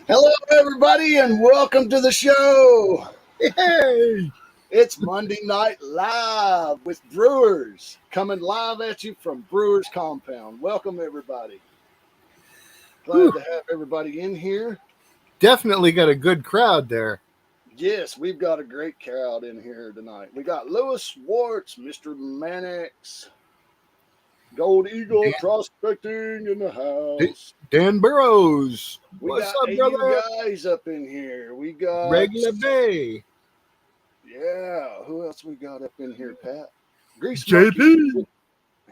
Hello, everybody, and welcome to the show. Hey! It's Monday Night Live with Brewers, coming live at you from Brewers Compound. Welcome, everybody. Glad to have everybody in here. Definitely got a good crowd there. Yes, we've got a great crowd in here tonight. We got Lewis Schwartz, Mr. Mannix, Gold Eagle Prospecting in the house. Dan Burrows. What's up, AU brother? Guys up in here. We got Regular Bay. Yeah, who else we got up in here, Pat? Grease JP. Monkey.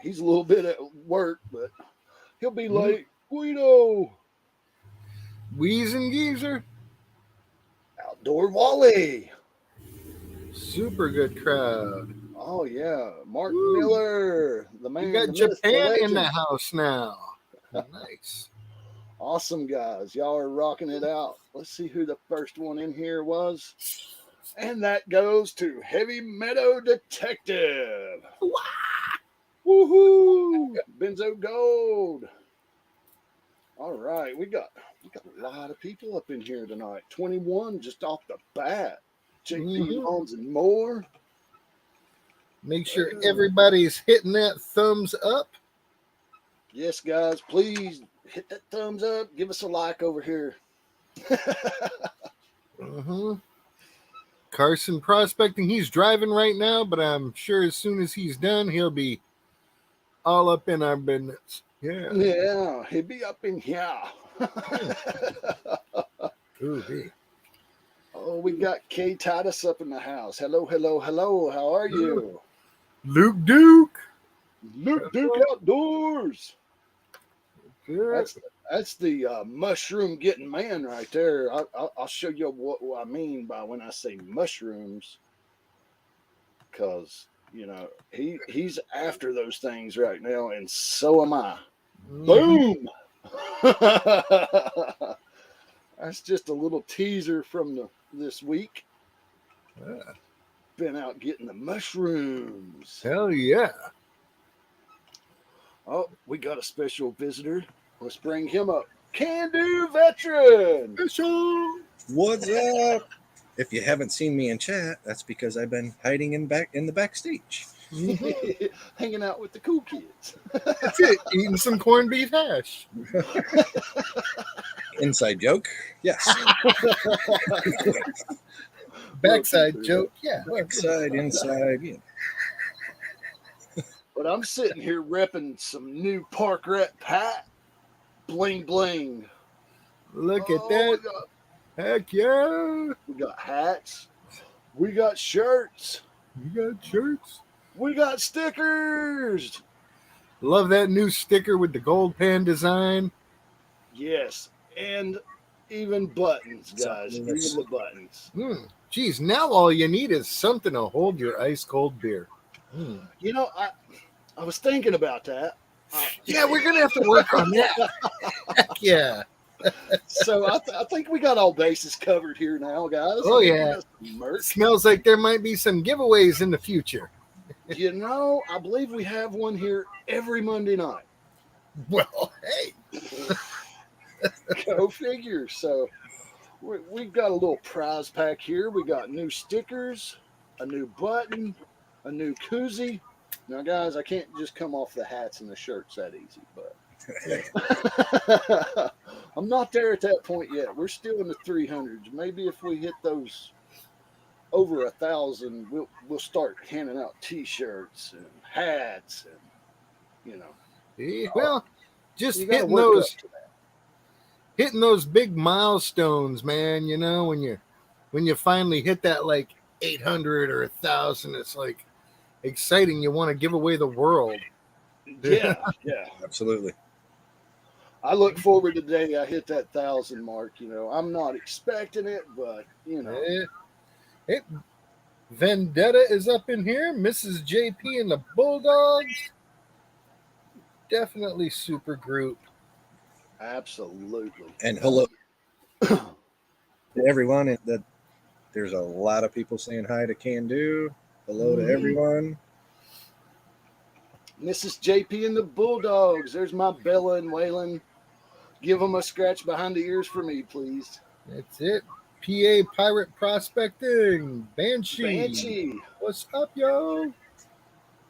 He's a little bit at work, but he'll be late. Guido. Wheeze and Geezer. Outdoor Wally. Super good crowd. Oh, yeah. Mark Miller, the man. We got the Japan myth, in the house now. Nice. Awesome, guys. Y'all are rocking it out. Let's see who the first one in here was. And that goes to Heavy Meadow Detective. Woohoo! Benzo Gold. All right, we got a lot of people up in here tonight. 21 just off the bat. JP Lawns and more. Make sure everybody's hitting that thumbs up. Yes, guys, please hit that thumbs up. Give us a like over here. Carson Prospecting, he's driving right now, but I'm sure as soon as he's done, he'll be all up in our business. Yeah, he'll be up in here. Oh, we got Kay Titus up in the house. Hello, hello, hello. How are you? Luke Duke. Luke Duke Outdoors. Good. That's the mushroom getting man right there. I'll show you what I mean by when I say mushrooms, because you know he's after those things right now, and so am I. Boom! That's just a little teaser from this week. Been out getting the mushrooms. Hell yeah! Oh, we got a special visitor. Let's bring him up. Can-do veteran. What's up? If you haven't seen me in chat, that's because I've been hiding in the backstage. Hanging out with the cool kids. That's it. Eating some corned beef hash. Inside joke. Yes. Backside joke. Yeah. Backside, inside. Yeah. But I'm sitting here repping some new Park Rat Pat. Bling bling. Look at that. Heck yeah. We got hats. We got shirts. You got shirts. We got stickers. Love that new sticker with the gold pan design. Yes. And even buttons, guys. Even the buttons. Geez, now all you need is something to hold your ice cold beer. You know, I was thinking about that. Yeah, we're going to have to work on that. Heck yeah. So I think we got all bases covered here now, guys. Oh, yeah. Smells like there might be some giveaways in the future. You know, I believe we have one here every Monday night. Well, hey. Go figure. So we've got a little prize pack here. We got new stickers, a new button, a new koozie. Now, guys, I can't just come off the hats and the shirts that easy, but I'm not there at that point yet. We're still in the 300s. Maybe if we hit those over 1,000, we'll start handing out T-shirts and hats and Yeah, well, just You got to hitting work those up to that. hitting those big milestones, man. You know, when you finally hit that like 800 or 1,000, it's like exciting. You want to give away the world. Yeah, yeah. Absolutely. I look forward to the day I hit that 1,000 mark. You know, I'm not expecting it, but you know, Hey, Vendetta is up in here. Mrs. JP and the Bulldogs. Definitely super group. absolutely. And hello to everyone. There's a lot of people saying hi to Can Do. Hello to everyone. Mrs. JP and the Bulldogs. There's my Bella and Waylon. Give them a scratch behind the ears for me, please. That's it. PA Pirate Prospecting. Banshee. Banshee. What's up, yo?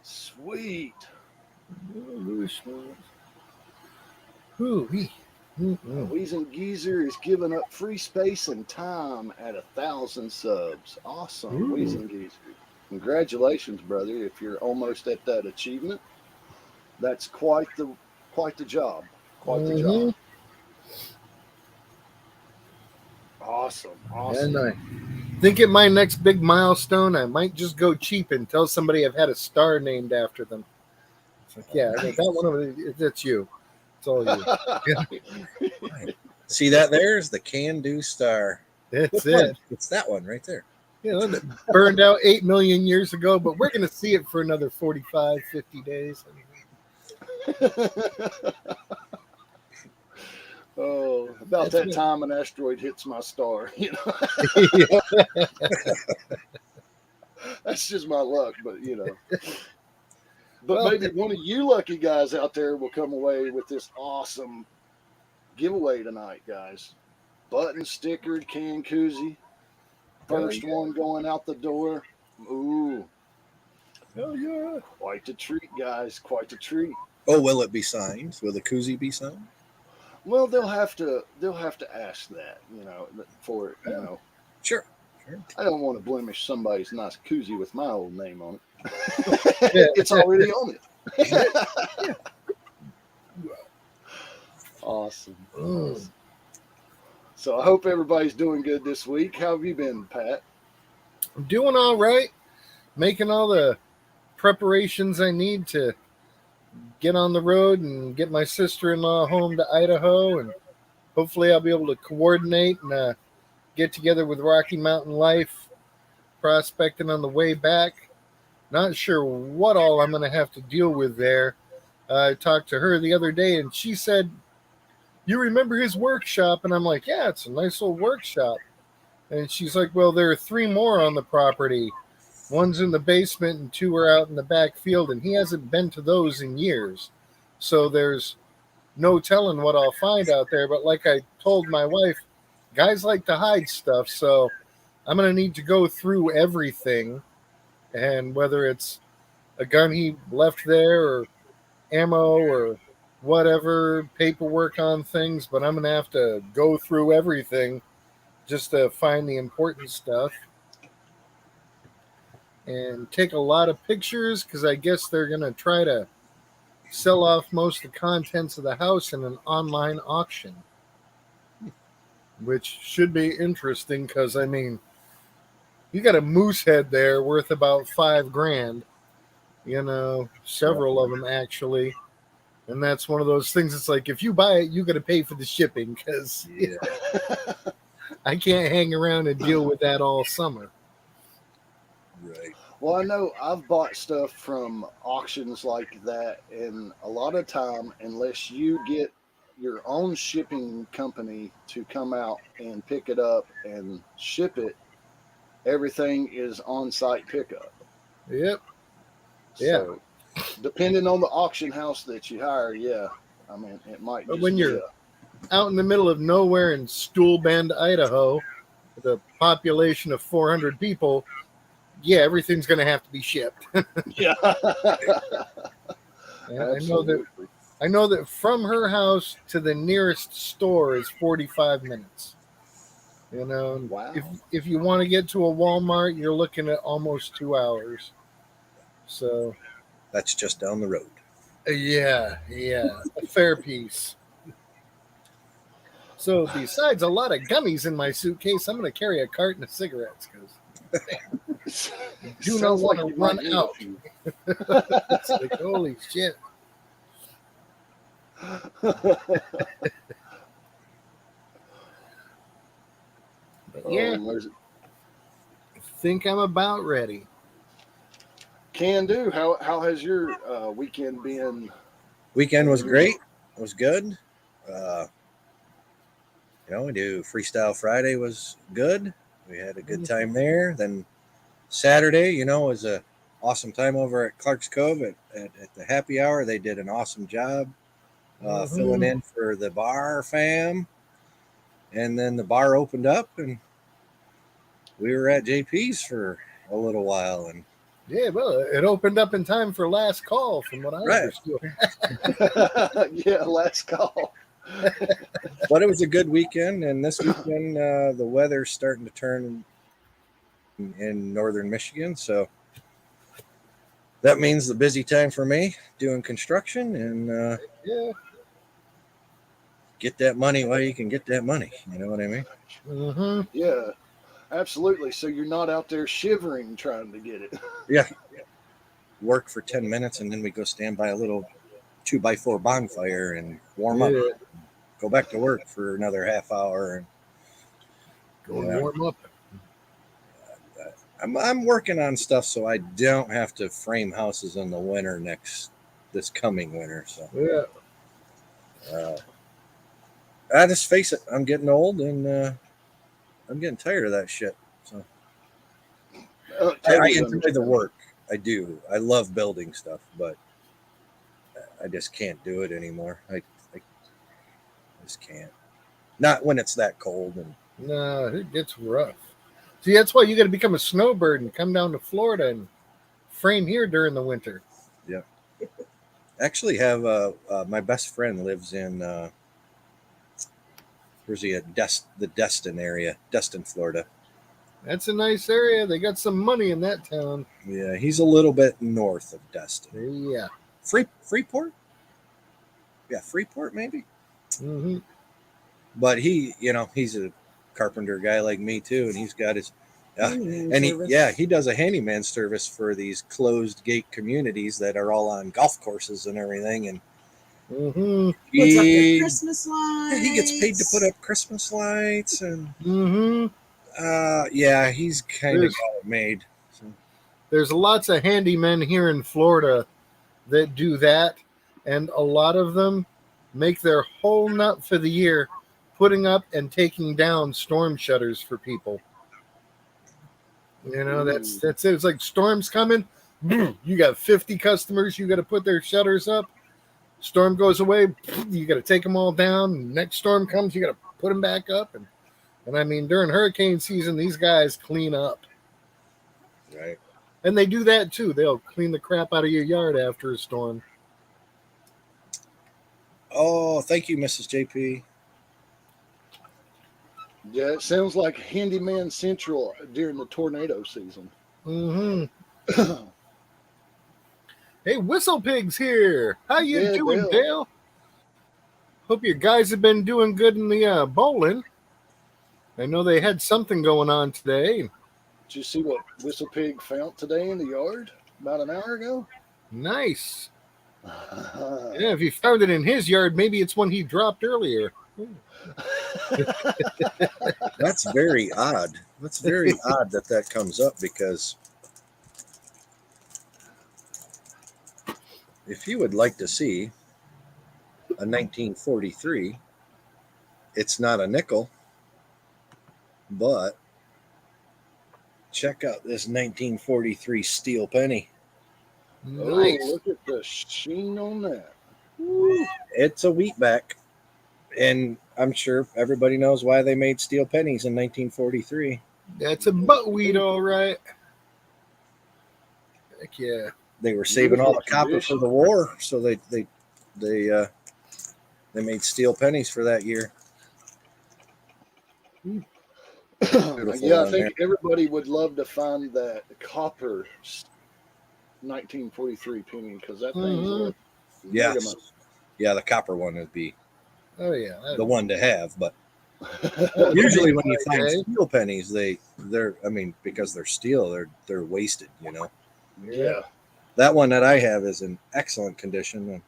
Sweet. Ooh-wee. Weezing Geezer is giving up free space and time at 1,000 subs. Awesome, Ooh. Weezing Geezer. Congratulations, brother. If you're almost at that achievement, that's quite the job. Quite the job. Awesome. And I think at my next big milestone, I might just go cheap and tell somebody I've had a star named after them. It's like, yeah, I mean, that one, that's you. It's all you. See that there's the Can Do star. That's Which it. one? It's that one right there. You know, that burned out 8 million years ago, but we're going to see it for another 45, 50 days. Oh, about that time an asteroid hits my star, you know. That's just my luck, but you know. But Well, maybe one of you lucky guys out there will come away with this awesome giveaway tonight, guys. Button stickered can koozie. First one going out the door. Ooh. Oh, yeah. Quite the treat, guys. Quite the treat. Oh, will it be signed? Will the koozie be signed? Well, they'll have to ask that, you know, for you know. Sure. I don't want to blemish somebody's nice koozie with my old name on it. Yeah. It's already on it. Awesome. So I hope everybody's doing good this week. How have you been, Pat? I'm doing all right. Making all the preparations I need to get on the road and get my sister-in-law home to Idaho, and hopefully I'll be able to coordinate and get together with Rocky Mountain Life prospecting on the way back. Not sure what all I'm going to have to deal with there. I talked to her the other day, and she said, "You remember his workshop?" And I'm like, "Yeah, it's a nice little workshop." And she's like, "Well, there are 3 more on the property. One's in the basement and 2 are out in the back field, and he hasn't been to those in years. So there's no telling what I'll find out there. But like I told my wife, guys like to hide stuff, so I'm going to need to go through everything, and whether it's a gun he left there or ammo or whatever, paperwork on things, but I'm going to have to go through everything just to find the important stuff and take a lot of pictures, because I guess they're going to try to sell off most of the contents of the house in an online auction, which should be interesting because, I mean, you got a moose head there worth about $5,000, you know, several of them actually. And that's one of those things. It's like, if you buy it, you got to pay for the shipping, because I can't hang around and deal with that all summer. Right. Well, I know I've bought stuff from auctions like that, and a lot of time, unless you get your own shipping company to come out and pick it up and ship it, everything is on-site pickup. Yep. So, depending on the auction house that you hire, I mean, it might But just when be you're out in the middle of nowhere in Stool Bend, Idaho, with a population of 400 people, everything's going to have to be shipped. Yeah. I know that from her house to the nearest store is 45 minutes. You know, wow. If you want to get to a Walmart, you're looking at almost 2 hours. So that's just down the road. Yeah, a fair piece. So besides a lot of gummies in my suitcase, I'm going to carry a carton of cigarettes because do not Sounds want like to you run might need a out. few. It's like, holy shit. But yeah, There's I think I'm about ready. can do. How has your weekend been? Weekend And was your great. It was good. Uh, we do Freestyle Friday was good. We had a good time there. Then Saturday, was a awesome time over at Clark's Cove at the happy hour. They did an awesome job filling in for the bar fam. And then the bar opened up and we were at JP's for a little while. And Yeah, well, it opened up in time for last call, from what I right. understood. yeah, last call. But it was a good weekend. And this weekend, the weather's starting to turn in northern Michigan. So that means the busy time for me doing construction and Yeah. get that money while you can get that money. You know what I mean? Mm-hmm. Yeah, absolutely. So you're not out there shivering trying to get it. Yeah. Work for 10 minutes and then we go stand by a little 2x4 bonfire and warm up. Yeah. Go back to work for another half hour. And Go and warm up. I'm working on stuff so I don't have to frame houses in the winter this coming winter. So Yeah. I just face it. I'm getting old and I'm getting tired of that shit. So I Totally enjoy the understand. work. I do. I love building stuff, but I just can't do it anymore. I just can't. Not when it's that cold. And No, it gets rough. See, that's why you got to become a snowbird and come down to Florida and frame here during the winter. yeah, actually have my best friend lives in where's he at? The Destin area, Destin, Florida. That's a nice area. They got some money in that town. Yeah, he's a little bit north of Destin. Yeah. Freeport? Yeah, Freeport maybe. Mm-hmm. But he's a carpenter guy like me too, and he's got his he does a handyman service for these closed gate communities that are all on golf courses and everything, and Mm-hmm. Puts up their Christmas lights. he gets paid to put up Christmas lights and Mm-hmm. he's kind of got it made. So. There's lots of handymen here in Florida that do that, and a lot of them make their whole nut for the year putting up and taking down storm shutters for people. That's it. It's like storms coming. You got 50 customers. You got to put their shutters up. Storm goes away. You got to take them all down. Next storm comes. You got to put them back up. And I mean, during hurricane season, these guys clean up. Right. And they do that too. They'll clean the crap out of your yard after a storm. Oh, thank you, Mrs. JP. Yeah, it sounds like Handyman Central during the tornado season. Mm-hmm. Hey, Whistle Pig's here. How you doing, Dale? Hope your guys have been doing good in the bowling. I know they had something going on today. Did you see what Whistle Pig found today in the yard about an hour ago? Nice. Yeah, if he found it in his yard, maybe it's one he dropped earlier. That's very odd. That's very odd that comes up, because if you would like to see a 1943, it's not a nickel, but check out this 1943 steel penny. Nice. Oh, look at the sheen on that. Woo. It's a wheatback, and I'm sure everybody knows why they made steel pennies in 1943. That's a buckwheat, all right. Heck yeah. They were saving all the copper for the war, so they made steel pennies for that year. Yeah, I think everybody would love to find that copper 1943 penny, because that thing's worth Yes. Mega Most. Yeah, the copper one would be Oh yeah, the one to have. But Oh, usually when you find okay. steel pennies, they're I mean, because they're steel, they're wasted, you know. Yeah. That one that I have is in excellent condition.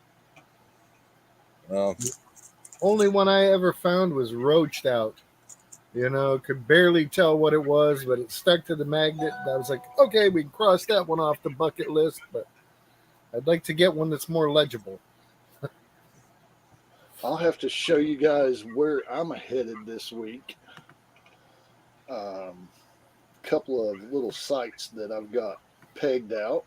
Well, Only one I ever found was roached out. You know, could barely tell what it was, but it stuck to the magnet. I was like, okay, we can cross that one off the bucket list, but I'd like to get one that's more legible. I'll have to show you guys where I'm headed this week. Couple of little sites that I've got pegged out.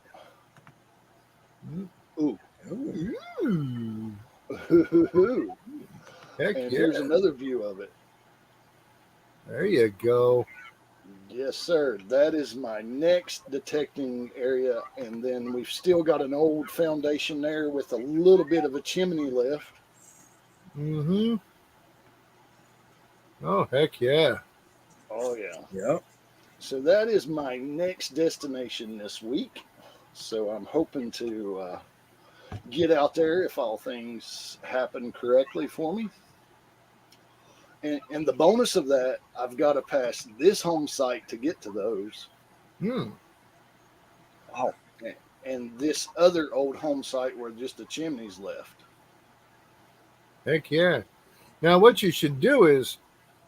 Ooh. Ooh, heck And yeah. here's another view of it. There you go. Yes, sir. That is my next detecting area. And then we've still got an old foundation there with a little bit of a chimney left. Mm-hmm. Oh, heck yeah. Oh, yeah. yeah. So that is my next destination this week. So I'm hoping to get out there if all things happen correctly for me. And the bonus of that, I've got to pass this home site to get to those. Hmm. Wow. And this other old home site where just the chimney's left. Heck yeah. Now, what you should do is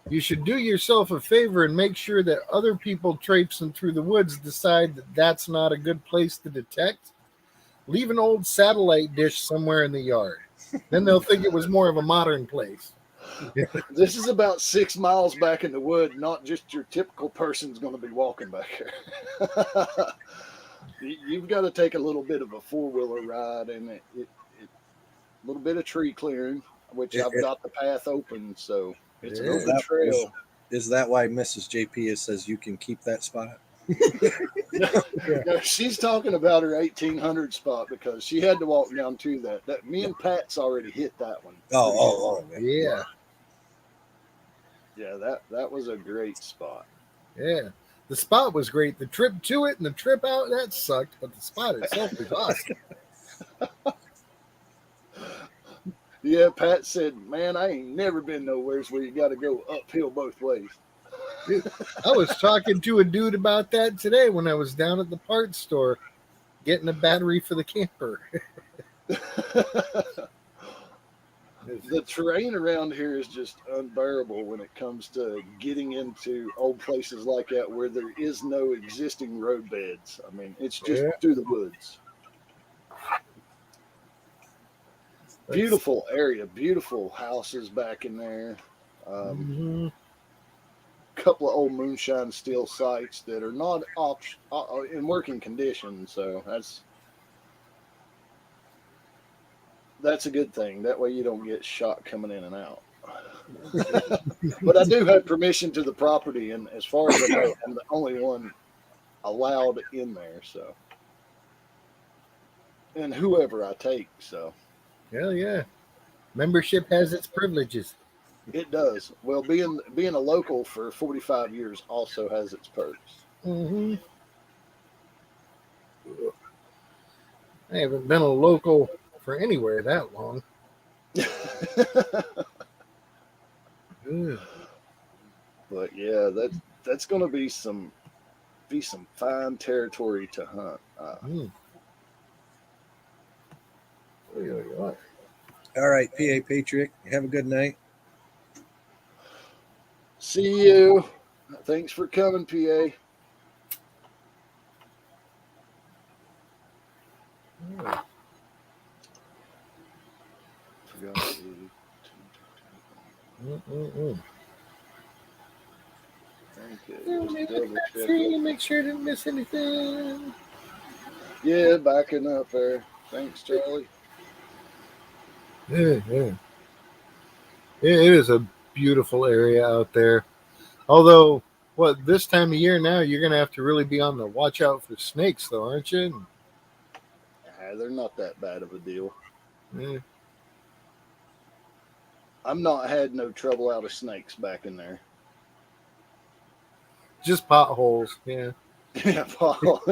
you should do yourself a favor and make sure that other people traipsing through the woods decide that that's not a good place to detect. Leave an old satellite dish somewhere in the yard. Then they'll think it was more of a modern place. This is about 6 miles back in the wood, not just your typical person's going to be walking back here. You've got to take a little bit of a four-wheeler ride and a little bit of tree clearing, which I've got the path open, so it's an Yeah. open trail. Is that why Mrs. JP says you can keep that spot? No, she's talking about her 1800 spot because she had to walk down to that. That me and Pat's already hit that one. Oh, Yeah. Yeah, that was a great spot. Yeah. The spot was great. The trip to it and the trip out, that sucked, but the spot itself was awesome. Yeah, Pat said, "Man, I ain't never been nowheres where you got to go uphill both ways." I was talking to a dude about that today when I was down at the parts store getting a battery for the camper. The terrain around here is just unbearable when it comes to getting into old places like that where there is no existing road beds. I mean, it's just through the woods. Beautiful area, beautiful houses back in there. Couple of old moonshine steel sites that are not in working condition, so that's a good thing. That way you don't get shot coming in and out. But I do have permission to the property, and as far as I know, I'm the only one allowed in there. So, and whoever I take, so Hell yeah. Membership has its privileges. it does. Well, being a local for 45 years also has its perks. Mm-hmm. I haven't been a local for anywhere that long. But yeah, that's going to be some fine territory to hunt. All right, PA Patriot, have a good night. See you. Thanks for coming, PA. Okay, make sure I didn't miss anything. Yeah, backing up there. Thanks, Charlie. Yeah. It is a beautiful area out there. Although, this time of year now, you're going to have to really be on the watch out for snakes, though, aren't you? They're not that bad of a deal. Yeah. I've not had no trouble out of snakes back in there. Just potholes, yeah. Yeah, Paul.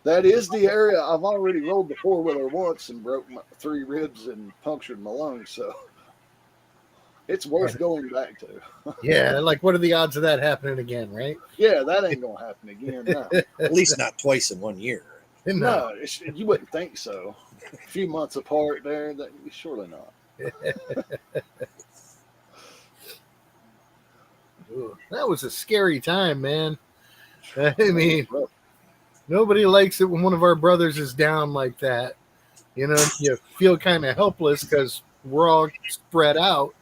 That is the area. I've already rolled the 4-wheeler once and broke my 3 ribs and punctured my lungs. So it's worth going back to. Yeah, like what are the odds of that happening again, right? Yeah, that ain't gonna happen again. No, At least not twice in 1 year. no, you wouldn't think so. A few months apart there, that surely not. That was a scary time, man. I mean, nobody likes it when one of our brothers is down like that. You know, you feel kind of helpless because we're all spread out.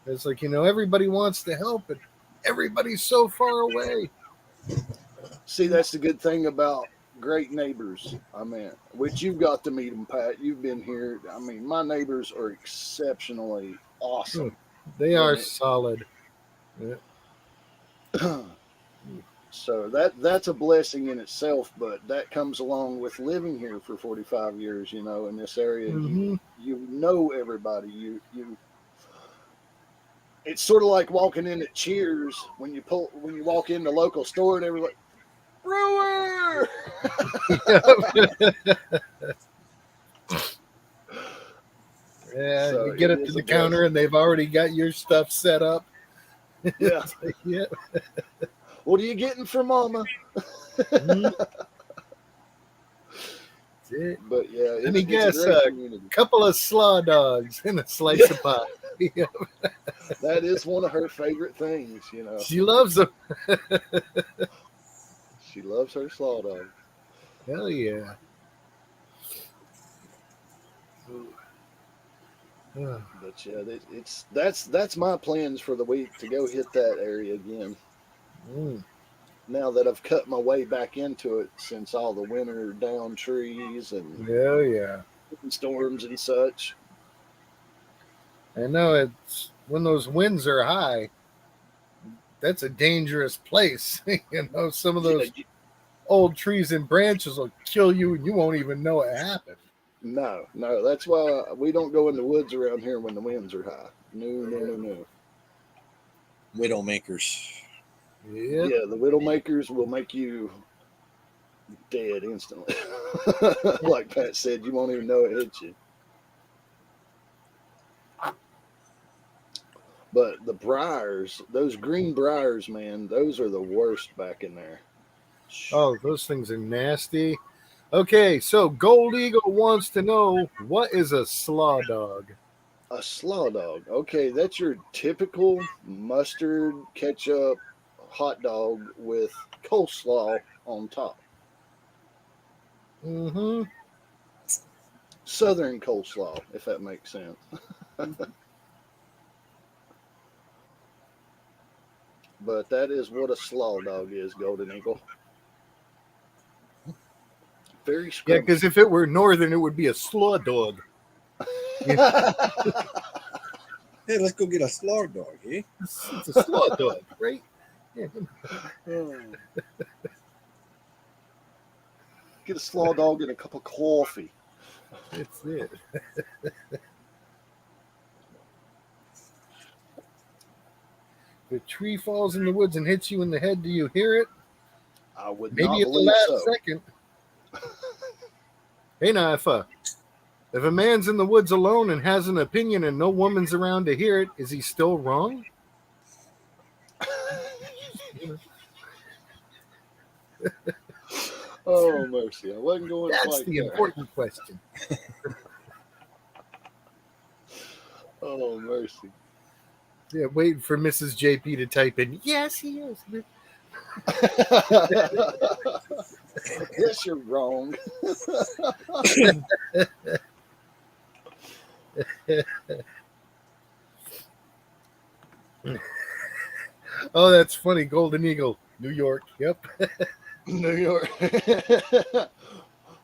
It's like, everybody wants to help, but everybody's so far away. See, that's the good thing about great neighbors. I mean, which you've got to meet them, Pat. You've been here. I mean, my neighbors are exceptionally awesome. They are solid. Yeah. So that's a blessing in itself, but that comes along with living here for 45 years, in this area. Mm-hmm. You know everybody. You it's sort of like walking in at Cheers when you walk in the local store and everybody, Brewer. Yeah, So you get up to the counter and they've already got your stuff set up. Yeah. Yeah. What are you getting for Mama? Mm-hmm. But yeah, let me guess, a couple of slaw dogs and a slice of pie. That is one of her favorite things, She loves them. She loves her slaw dog. Hell yeah. But yeah, that's my plans for the week, to go hit that area again. Now that I've cut my way back into it since all the winter down trees and storms and such. I know, it's when those winds are high, that's a dangerous place. Some of those old trees and branches will kill you and you won't even know it happened. No, that's why we don't go in the woods around here when the winds are high. No. Widowmakers. Yep. Yeah, the widowmakers will make you dead instantly. Like Pat said, you won't even know it hit you. But the briars, those green briars, man, those are the worst back in there. Oh, those things are nasty. Okay, so Gold Eagle wants to know, what is a slaw dog? A slaw dog. Okay, that's your typical mustard, ketchup, hot dog with coleslaw on top. Mm-hmm. Southern coleslaw, if that makes sense. But that is what a slaw dog is, Golden Eagle. Very scrumptious. Yeah, because if it were northern, it would be a slaw dog. Hey, let's go get a slaw dog, eh? It's a slaw dog, right? Yeah. Get a slaw dog and a cup of coffee. That's it. If a tree falls in the woods and hits you in the head, do you hear it? I would maybe not at the believe last so. second. Hey, now, if a man's in the woods alone and has an opinion and no woman's around to hear it, is he still wrong? Oh, mercy. I wasn't going That's quite the there. important question. Oh, mercy. Yeah, waiting for Mrs. JP to type in, yes, he is. Yes, you're wrong. Oh, that's funny. Golden Eagle, New York. Yep. New York.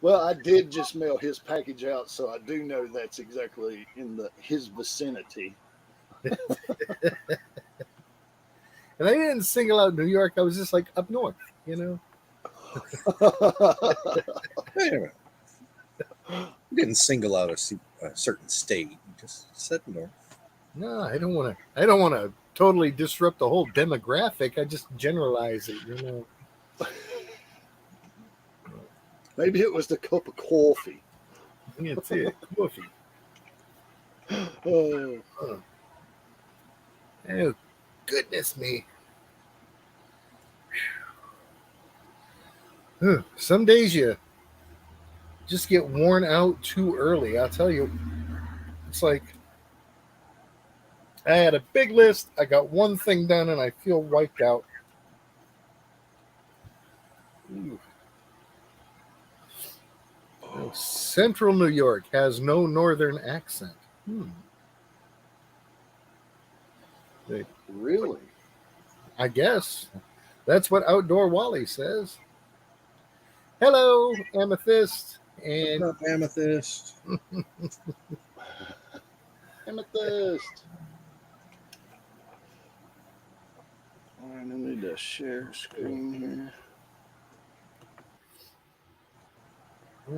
Well, I did just mail his package out, so I do know that's exactly in his vicinity. And I didn't single out New York. I was just like up north, Wait a minute. You didn't single out a certain state. You just said north. No, I don't want to totally disrupt the whole demographic. I just generalize it, Maybe it was the cup of coffee. It's it. Coffee. Oh, Oh, goodness me. Some days you just get worn out too early. I'll tell you. It's like I had a big list. I got one thing done and I feel wiped out. Ooh. Oh, Central New York has no northern accent. really? I guess that's what Outdoor Wally says. Hello, Amethyst. And What's up, Amethyst? Amethyst. All right, I need to share screen here.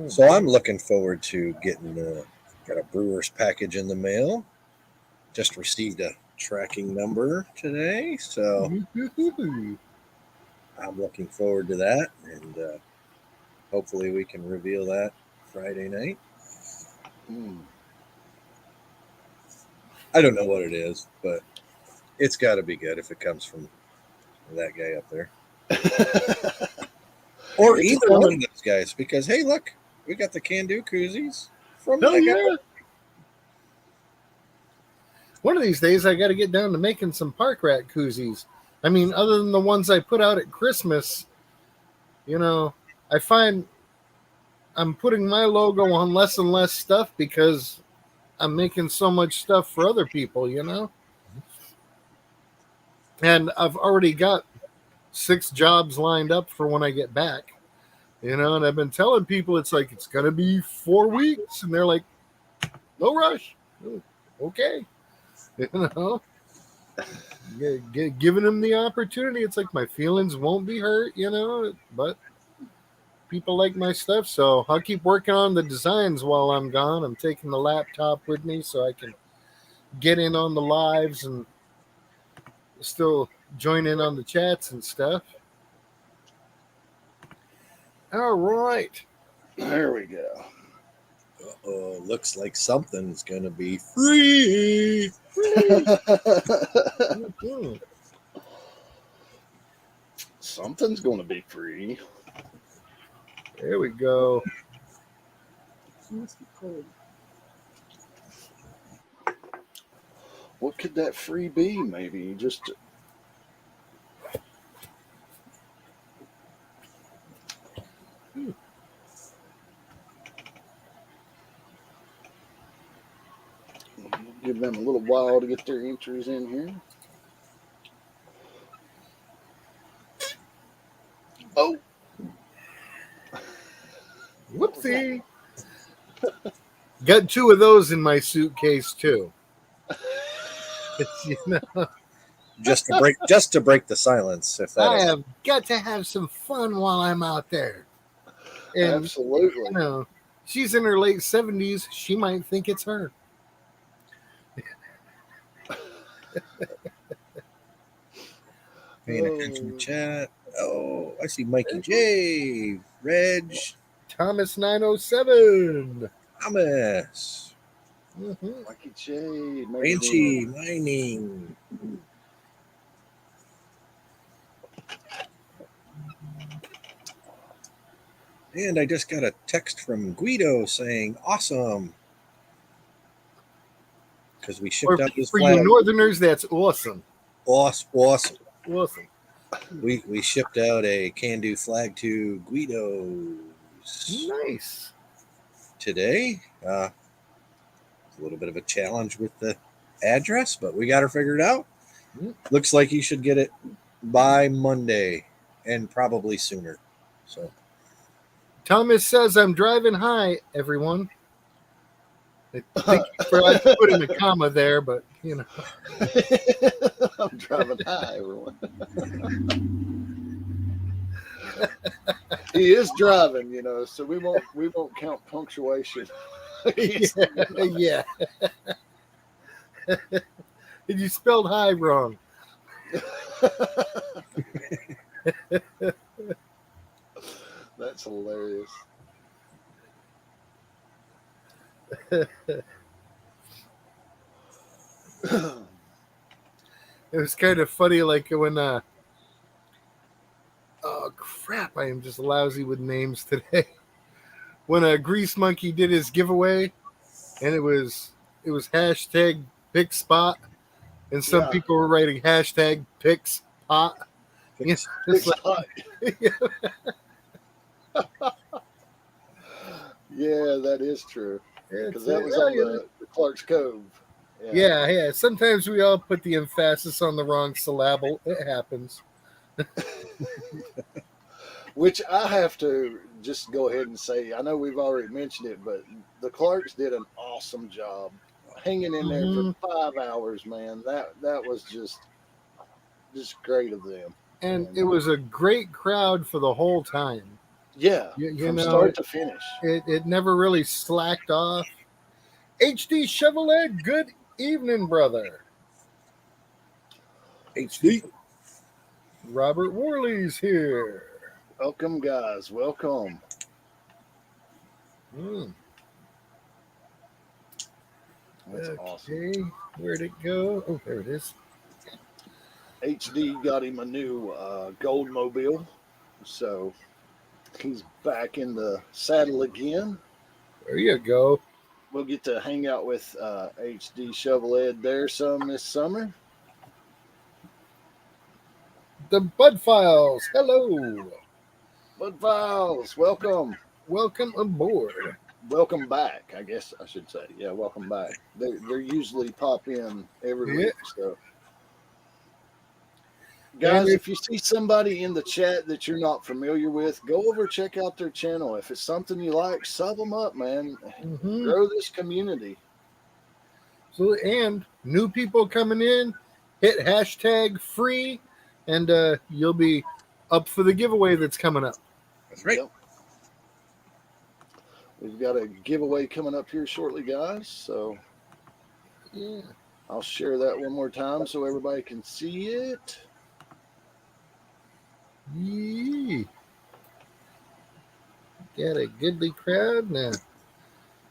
So I'm looking forward to getting got a brewer's package in the mail. Just received a tracking number today, so I'm looking forward to that, and hopefully we can reveal that Friday night. I don't know what it is, but it's got to be good if it comes from that guy up there, or It's either coming. one of those guys. Because hey, look, we got the can-do koozies from Hell that yeah. guy. One of these days, I got to get down to making some park rat koozies. I mean, other than the ones I put out at Christmas, I find I'm putting my logo on less and less stuff because I'm making so much stuff for other people, And I've already got 6 jobs lined up for when I get back, and I've been telling people it's going to be 4 weeks, and they're like, no rush. Okay. Giving them the opportunity. It's like my feelings won't be hurt, but people like my stuff, so I'll keep working on the designs while I'm gone. I'm taking the laptop with me so I can get in on the lives and still join in on the chats and stuff. All right. There we go. Uh-oh, looks like something's gonna be free. Something's going to be free. There we go. It must be cold. What could that free be? Maybe just give them a little while to get their entries in here. Oh, Whoopsie. Got 2 of those in my suitcase too. Just to break the silence. If that I have got to have some fun while I'm out there. And absolutely. She's in her late 70s. She might think it's her. paying attention to chat. Oh, I see Mikey J, Reg, Thomas 907. Thomas, Mikey J, Banshee Mining. And I just got a text from Guido saying, awesome. Because we shipped out this for flag. you Northerners, that's awesome. Awesome. Awesome. We shipped out a can-do flag to Guido's Nice. today. A little bit of a challenge with the address, but we got her figured out. Looks like you should get it by Monday and probably sooner. So Thomas says, I'm driving high, everyone. I think you forgot to put in a comma there, but I'm driving high, everyone. He is driving, so we won't count punctuation. Yeah. And you spelled high wrong. That's hilarious. It was kind of funny, like when oh crap, I am just lousy with names today. When a Grease Monkey did his giveaway, and it was hashtag pick spot, and some Yeah. people were writing hashtag pick spot. You know, Big it's like, spot. Yeah, that is true. Because that was on the Clark's Cove. yeah. Sometimes we all put the emphasis on the wrong syllable. It happens. Which I have to just go ahead and say, I know we've already mentioned it, but the Clarks did an awesome job hanging in there for 5 hours, man. That was just great of them. And it was a great crowd for the whole time. Yeah, You from know, start to finish. It never really slacked off. HD Chevrolet, good evening, brother. HD. Robert Worley's here. Welcome, guys. Welcome. That's awesome. Okay, where'd it go? Oh, there it is. HD got him a new Goldmobile, so he's back in the saddle again. There you go. We'll get to hang out with HD Chevrolet there some this summer. The Bud Files. Hello. Bud Files, welcome. Welcome aboard. Welcome back, I guess I should say. Yeah, welcome back. They're usually pop in every week. So, guys, if you see somebody in the chat that you're not familiar with, go over, check out their channel. If it's something you like, sub them up, man. Grow this community. So, and new people coming in, hit hashtag free, and you'll be up for the giveaway that's coming up. That's right. Yep. We've got a giveaway coming up here shortly, guys. So yeah, I'll share that one more time so everybody can see it. Yee. Got a goodly crowd now.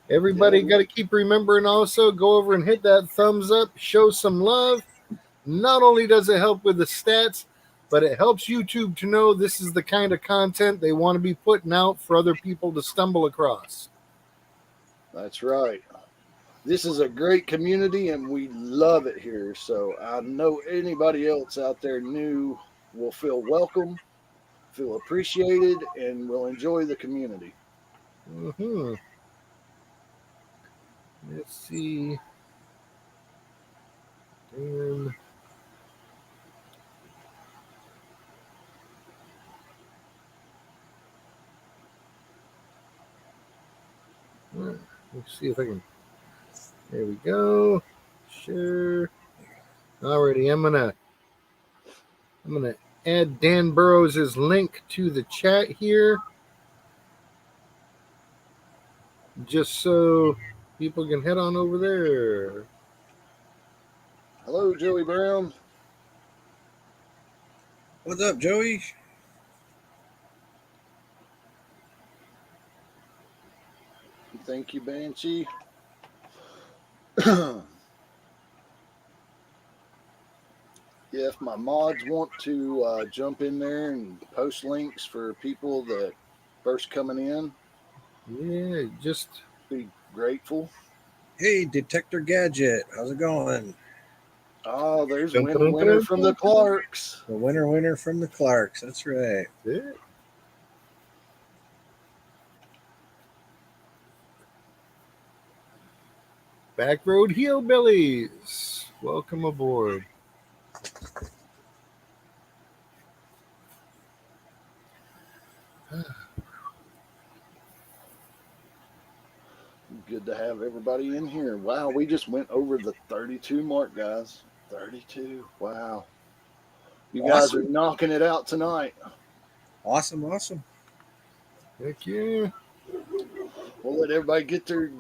Everybody got to keep remembering also, go over and hit that thumbs up, show some love. Not only does it help with the stats, but it helps YouTube to know this is the kind of content they want to be putting out for other people to stumble across. That's right. This is a great community, and we love it here. So I know anybody else out there new will feel welcome, feel appreciated, and will enjoy the community. Let's see. And let's see if I can. There we go. Sure. Alrighty, I'm gonna add Dan Burrows' link to the chat here, just so people can head on over there. Hello, Joey Brown. What's up, Joey? Thank you, Banshee. Yeah, if my mods want to jump in there and post links for people that first coming in, Yeah, just be grateful. Hey, Detector Gadget. How's it going? Oh, there's winner from the Clarks. The winner from the Clarks. That's right. yeah. Backroad Hillbillies. Welcome aboard. Good to have everybody in here. Wow, we just went over the 32 mark, guys. 32. Wow. You guys are knocking it out tonight. Awesome. Heck yeah. We'll let everybody get their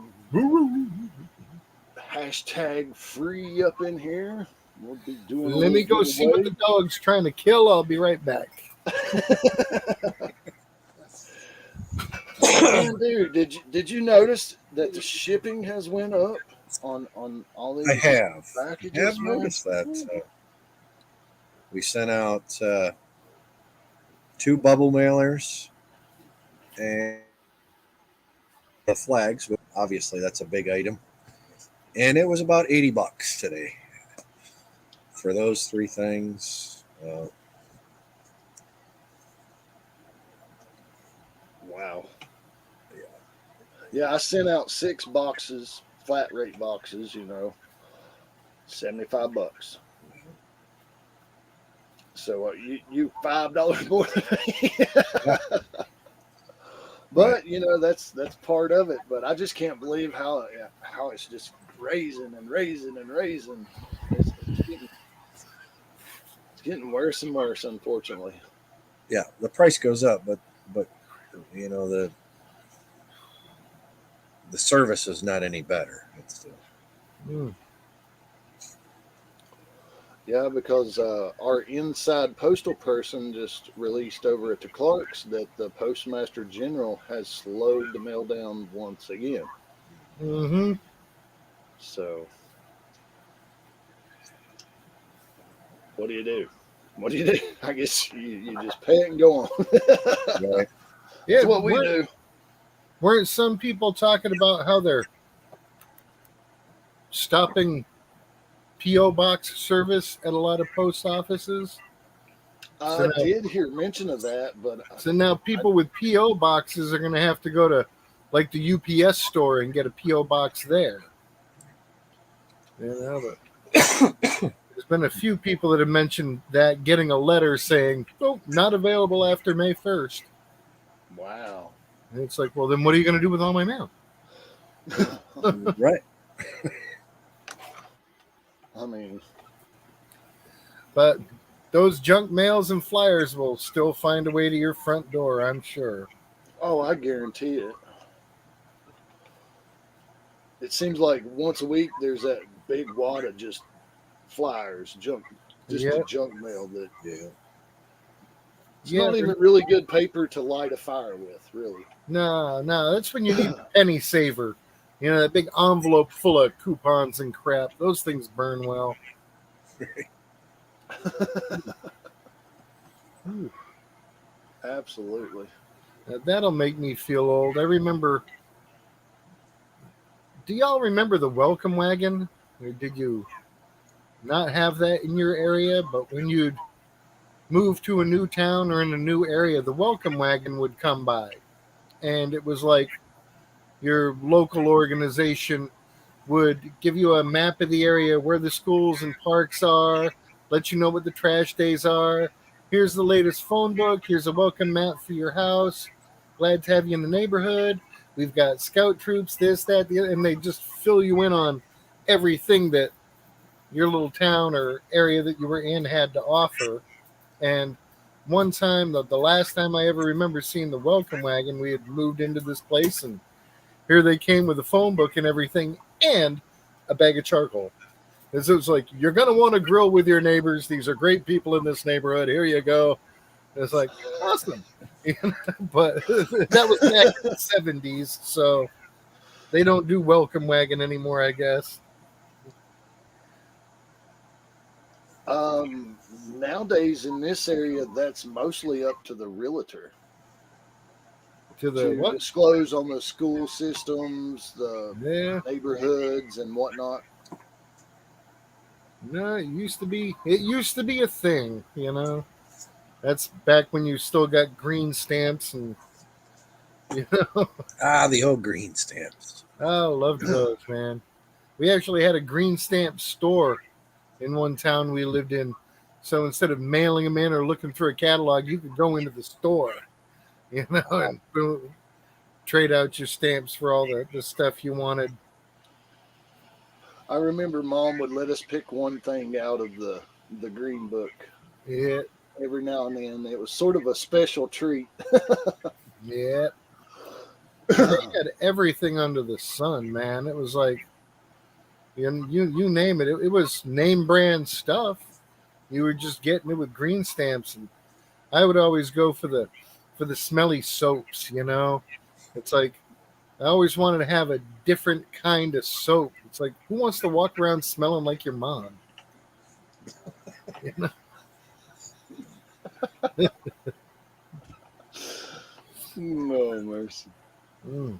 hashtag free up in here. We'll be doing. Let me go see what the dog's trying to kill. I'll be right back. And dude, did you notice that the shipping has went up on all I these have packages, man? noticed that. We sent out 2 bubble mailers and the flags. Obviously, that's a big item, and it was about $80 today for those 3 things. Wow. Yeah. Yeah, I sent out 6 boxes, flat rate boxes, $75. So you $5 more than me. Right. But that's part of it. But I just can't believe how it's just raising and raising and raising. It's getting worse and worse, unfortunately. Yeah, the price goes up, but the service is not any better. It's Mm. Yeah, because our inside postal person just released over at the Clarks that the Postmaster General has slowed the mail down once again. Mm-hmm. So, what do you do? What do you do? I guess you just pay it and go on. right. Yeah, That's what we do. weren't some people talking about how they're stopping P.O. box service at a lot of post offices? I did hear mention of that, but So now people with P.O. boxes are going to have to go to like the UPS store and get a P.O. box there. But there's been a few people that have mentioned that getting a letter saying, "Oh, not available after May 1st." wow. And it's like, well, then what are you going to do with all my mail? Right. I mean, But those junk mails and flyers will still find a way to your front door, I'm sure. oh, I guarantee it. It seems like once a week there's that big wad of just flyers, the Yeah. junk mail that Yeah. it's not even really good paper to light a fire with, really. No, that's when you need a penny saver. That big envelope full of coupons and crap. Those things burn well. Ooh, Absolutely. that'll make me feel old. I remember. Do y'all remember the welcome wagon? Or did you not have that in your area? But when you'd move to a new town or in a new area, the welcome wagon would come by. And it was like your local organization would give you a map of the area where the schools and parks are, let you know what the trash days are. Here's the latest phone book. Here's a welcome map for your house. Glad to have you in the neighborhood. We've got scout troops, this, that, the other, and they just fill you in on everything that your little town or area that you were in had to offer. And one time, the last time I ever remember seeing the welcome wagon, we had moved into this place, and here they came with a phone book and everything, and a bag of charcoal. It was like, you're going to want to grill with your neighbors. These are great people in this neighborhood. Here you go. And it's like, awesome. But that was back in the 70s, so they don't do welcome wagon anymore, I guess. Nowadays in this area, that's mostly up to the realtor To the to what? disclose on the school systems, the Yeah. neighborhoods, and whatnot. No, it used to be a thing, That's back when you still got green stamps and The old green stamps. Oh, loved those, man. We actually had a green stamp store in one town we lived in. So instead of mailing them in or looking through a catalog, you could go into the store, and boom, trade out your stamps for all the stuff you wanted. I remember Mom would let us pick one thing out of the green book Yeah, every now and then. It was sort of a special treat. yeah. They had everything under the sun, man. It was like, you name it. It was name brand stuff. You were just getting it with green stamps, and I would always go for the smelly soaps. It's like I always wanted to have a different kind of soap. It's like, who wants to walk around smelling like your mom? You know? No mercy. Mm.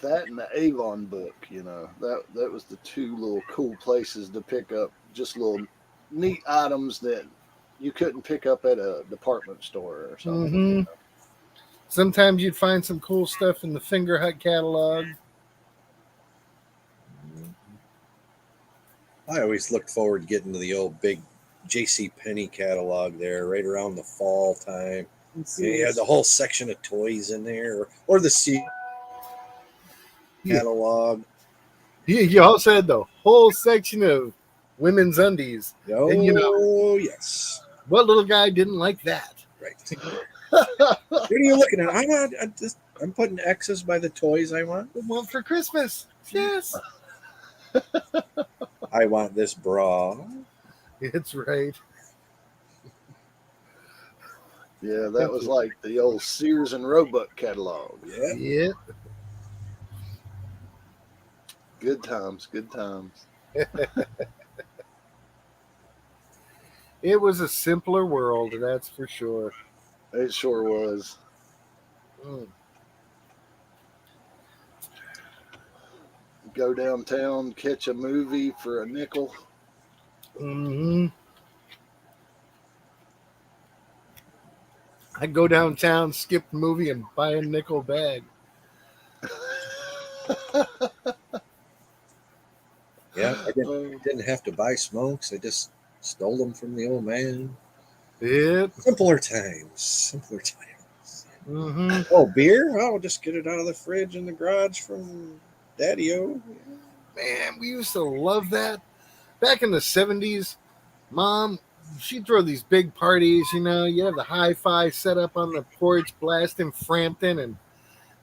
That and the Avon book, you know, that was the two little cool places to pick up just little neat items that you couldn't pick up at a department store or something. Mm-hmm. Sometimes you'd find some cool stuff in the Finger Hut catalog. I always looked forward to getting to the old big J.C. Penney catalog there right around the fall time. You had the whole section of toys in there, or the C catalog. You also had the whole section of women's undies. Oh, and, you know, yes. what little guy didn't like that? Right. What are you looking at? I'm putting X's by the toys I want. The one for Christmas. Yes. I want this bra. It's right. Yeah, that was like the old Sears and Roebuck catalog. Yeah. Yeah. Good times, good times. It was a simpler world, that's for sure. It sure was. Mm. Go downtown, catch a movie for a nickel. Mm-hmm. I'd go downtown, skip the movie, and buy a nickel bag. Yeah, I didn't have to buy smokes. I just stole them from the old man. Yep. Simpler times. Mm-hmm. Oh, beer? I'll just get it out of the fridge in the garage from Daddy-O. Man, we used to love that. Back in the 70s, Mom, she'd throw these big parties, you know. You have the hi-fi set up on the porch, blasting Frampton, and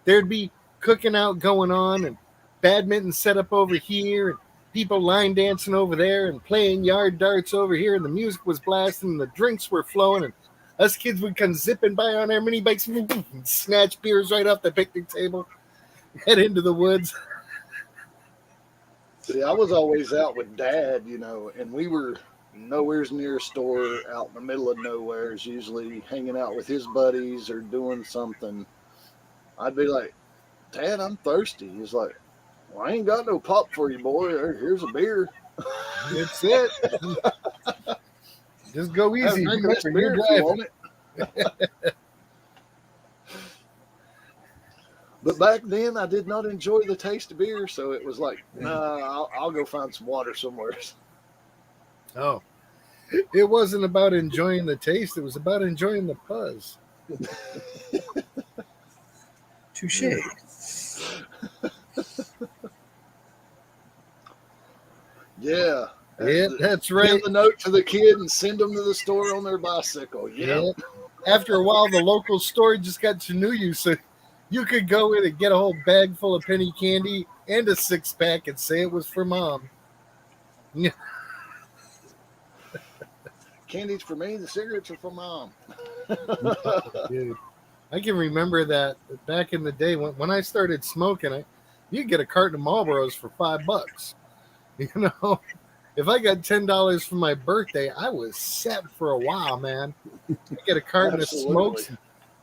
there'd be cooking out going on, and badminton set up over here, and people line dancing over there, and playing yard darts over here, and the music was blasting, and the drinks were flowing, and us kids would come zipping by on our mini bikes and snatch beers right off the picnic table, head into the woods. See, I was always out with Dad, you know, and we were nowhere's near a store, out in the middle of nowhere's, usually hanging out with his buddies or doing something. I'd be like, Dad, I'm thirsty. He's like, well, I ain't got no pop for you, boy. Here's a beer. That's it. Just go easy. Drink Remember, this beer you're if you driving. want it. But back then, I did not enjoy the taste of beer, so it was like, nah, I'll go find some water somewhere. Oh, it wasn't about enjoying the taste. It was about enjoying the buzz. Touche. Yeah. Yeah, that's right. Give the note to the kid and send them to the store on their bicycle. Yeah. After a while, the local store just got to know you, so you could go in and get a whole bag full of penny candy and a 6-pack and say it was for Mom. Yeah. Candy's for me, the cigarettes are for Mom. Dude, I can remember that back in the day when I started smoking, you could get a carton of Marlboros for $5. You know, if I got $10 for my birthday, I was set for a while, man. I get a carton of smokes,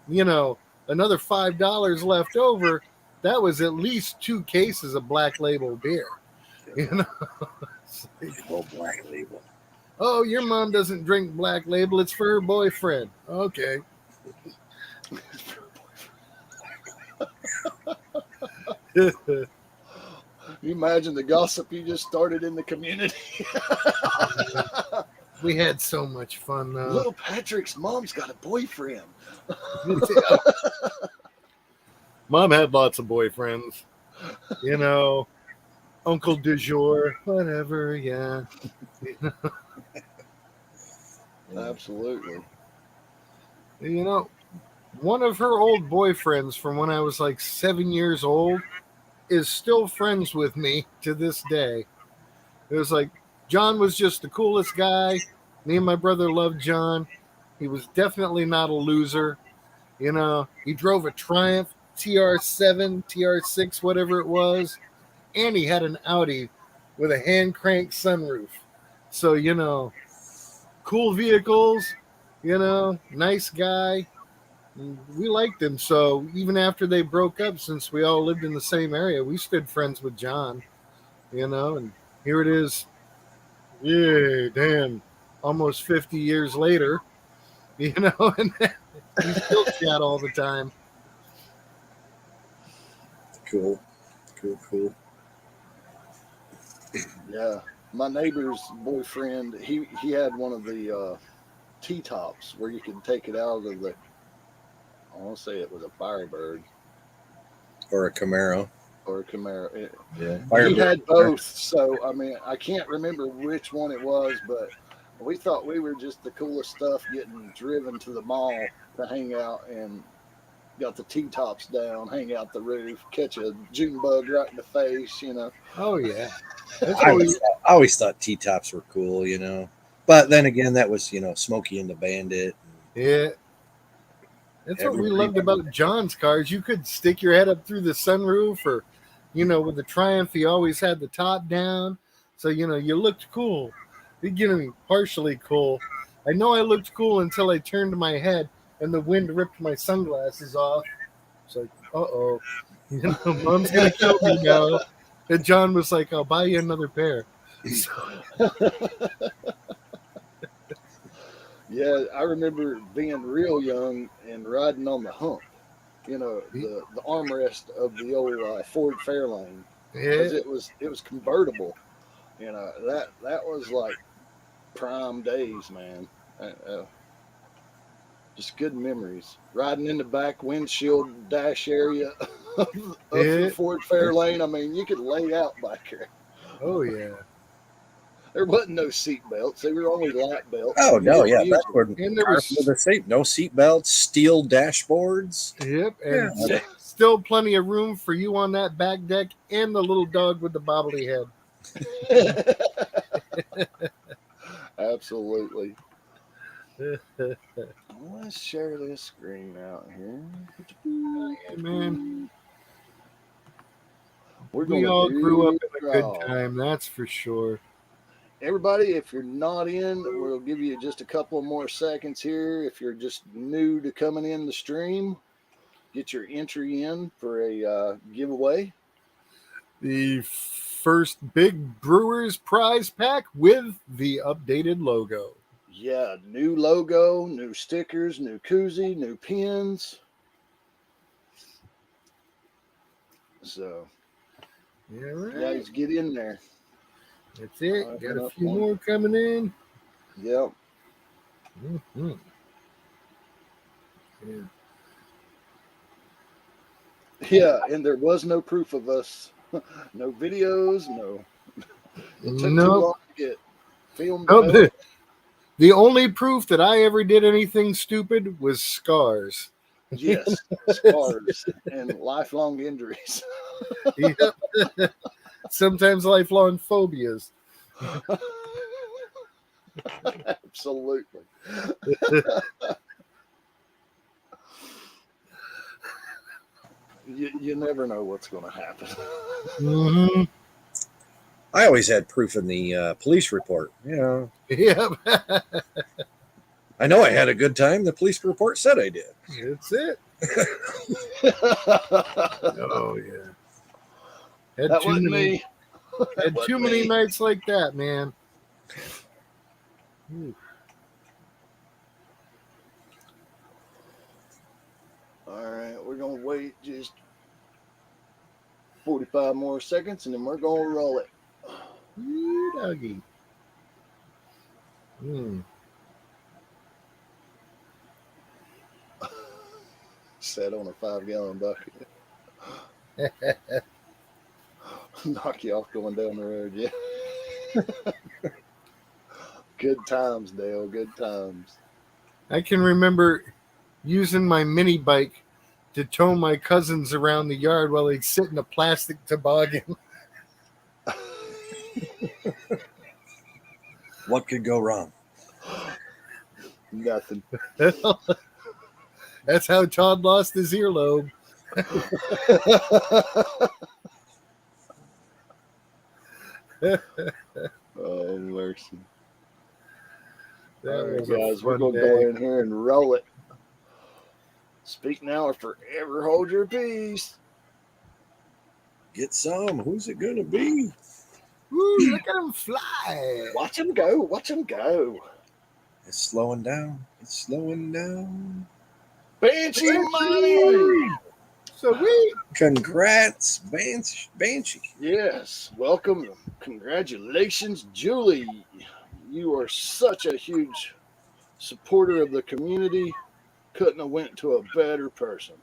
you know, another $5 left over. That was at least 2 cases of Black Label beer. You know, Oh, Black Label. Oh, your mom doesn't drink Black Label. It's for her boyfriend. Okay. You imagine the gossip you just started in the community. We had so much fun, though. Little Patrick's mom's got a boyfriend. Mom had lots of boyfriends. You know, Uncle du jour, whatever, yeah. Absolutely. You know, one of her old boyfriends from when I was like 7 years old is still friends with me to this day. It was like, John was just the coolest guy. Me and my brother loved John. He was definitely not a loser. You know, he drove a Triumph TR7, TR6, whatever it was, and he had an Audi with a hand crank sunroof. So, you know, cool vehicles, you know, nice guy. We liked him. So even after they broke up, since we all lived in the same area, we stood friends with John, you know, and here it is. Yeah, damn. Almost 50 years later, you know, and we still chat all the time. Cool. Cool. Yeah, my neighbor's boyfriend, he had one of the T-tops where you could take it out of the. I want to say it was a Firebird Or a Camaro. or a Camaro. Yeah. He Firebird. had both, so I mean, I can't remember which one it was, but we thought we were just the coolest stuff getting driven to the mall to hang out and got the T-tops down, hang out the roof, catch a June bug right in the face, you know. Oh, yeah. That's I what we, always thought T-tops were cool, you know. But then again, that was, you know, Smokey and the Bandit. yeah. That's what we Everybody- loved about John's cars. You could stick your head up through the sunroof, or, you know, with the Triumph, he always had the top down. So, you know, you looked cool. You know, partially cool. I know I looked cool until I turned my head and the wind ripped my sunglasses off. It's like, uh-oh. You know, Mom's going to kill me now. And John was like, I'll buy you another pair. Yeah, I remember being real young and riding on the hump, you know, the armrest of the old Ford Fairlane, because Yeah. it was convertible. You know, that was like prime days, man. Just good memories. Riding in the back windshield dash area of Yeah. the Ford Fairlane. I mean, you could lay out back there. Oh, yeah. There wasn't no seat belts. They were only lap belts. Oh, You no, didn't yeah. use Back them. when And there cars was- were the same. No seat belts, steel dashboards. Yep, and Yeah. still plenty of room for you on that back deck and the little dog with the bobbly head. Absolutely. Let's share this screen out here. Man, We're we gonna all grew up do in a good draw. time, that's for sure. Everybody, if you're not in, we'll give you just a couple more seconds here. If you're just new to coming in the stream, get your entry in for a giveaway. The first big Brewers prize pack with the updated logo. Yeah, new logo, new stickers, new koozie, new pins. So, Yeah, right. guys, get in there. That's it. I've Got got a few one. more coming in. Yep. Mm-hmm. Yeah. Yeah, and there was no proof of us. No videos, no. It took too Nope. long to get filmed. Nope. developed. The only proof that I ever did anything stupid was scars. Yes, scars and lifelong injuries. Yep. Sometimes lifelong phobias. Absolutely. You never know what's going to happen. Mm-hmm. I always had proof in the police report. You know, Yep. I know I had a good time. The police report said I did. That's it. Oh yeah. Had That too wasn't many, me. had That too wasn't many me. nights like that, man. Ooh. All right, we're going to wait just 45 more seconds and then we're going to roll it. Ooh, doggy. Mm. Set on a 5-gallon bucket. Knock you off going down the road, yeah. Good times, Dale. Good times. I can remember using my mini bike to tow my cousins around the yard while they'd sit in a plastic toboggan. What could go wrong? Nothing. That's how Todd lost his earlobe. Oh, mercy. That All right, was a guys, we're fun going to go day. in here and roll it. Speak now or forever hold your peace. Get some. Who's it gonna be? Woo, look at him fly. Watch him go. Watch him go. It's slowing down. It's slowing down. Banshee money. Sweet. Congrats, Banshee. Yes. Welcome. Congratulations, Julie. You are such a huge supporter of the community. Couldn't have went to a better person.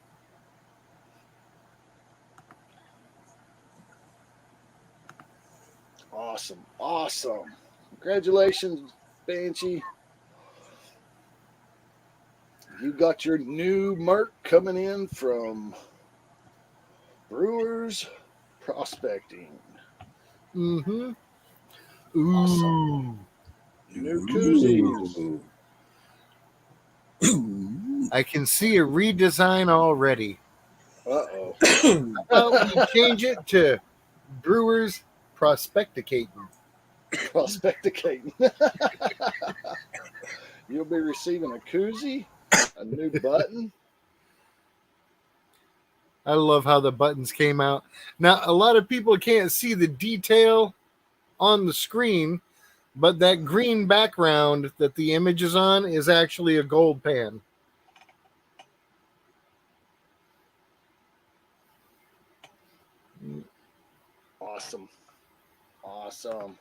Awesome. Awesome. Congratulations, Banshee. You got your new merc coming in from Brewers Prospecting. Mm-hmm. Ooh. Awesome. New koozies. Ooh. I can see a redesign already. Uh-oh. How about we change it to Brewers Prospecticating? Prospecticating. You'll be receiving a koozie, a new button. I love how the buttons came out. Now, a lot of people can't see the detail on the screen, but that green background that the image is on is actually a gold pan. Awesome. Awesome.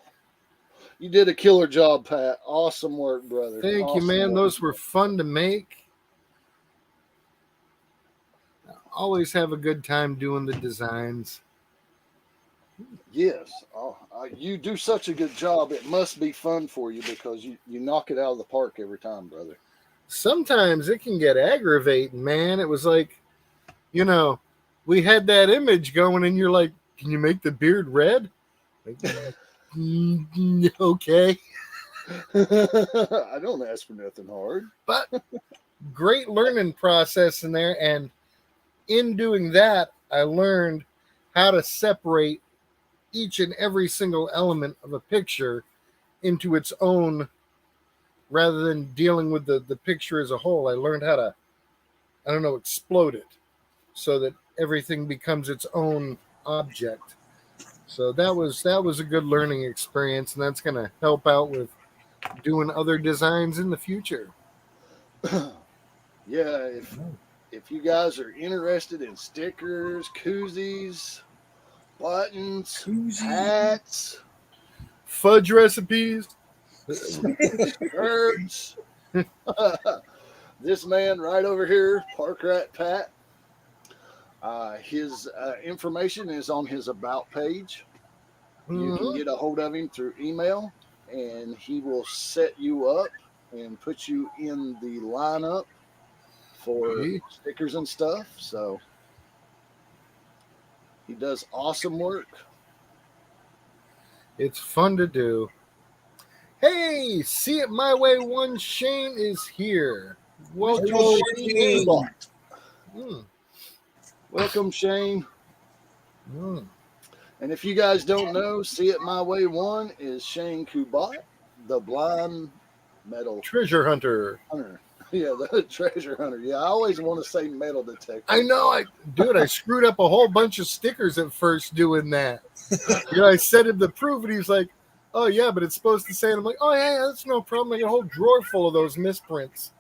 You did a killer job, Pat. Awesome work, brother. Thank you, Awesome man. work. Those were fun to make. I always have a good time doing the designs. Yes. You do such a good job. It must be fun for you because you knock it out of the park every time, brother. Sometimes it can get aggravating, man. It was like, we had that image going, and you're like, can you make the beard red? Like, okay. I don't ask for nothing hard. But great learning process in there. And in doing that, I learned how to separate each and every single element of a picture into its own, rather than dealing with the picture as a whole. I learned how to, explode it so that everything becomes its own object. So that was a good learning experience, and that's going to help out with doing other designs in the future. Yeah, if you guys are interested in stickers, koozies, buttons, hats, Fudge recipes. shirts, this man right over here, Park Rat Pat, his information is on his About page. You can get a hold of him through email, and he will set you up and put you in the lineup for stickers and stuff. So he does awesome work. It's fun to do. Hey, See It My Way One Shane is here. Welcome, Mr. Shane. Welcome, Shane. Mm. And if you guys don't know, See It My Way One is Shane Kubat, the blind metal Treasure hunter. Yeah, the treasure hunter. Yeah, I always want to say metal detector. I know, I screwed up a whole bunch of stickers at first doing that. I sent him the proof, and he's like, "Oh yeah, but it's supposed to say." And I'm like, "Oh yeah, that's no problem. I got a whole drawer full of those misprints."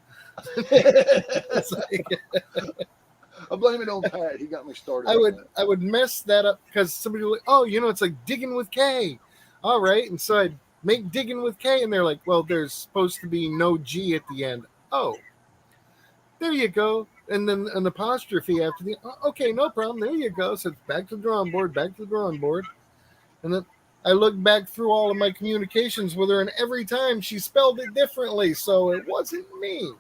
It's like, I blame it on Pat. He got me started. I would mess that up because somebody would, it's like digging with K. All right, and so I'd make digging with K, and they're like, "Well, there's supposed to be no G at the end." Oh, there you go. And then an apostrophe after the, okay, no problem. There you go. So it's back to the drawing board, And then I looked back through all of my communications with her, and every time she spelled it differently. So it wasn't me.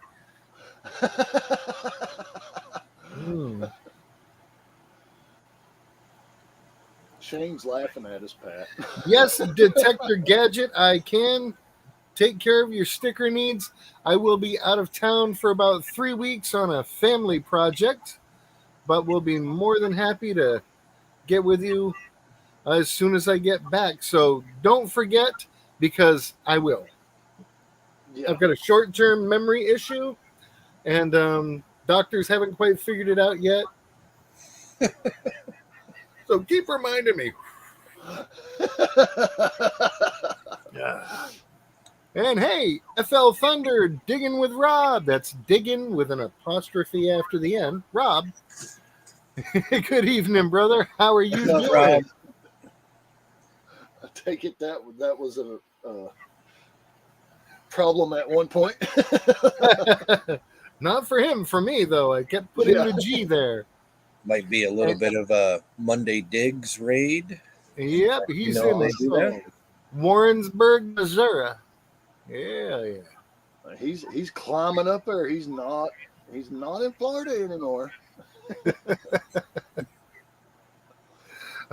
Shane's laughing at us, Pat. Yes, Detector Gadget, I can take care of your sticker needs. I will be out of town for about 3 weeks on a family project, but we'll be more than happy to get with you as soon as I get back. So don't forget, because I will. Yeah. I've got a short-term memory issue, and doctors haven't quite figured it out yet. So keep reminding me. And hey, FL Thunder, digging with Rob. That's digging with an apostrophe after the end. Rob, good evening, brother. How are you What's up, doing? Rob? I take it that was a problem at one point. Not for him, for me, though. I kept putting the G there. Might be a little bit of a Monday Digs raid. Yep, he's No, in they do that? Warrensburg, Missouri. Yeah. He's climbing up there. He's not in Florida anymore.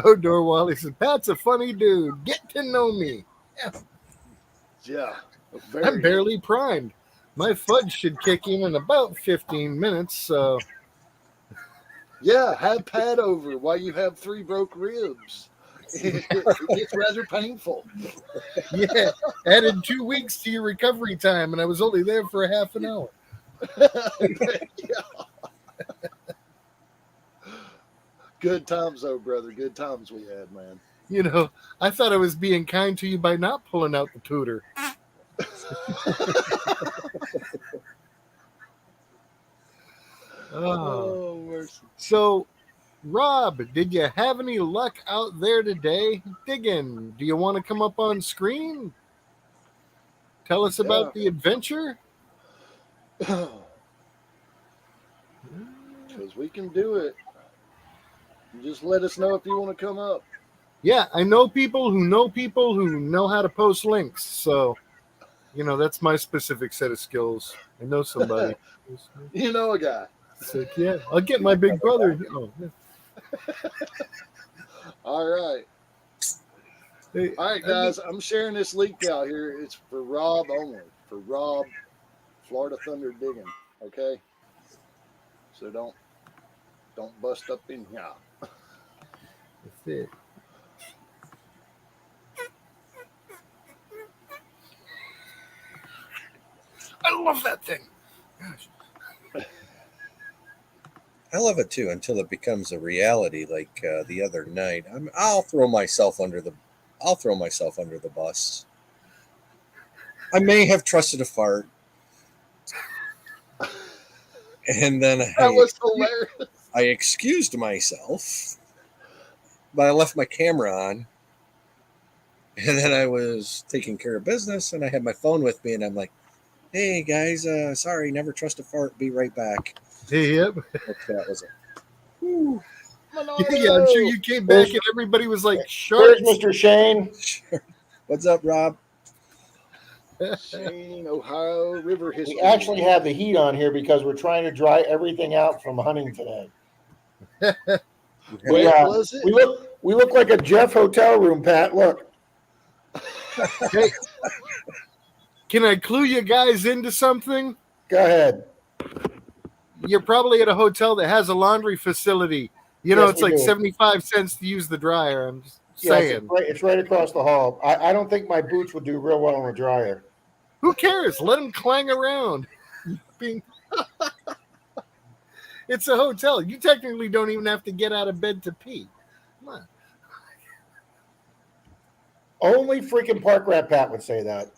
Odor Wally says, Pat's a funny dude. Get to know me. Yeah. I'm barely primed. My fudge should kick in about 15 minutes, so. Yeah, have Pat over while you have 3 broke ribs. It gets rather painful. Yeah, added 2 weeks to your recovery time, and I was only there for a half an hour. Yeah. Good times, though, brother. Good times we had, man. You know, I thought I was being kind to you by not pulling out the tooter. Oh, mercy. So, Rob, did you have any luck out there today? Digging. Do you want to come up on screen? Tell us about the adventure? Because we can do it. Just let us know if you want to come up. Yeah, I know people who know how to post links. So, you know, that's my specific set of skills. I know somebody. You know a guy. It's like, yeah, I'll get my big brother. Oh, yeah. All right. Hey, All right, guys. I'm sharing this link out here. It's for Rob only. For Rob, Florida Thunder Digging. Okay? So don't bust up in here. That's it. I love that thing. Gosh. I love it too until it becomes a reality. Like the other night, I'll throw myself under the bus. I may have trusted a fart, and then That was hilarious. I excused myself, but I left my camera on, and then I was taking care of business, and I had my phone with me, and I'm like, "Hey guys, sorry, never trust a fart. Be right back." Yep. That was it. Yeah, I'm sure you came back and everybody was like, Where's sharks. Mr. Shane? Sure. What's up, Rob? Shane, Ohio River history. We actually have the heat on here because we're trying to dry everything out from hunting today. Where Yeah, was it? we look like a Jeff hotel room, Pat. Look. Hey, can I clue you guys into something? Go ahead. You're probably at a hotel that has a laundry facility. You know, Yes, it's we like do. 75 cents to use the dryer. I'm just Yes, saying. it's right across the hall. I don't think my boots would do real well on a dryer. Who cares? Let them clang around. It's a hotel. You technically don't even have to get out of bed to pee. Come on. Only freaking Park Rat Pat would say that.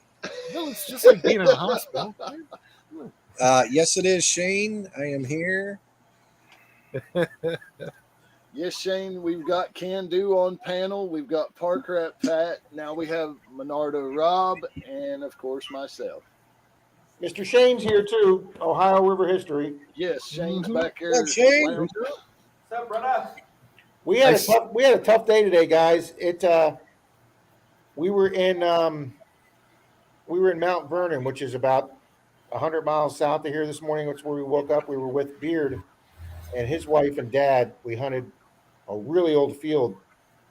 No, it's just like being in a hospital. Yes, it is, Shane. I am here. Yes, Shane, we've got Can Do on panel. We've got Park Rat Pat. Now we have Menardo Rob and, of course, myself. Mr. Shane's here too. Ohio River history. Yes, Shane's Mhm. back here. What's up, Shane? lounging. What's up, brother? We had a tough day today, guys. We were in Mount Vernon, which is about 100 miles south of here this morning. That's where we woke up. We were with Beard and his wife and dad. We hunted a really old field,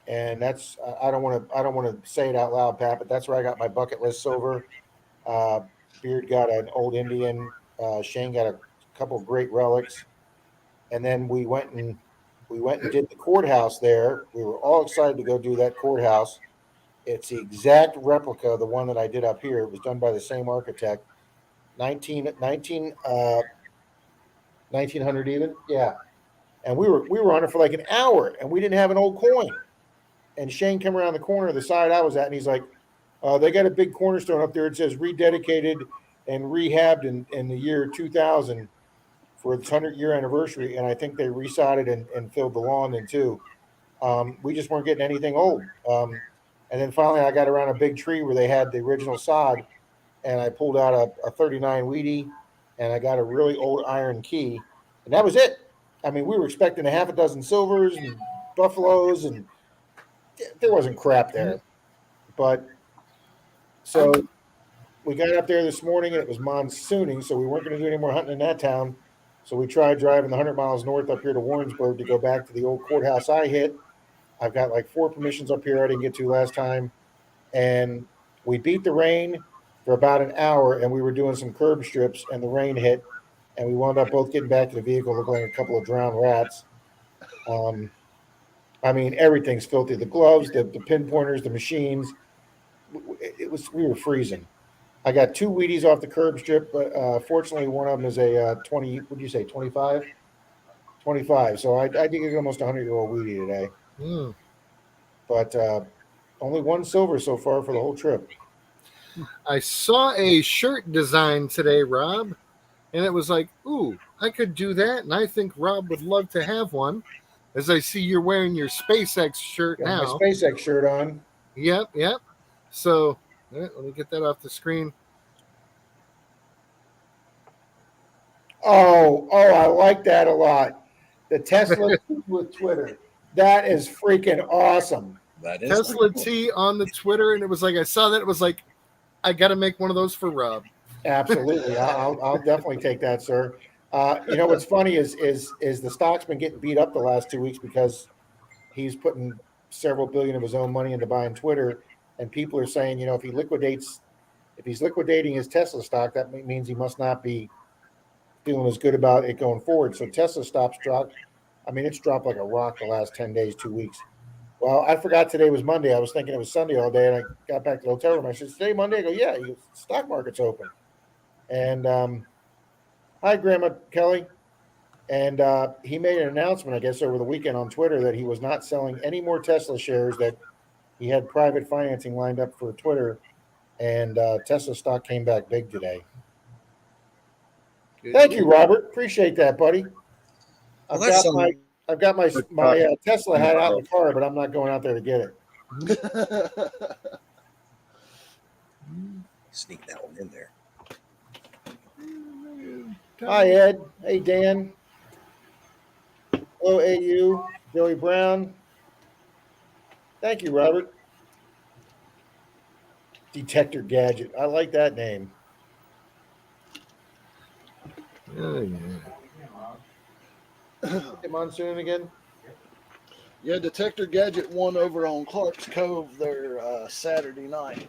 and that's I don't want to say it out loud, Pat, but that's where I got my bucket list silver Beard got an old Indian. Shane got a couple great relics, and then we went and did the courthouse there. We were all excited to go do that courthouse. It's the exact replica of the one that I did up here. It was done by the same architect. 1900 even, yeah. And we were on it for like an hour, and we didn't have an old coin. And Shane came around the corner of the side I was at, and he's like, they got a big cornerstone up there. It says rededicated and rehabbed in the year 2000 for its 100-year anniversary. And I think they resodded and filled the lawn in too. We just weren't getting anything old. And then finally I got around a big tree where they had the original sod, and I pulled out a 39 Wheatie, and I got a really old iron key. And that was it. I mean, we were expecting a half a dozen silvers and buffaloes, and there wasn't crap there. But so we got up there this morning, and it was monsooning, so we weren't going to do any more hunting in that town. So we tried driving the 100 miles north up here to Warrensburg to go back to the old courthouse I hit. I've got like 4 permissions up here I didn't get to last time. And we beat the rain for about an hour, and we were doing some curb strips, and the rain hit, and we wound up both getting back to the vehicle looking like a couple of drowned rats. I mean, everything's filthy. The gloves, the pinpointers, the machines. We were freezing. I got 2 Wheaties off the curb strip, but fortunately one of them is a 20, what did you say, 25? 25. So I did get almost a 100-year-old Wheatie today. But only 1 silver so far for the whole trip. I saw a shirt design today, Rob, and it was like, ooh, I could do that, and I think Rob would love to have one. As I see you're wearing your SpaceX shirt Got now. my SpaceX shirt on. Yep. So let me get that off the screen. Oh, I like that a lot. The Tesla with Twitter. That is freaking awesome. That is Tesla T on the Twitter, and it was like, I saw that, it was like, I got to make one of those for Rob. Absolutely. I'll definitely take that, sir. You know, what's funny is the stock's been getting beat up the last 2 weeks because he's putting several billion of his own money into buying Twitter, and people are saying, you know, if he's liquidating his Tesla stock, that means he must not be feeling as good about it going forward. So Tesla stock's dropped. I mean, it's dropped like a rock the last 10 days, 2 weeks. Well, I forgot today was Monday. I was thinking it was Sunday all day, and I got back to the hotel room. I said, today Monday? I go, yeah, the stock market's open. And hi, Grandma Kelly. And he made an announcement, I guess, over the weekend on Twitter that he was not selling any more Tesla shares, that he had private financing lined up for Twitter, and Tesla stock came back big today. Thank you, Robert. Appreciate that, buddy. I've got my Tesla hat out in the car, but I'm not going out there to get it. Sneak that one in there. Hi, Ed. Hey, Dan. Hello, AU. Joey Brown. Thank you, Robert. Detector Gadget. I like that name. Oh, yeah. Hey, Monsoon again. Yeah, Detector Gadget won over on Clark's Cove there Saturday night.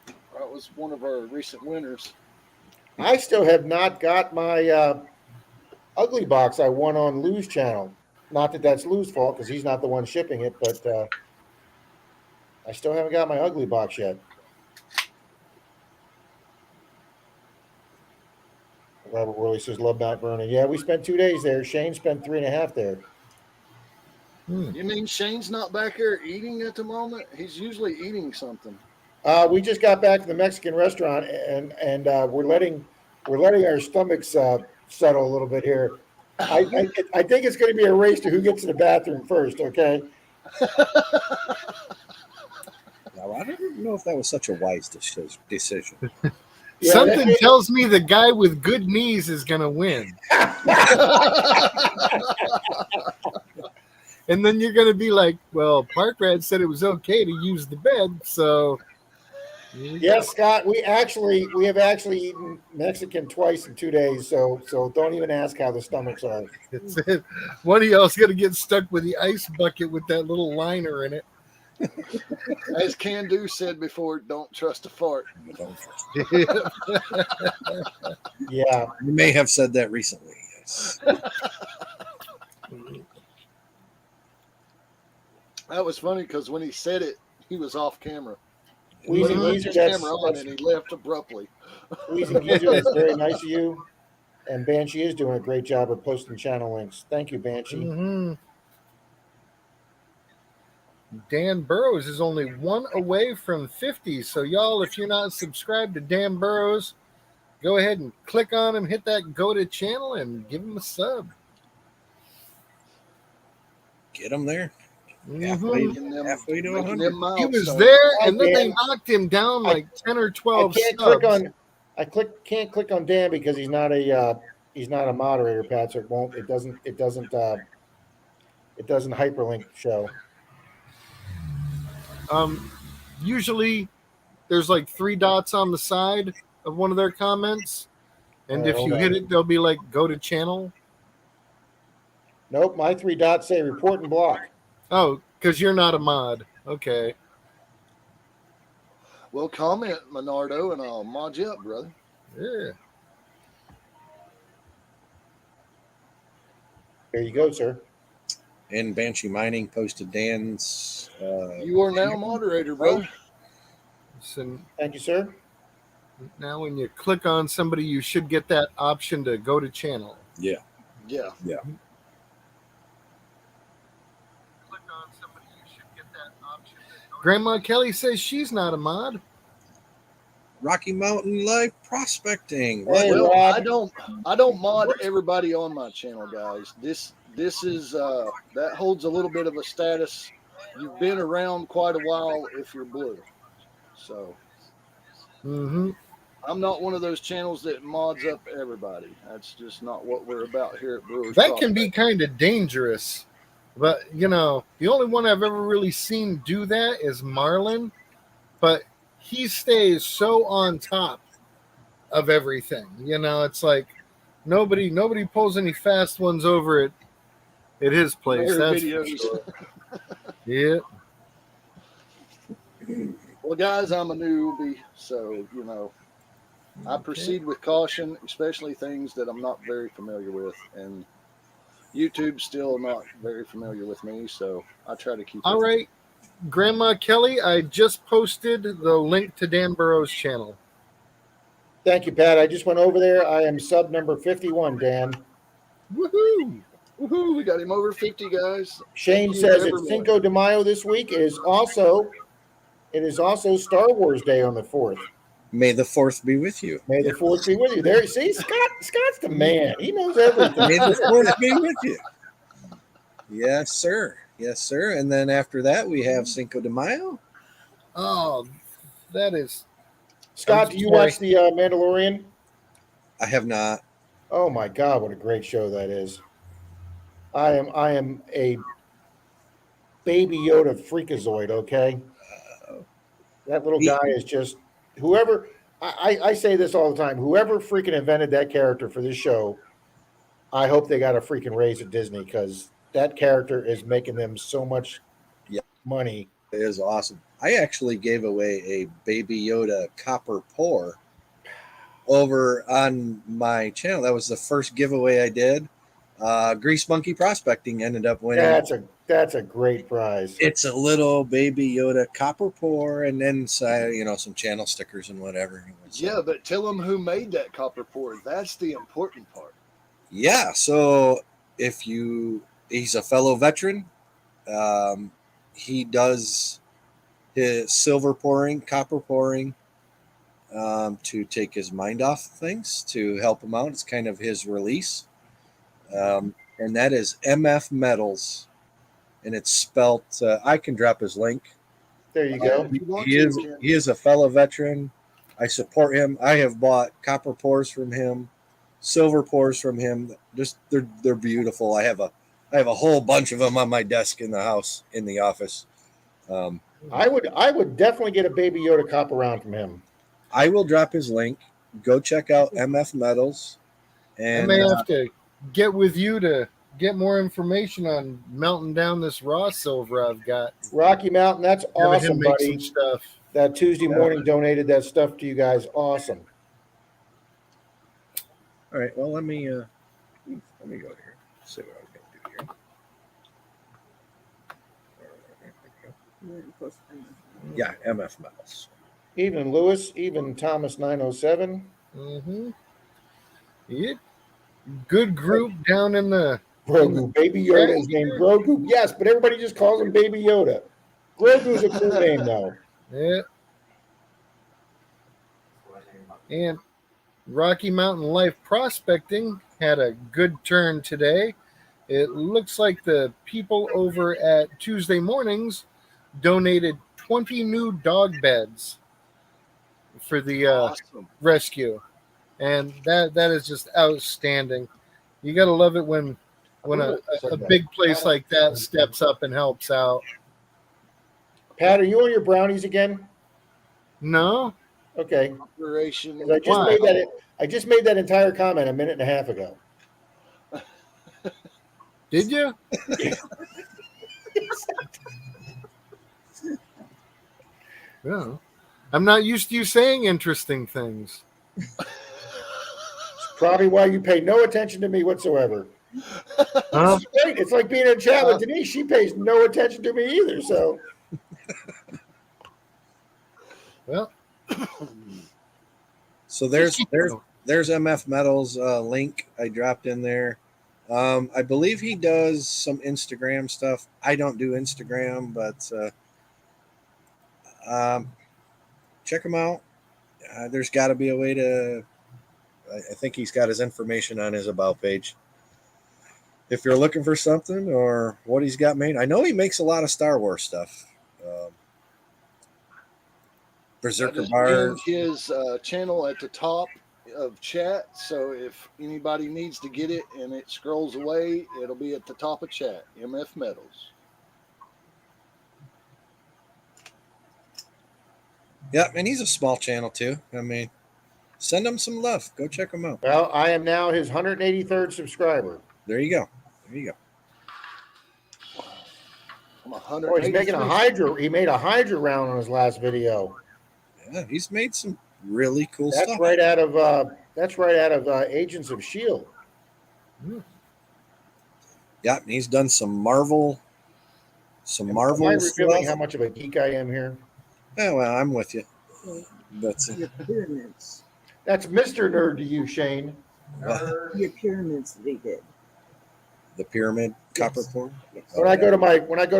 That was one of our recent winners. I still have not got my ugly box I won on Lou's channel. Not that that's Lou's fault because he's not the one shipping it, but I still haven't got my ugly box yet. Robert Worley says, love Mount Vernon. Yeah, we spent 2 days there. Shane spent 3.5 there. You mean Shane's not back there eating at the moment? He's usually eating something. We just got back to the Mexican restaurant, and we're letting our stomachs settle a little bit here. I think it's going to be a race to who gets to the bathroom first. Okay. Now, I don't know if that was such a wise decision. Yeah, Something tells me the guy with good knees is going to win. And then you're going to be like, well, Park Rat said it was okay to use the bed, so. Yes, Scott, we have actually eaten Mexican twice in 2 days, so don't even ask how the stomachs are. One of y'all's going to get stuck with the ice bucket with that little liner in it. As Can Do said before, don't trust a fart. Yeah. You may have said that recently. Yes. That was funny because when he said it, he was off camera. Wheezing He left Geezer, his that's, camera on and he left abruptly. Wheezing Geezer, that's very nice of you. And Banshee is doing a great job of posting channel links. Thank you, Banshee. Mhm. Dan Burrows is only one away from 50. So, y'all, if you're not subscribed to Dan Burrows, go ahead and click on him, hit that go to channel, and give him a sub. Get him there. Mhm. Halfway to Making 100. them He miles, was son. there, Hi, and then they Dan. knocked him down like 10 or I 12 can't subs. can't click on Dan because he's not a moderator, Pat. So it doesn't hyperlink show. Usually, there's like 3 dots on the side of one of their comments, and if Hold you on. hit it, they'll be like go to channel. Nope, my 3 dots say report and block. Oh, because you're not a mod. Okay. Well, comment, Menardo, and I'll mod you up, brother. Yeah. There you go, sir. And Banshee Mining posted Dan's. You are now moderator, brother. So Thank you, sir. now when you click on somebody, you should get that option to go to channel. Yeah. Yeah. Click on somebody, you should get that option. Grandma Kelly says she's not a mod. Rocky Mountain Life Prospecting. Hey, Well, Rob. I don't mod everybody on my channel, guys. This is that holds a little bit of a status. You've been around quite a while if you're blue. So Mm-hmm. I'm not one of those channels that mods up everybody. That's just not what we're about here at Brewers. That can be kind of dangerous. But, you know, the only one I've ever really seen do that is Marlon. But he stays so on top of everything. You know, it's like nobody pulls any fast ones over at his place. Their That's videos. for sure. Yeah. Well, guys, I'm a newbie, so you know, I proceed with caution, especially things that I'm not very familiar with, and YouTube's still not very familiar with me, so I try to keep. All right, Grandma Kelly, I just posted the link to Dan Burrows' channel. Thank you, Pat. I just went over there. I am sub number 51, Dan. Woohoo! Woohoo! We got him over 50, guys. Shane Thank you says it's everyone. Cinco de Mayo this week. It is also Star Wars Day on the 4th. May the 4th be with you. May the 4th be with you. There, see, Scott's the man. He knows everything. May the 4th be with you. Yes, sir. Yes, sir. And then after that, we have Cinco de Mayo. Oh, that is. Scott, do you watch the Mandalorian? I have not. Oh my God, what a great show that is! I am a baby Yoda freakazoid. Okay, that little guy is just whoever. I say this all the time. Whoever freaking invented that character for this show, I hope they got a freaking raise at Disney because that character is making them so much money. It is awesome. I actually gave away a Baby Yoda copper pour over on my channel. That was the first giveaway I did. Grease Monkey Prospecting ended up winning. That's a great prize. It's a little Baby Yoda copper pour, and then some channel stickers and whatever. So, Yeah, but tell them who made that copper pour. That's the important part. yeah. So he's a fellow veteran. He does his silver pouring, copper pouring, to take his mind off things, to help him out. It's kind of his release. And that is MF Metals. And it's spelt, I can drop his link. There you go. He is a fellow veteran. I support him. I have bought copper pours from him, silver pours from him. Just they're beautiful. I have a whole bunch of them on my desk in the house, in the office. I would definitely get a Baby Yoda copper round from him. I will drop his link. Go check out MF Metals. I And may have to get with you to get more information on melting down this raw silver I've got. Rocky Mountain, that's Having awesome, him make buddy. some stuff. That Tuesday morning donated that stuff to you guys. Awesome. All right. Well, let me go here. See what I was going to do here. Yeah, MF Metals. Even Lewis, even Thomas 907. Mm-hmm. Yeah. Good group down in the Grogu. Baby Yoda is named Grogu. Yes, but everybody just calls him Baby Yoda. Grogu's a cool name, though. yeah. And Rocky Mountain Life Prospecting had a good turn today. It looks like the people over at Tuesday Mornings donated 20 new dog beds for the Awesome. rescue, and that is just outstanding. You got to love it when a big place like that steps up and helps out. Pat, are you on your brownies again? No, Okay. Operation. 'Cause I just made that entire comment a minute and a half ago. did you? No, I'm not used to you saying interesting things. Probably why you pay no attention to me whatsoever. Huh? It's great. It's like being in a chat with Denise. She pays no attention to me either. So Well, So there's MF Metals link I dropped in there. I believe he does some Instagram stuff. I don't do Instagram, but check him out. There's got to be a way to. I think he's got his information on his about page. If you're looking for something or what he's got made, I know he makes a lot of Star Wars stuff. Berserker Bar. His channel at the top of chat. So if anybody needs to get it and it scrolls away, it'll be at the top of chat. MF Metals. Yeah, and he's a small channel too. I mean, send him some love. Go check him out. well, I am now his 183rd subscriber. There you go. There you go. I'm Oh, he's making a Hydra. He made a Hydra round on his last video. Yeah, he's made some really cool That's stuff. right out of Agents of Shield. Yeah, and he's done some Marvel Am I revealing stuff. how much of a geek I am here? Yeah, well, I'm with you. But Your pyramids. That's Mr. Nerd to you, Shane. Your pyramids that they did. the pyramid copper core. Yes. When I go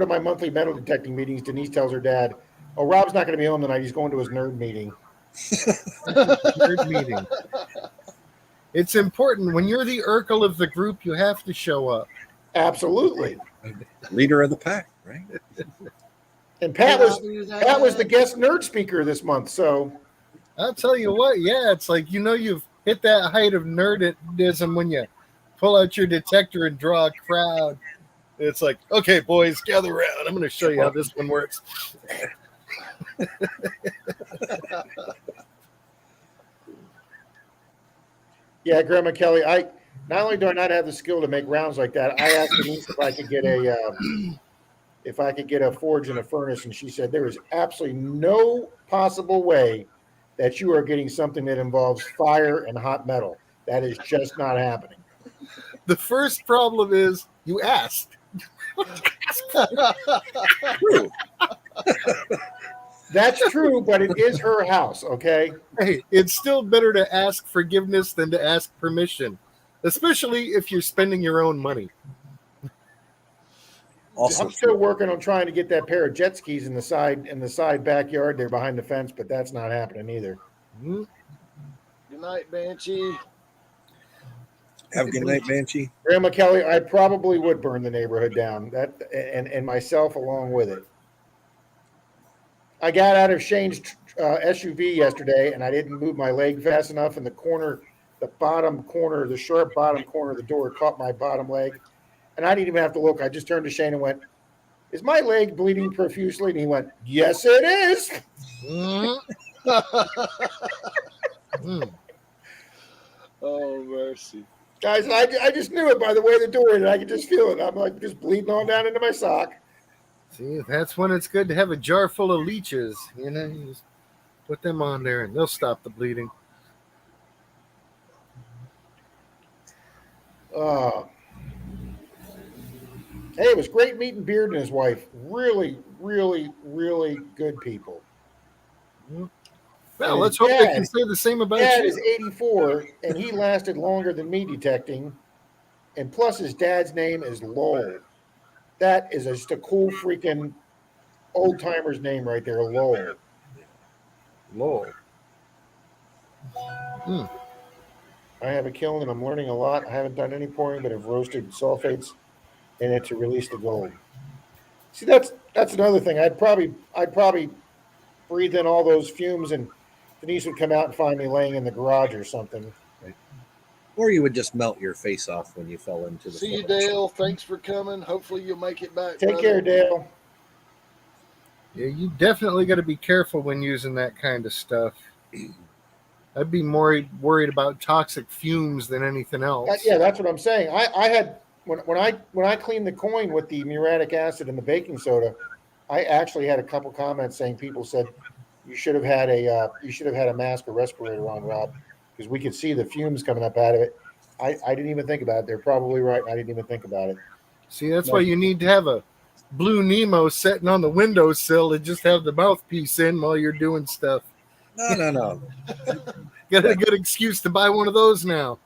to my monthly metal detecting meetings, Denise tells her dad, "Oh, Rob's not going to be home tonight. He's going to his nerd meeting." Nerd meeting. It's important when you're the Urkel of the group. You have to show up. Absolutely. Leader of the pack, right? And Pat was the guest nerd speaker this month. So I'll tell you what. Yeah, it's like you've hit that height of nerdism when you pull out your detector and draw a crowd. It's like, okay, boys, gather around. I'm going to show you how this one works. yeah, Grandma Kelly, I not only do I not have the skill to make rounds like that, I asked Denise if I could get a forge and a furnace, and she said there is absolutely no possible way that you are getting something that involves fire and hot metal. That is just not happening. The first problem is you asked. That's true, but it is her house, okay? Hey, it's still better to ask forgiveness than to ask permission, especially if you're spending your own money. Also, I'm still working on trying to get that pair of jet skis in the side backyard there behind the fence, but that's not happening either. Hmm? Good night, Banshee. have a good night, Banshee. Grandma Kelly, I probably would burn the neighborhood down, and myself along with it. I got out of Shane's SUV yesterday, and I didn't move my leg fast enough, and the sharp bottom corner of the door caught my bottom leg, and I didn't even have to look. I just turned to Shane and went, "Is my leg bleeding profusely?" And he went, "Yes, it is." Hmm. Oh, mercy. Guys, I just knew it by the way the door ended. I could just feel it. I'm like just bleeding on down into my sock. See, that's when it's good to have a jar full of leeches. You know, you just put them on there and they'll stop the bleeding. Uh, hey, it was great meeting Beard and his wife. Really, really, really good people. Well, And let's his hope they dad- can say the same about Dad you. is 84, and he lasted longer than me detecting. And plus, his dad's name is Lowell. That is just a cool freaking old timer's name right there, Lowell. Lord. I have a kiln and I'm learning a lot. I haven't done any pouring, but have roasted sulfates in it to release the gold. See, that's another thing. I'd probably breathe in all those fumes, and Denise would come out and find me laying in the garage or something. Or you would just melt your face off when you fell into the See you, floor. Dale. Thanks for coming. Hopefully you'll make it back. Take brother. care, Dale. Yeah, you definitely got to be careful when using that kind of stuff. I'd be more worried about toxic fumes than anything else. Yeah, that's what I'm saying. I had when I cleaned the coin with the muriatic acid and the baking soda, I actually had a couple comments saying people said you should have had a mask or respirator on, Rob, because we could see the fumes coming up out of it. I didn't even think about it. They're probably right. I didn't even think about it. See, that's why you need to have a Blue Nemo sitting on the windowsill and just have the mouthpiece in while you're doing stuff. No. Got a good excuse to buy one of those now.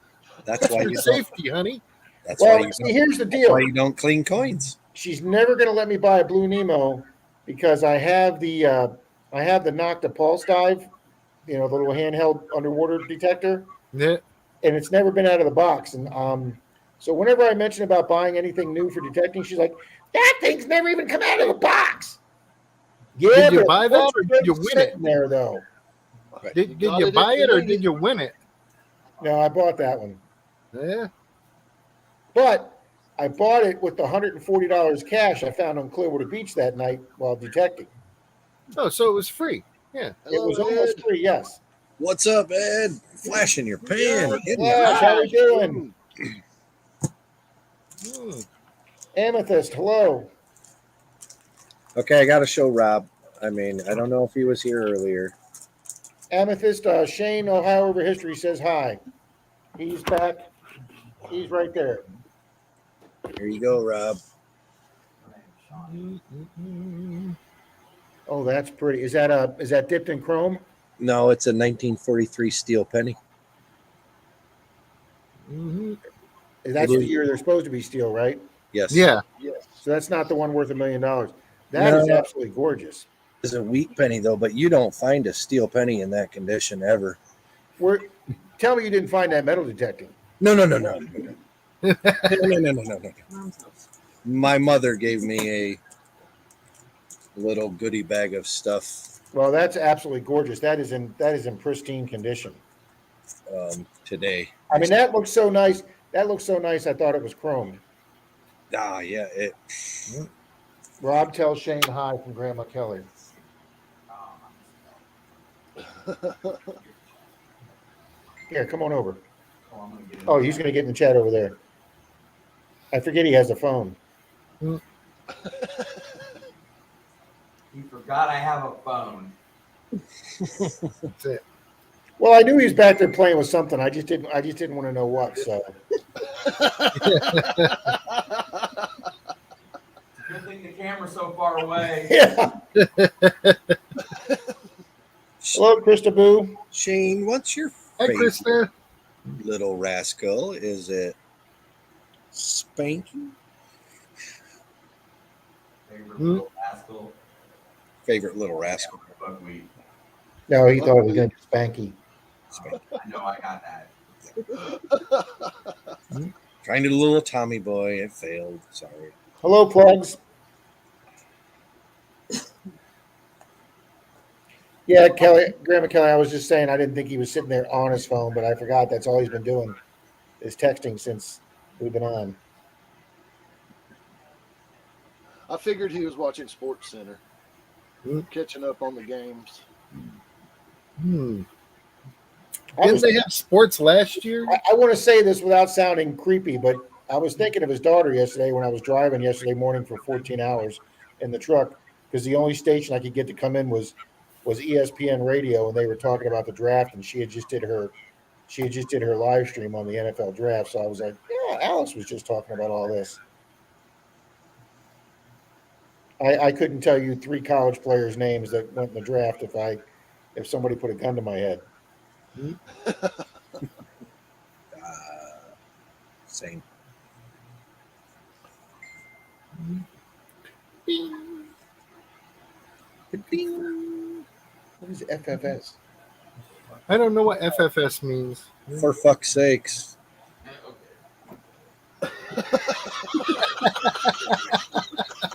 That's why For you don't. safety, honey. That's why Well, you see, don't. here's the That's deal. why you don't clean coins. She's never going to let me buy a Blue Nemo because I have the Nocta Pulse Dive, the little handheld underwater detector, Yeah. and it's never been out of the box. And so whenever I mention about buying anything new for detecting, she's like, "That thing's never even come out of the box." Yeah, Did you but buy that or did you win it? sitting there though? Did got you it buy if it you or need did it. you win it? No, I bought that one, Yeah. but I bought it with the $140 cash I found on Clearwater Beach that night while detecting. Oh, so it was free. Yeah. It Hello, was almost Ed. free, yes. What's up, Ed? Flash in your pan. Yeah. Getting Flash, how we doing? Hmm. Amethyst, hello. Okay, I got to show Rob. I mean, I don't know if he was here earlier. Amethyst, Shane, Ohio River History says hi. He's back. He's right there. Here you go, Rob. Oh, that's pretty. Is that dipped in chrome? No, it's a 1943 steel penny. Mhm. That's the year they're supposed to be steel, right? Yes. Yeah. Yes. So that's not the one worth $1 million. That is No. absolutely gorgeous. It's a wheat penny though, but you don't find a steel penny in that condition ever. Tell me you didn't find that metal detecting. No. No. My mother gave me a little goodie bag of stuff Well, that's absolutely gorgeous. That is in pristine condition. today. I mean, that looks so nice. That looks so nice. I thought it was chromed. Ah, yeah. Rob tells Shane hi from Grandma Kelly. Here, come on over. Oh, he's going to get in the chat over there. I forget he has a phone. You forgot I have a phone. That's it. Well, I knew he was back there playing with something. I just didn't want to know what. So Good thing the camera's so far away. yeah. Hello, Krista Boo. Shane, what's your Hi, favorite Krista. little rascal? Is it Spanky? Favorite little rascal. Favorite little rascal. Buckwheat. No, he thought it was going to be Spanky. Spanky. I know I got that. Trying to do a little Tommy boy. It failed. Sorry. Hello, plugs. Yeah, Grandma Kelly, I was just saying I didn't think he was sitting there on his phone, but I forgot that's all he's been doing is texting since we've been on. I figured he was watching Sports Center, Hmm. catching up on the games. Didn't they have sports last year? I want to say this without sounding creepy, but I was thinking of his daughter yesterday when I was driving yesterday morning for 14 hours in the truck because the only station I could get to come in was ESPN radio, and they were talking about the draft, and she had just did her live stream on the NFL draft. So I was like, yeah, Alex was just talking about all this. I couldn't tell you 3 college players' names that went in the draft if somebody put a gun to my head. Same. What is FFS? I don't know what FFS means. For fuck's sakes.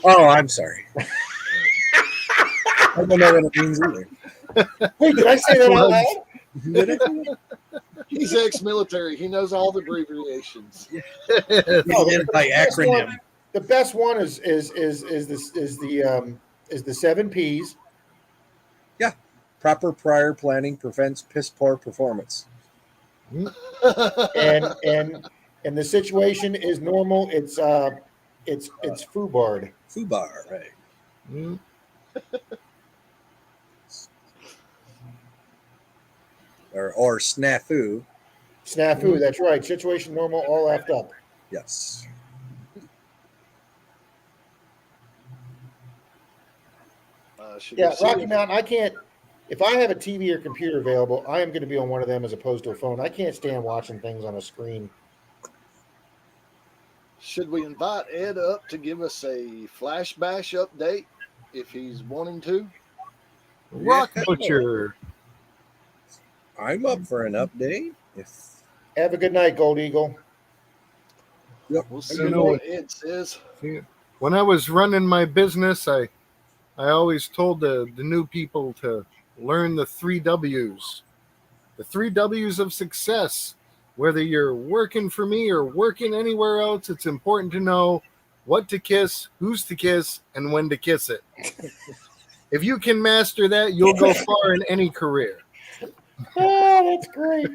Oh, I'm sorry. I don't know what it means either. Wait, did I say that out loud? Did it? He's ex-military. He knows all the abbreviations. He did it by acronym. The best one is the 7 P's. Proper prior planning prevents piss poor performance. and the situation is normal. It's FUBARD. Fubar, right? Mm. Or snafu. Snafu. That's right. Situation normal. All effed up. Yes. Yeah, Rocky Mountain. I can't. If I have a TV or computer available, I am going to be on one of them as opposed to a phone. I can't stand watching things on a screen. Should we invite Ed up to give us a flash bash update if he's wanting to? Rock Yeah. Butcher. I'm up for an update. If Have a good night, Gold Eagle. We'll see don't know what Ed says. When I was running my business, I always told the new people to learn the 3 W's. The 3 W's of success. Whether you're working for me or working anywhere else, it's important to know what to kiss, who's to kiss, and when to kiss it. If you can master that, you'll go far in any career. Oh, that's great.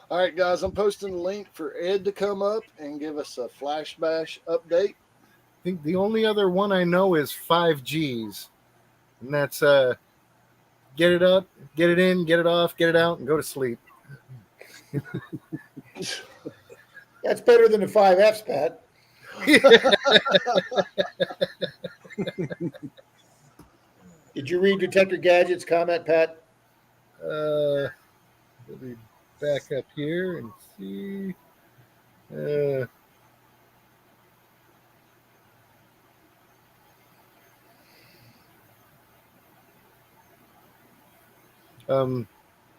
All right, guys, I'm posting a link for Ed to come up and give us a flash bash update. I think the only other one I know is 5 G's. And that's get it up, get it in, get it off, get it out, and go to sleep. That's better than the 5 F's, Pat. Did you read Detector Gadget's comment, Pat? Let me back up here and see.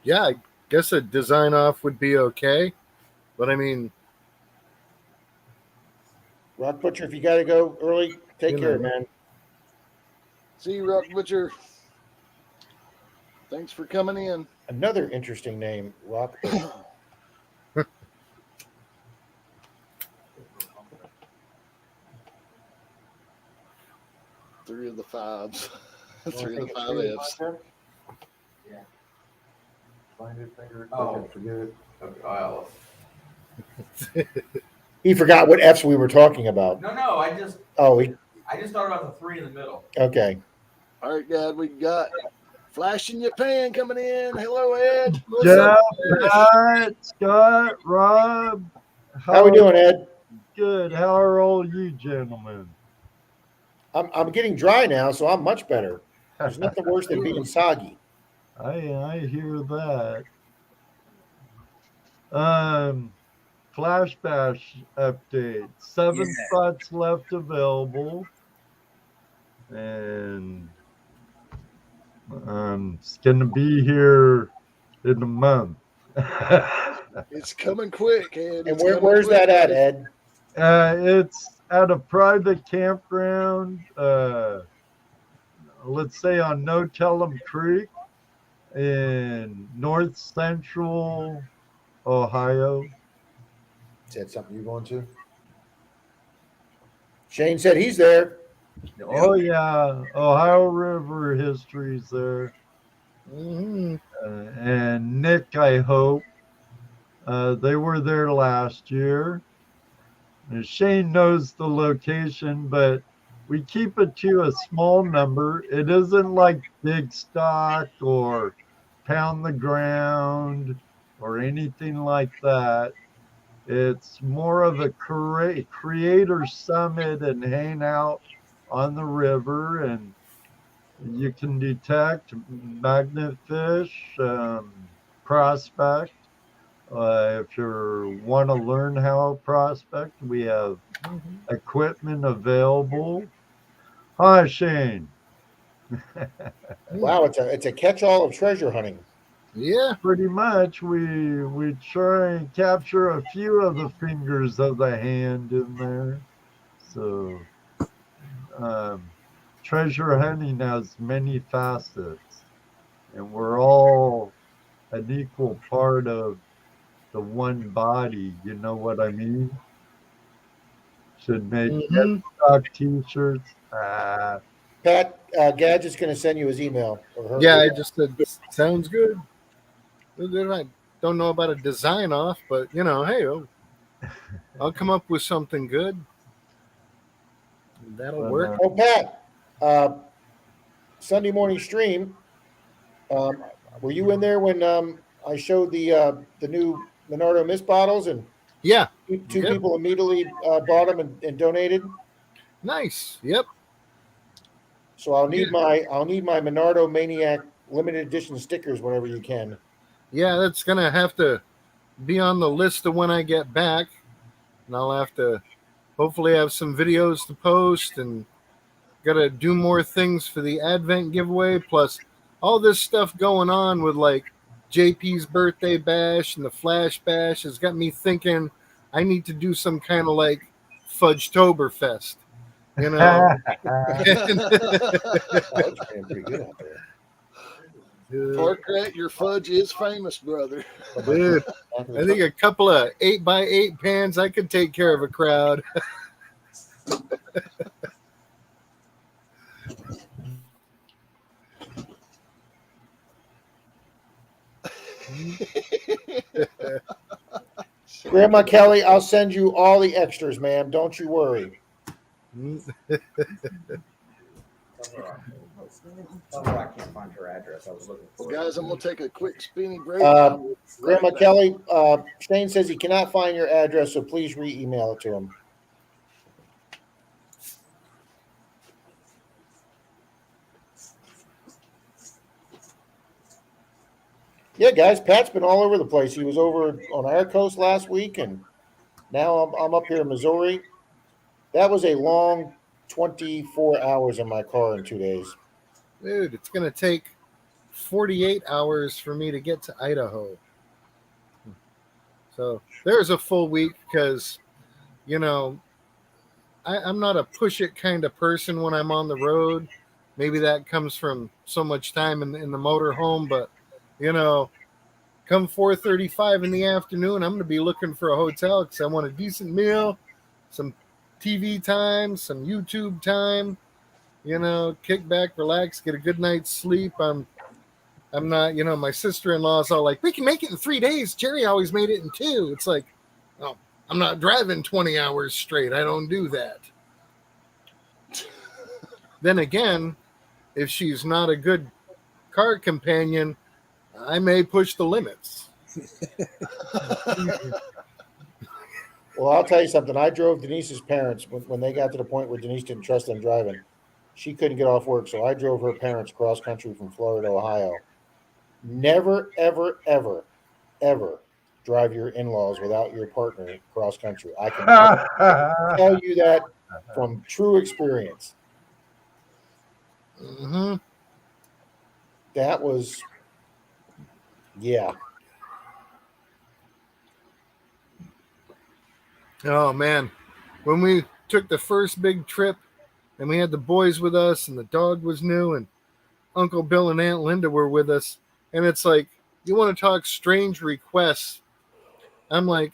Yeah, I guess a design off would be okay, but I mean, Rock Butcher, if you got to go early, take You care, know. man. See you, Rock Butcher. Thanks for coming in. Another interesting name, Rock Butcher. Three of the fives. Three of the 5 F's. Find it, finger it, Oh. click it, forget it. Okay, well, He forgot what F's we were talking about. no, I just Oh, thought about the 3 in the middle. okay. All right, Dad, we got Flash in your pan coming in. Hello, Ed. What's Jeff, up, Chris? Pat, Scott, Rob. How we doing, Ed? Good. How are all you gentlemen? I'm getting dry now, so I'm much better. There's nothing worse than being soggy. I hear that. Flash Bash update. 7 Yeah. spots left available. And it's gonna be here in a month. It's coming quick, Ed. And It's coming where's quick, that at, buddy. Ed? It's at a private campground, let's say on No Tell'em Creek in north central Ohio. Is that something you're going to? Shane said he's there. Oh yeah, Ohio River history's there. Mm-hmm. And Nick, I hope. They were there last year. And Shane knows the location, but we keep it to a small number. It isn't like big stock or pound the ground or anything like that. It's more of a creator summit and hang out on the river, and you can detect magnet fish, prospect. If you want to learn how to prospect, we have equipment available. Hi, Shane. Wow, it's a catch-all of treasure hunting. Yeah. Pretty much, we try and capture a few of the fingers of the hand in there. So, um, treasure hunting has many facets, and we're all an equal part of the one body. You know what I mean? Should make Mm-hmm. stock t-shirts. Ah, Pat, Gadget's going to send you his email. Or her, Yeah, I just said sounds good. I don't know about a design off, but hey, I'll come up with something good. That'll but, work. Oh, Pat, uh, Sunday morning stream. Um, were you in there when I showed the new Leonardo Mist bottles and Yeah. two Yep. people immediately bought them and donated? Nice. Yep. So I'll need my Menardo Maniac limited edition stickers whenever you can. Yeah, that's gonna have to be on the list of when I get back, and I'll have to hopefully have some videos to post and gotta do more things for the Advent giveaway. Plus, all this stuff going on with like JP's birthday bash and the Flash bash has got me thinking I need to do some kind of like Fudgetoberfest, you know. Oh, it's been pretty good out there. Parkrat, your fudge is famous, brother. Dude, I think a couple of 8x8 pans, I could take care of a crowd. Grandma Kelly, I'll send you all the extras, ma'am. Don't you worry. I can't find her address. I was looking Well, for guys, I'm gonna take a quick spinny break. Grandma Right back. Kelly, Shane says he cannot find your address, so please re-email it to him. Yeah, guys, Pat's been all over the place. He was over on our coast last week, and now I'm up here in Missouri. That was a long 24 hours in my car in 2 days. Dude, it's going to take 48 hours for me to get to Idaho. So there's a full week because, I'm not a push it kind of person when I'm on the road. Maybe that comes from so much time in the motorhome, but, come 4:35 in the afternoon, I'm going to be looking for a hotel because I want a decent meal, some TV time, some YouTube time, kick back, relax, get a good night's sleep. I'm not, my sister-in-law's all like, we can make it in 3 days. Jerry always made it in 2. It's like, oh, I'm not driving 20 hours straight. I don't do that. Then again, if she's not a good car companion, I may push the limits. Well, I'll tell you something. I drove Denise's parents when they got to the point where Denise didn't trust them driving. She couldn't get off work, so I drove her parents cross country from Florida to Ohio. Never, ever, ever, ever drive your in-laws without your partner cross country. I can tell you that from true experience. Mm-hmm. That was, yeah. Oh, man. When we took the first big trip and we had the boys with us and the dog was new and Uncle Bill and Aunt Linda were with us, and it's like, you want to talk strange requests. I'm like,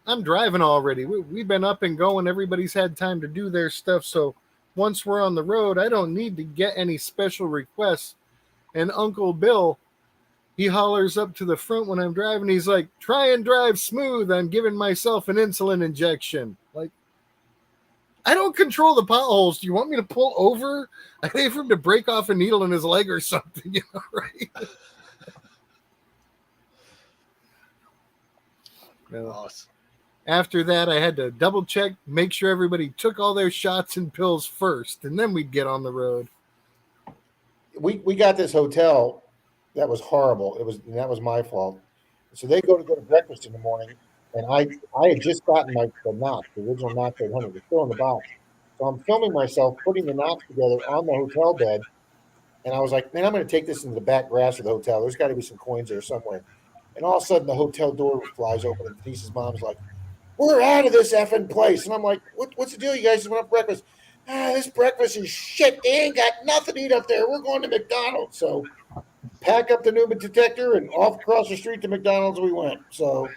I'm driving already. We've been up and going. Everybody's had time to do their stuff. So once we're on the road, I don't need to get any special requests. And Uncle Bill, he hollers up to the front when I'm driving. He's like, try and drive smooth. I'm giving myself an insulin injection. Like, I don't control the potholes. Do you want me to pull over? I hate for him to break off a needle in his leg or something, right? No. Awesome. After that, I had to double check, make sure everybody took all their shots and pills first, and then we'd get on the road. We got this hotel that was horrible. That was my fault. So they go to breakfast in the morning, and I had just gotten the knock, the original knock 800, was still in the box. So I'm filming myself putting the knocks together on the hotel bed, and I was like, man, I'm going to take this into the back grass of the hotel. There's got to be some coins there somewhere. And all of a sudden, the hotel door flies open, and Denise's mom's like, we're out of this effing place. And I'm like, what's the deal? You guys just went up breakfast. This breakfast is shit. They ain't got nothing to eat up there. We're going to McDonald's. So pack up the Newman detector and off across the street to McDonald's we went. So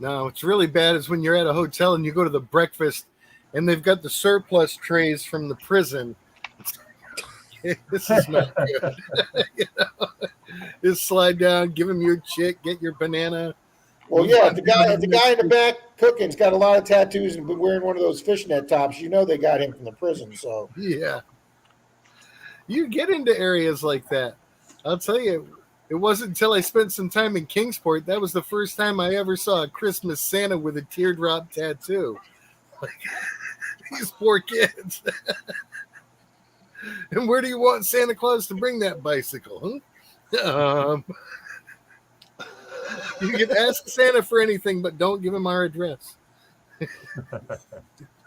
No, it's really bad is when you're at a hotel and you go to the breakfast and they've got the surplus trays from the prison. This is not good. Just slide down, give him your chick, get your banana. well, yeah, the guy in the back cooking's got a lot of tattoos and been wearing one of those fishnet tops. You know they got him from the prison. So Yeah. You get into areas like that. I'll tell you, it wasn't until I spent some time in Kingsport that was the first time I ever saw a Christmas Santa with a teardrop tattoo. Like, these poor kids. And where do you want Santa Claus to bring that bicycle? Huh? You can ask Santa for anything, but don't give him our address.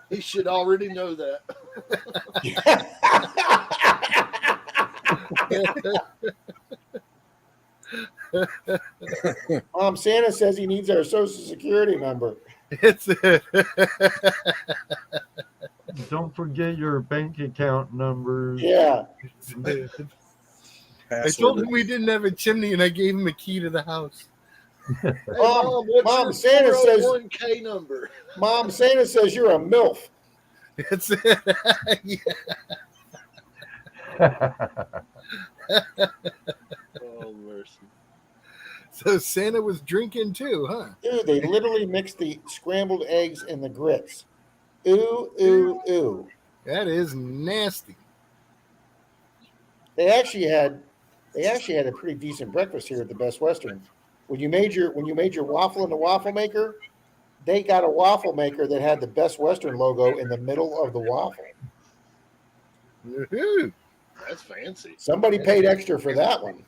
He should already know that. Santa says he needs our Social Security number. It's Don't forget your bank account numbers. Yeah. I told him we didn't have a chimney, and I gave him a key to the house. Hey, what's Mom, your Santa says 401k number? Mom, Santa says you're a MILF. It's yeah. Oh, mercy. So Santa was drinking too, huh? Dude, they literally mixed the scrambled eggs and the grits. Ooh, ooh, ooh. That is nasty. They actually had a pretty decent breakfast here at the Best Western. When you made your waffle in the waffle maker, they got a waffle maker that had the Best Western logo in the middle of the waffle. Woohoo. That's fancy. Somebody paid extra for that one.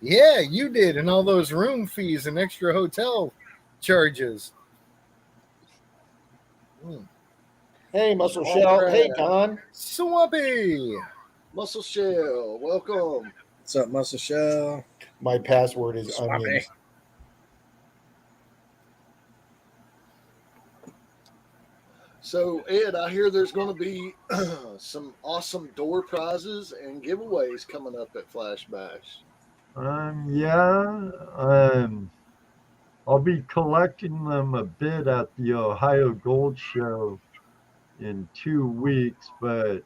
Yeah, you did, and all those room fees and extra hotel charges. Hey, Muscle All Shell. right. Hey, Don. Swampy. Muscle Shell, welcome. What's up, Muscle Shell? My password is Swampy. onions. So, Ed, I hear there's going to be some awesome door prizes and giveaways coming up at Flash Bash. Yeah. I'll be collecting them a bit at the Ohio Gold Show in 2 weeks, but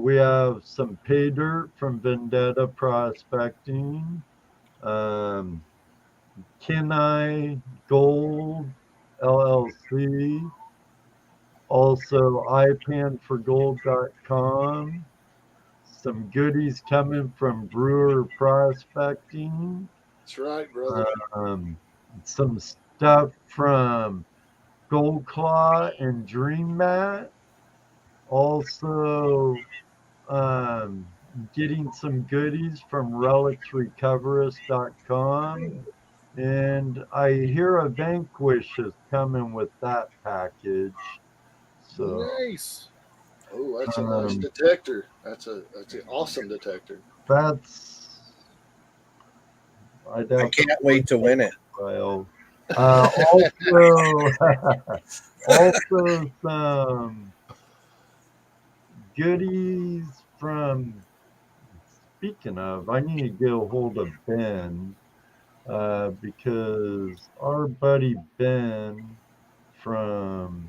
we have some Paydirt from Vendetta Prospecting, Kenai Gold LLC, also iPanforgold.com, some goodies coming from Brewer Prospecting, That's right, brother. some stuff from Gold Claw and Dream Mat. Also, getting some goodies from relicsrecoverus.com. And I hear a Vanquish is coming with that package. So Nice. Oh, that's a nice detector. That's an awesome detector. that's I can't wait to win it. Also, also some goodies from. Speaking of, I need to get a hold of Ben because our buddy Ben from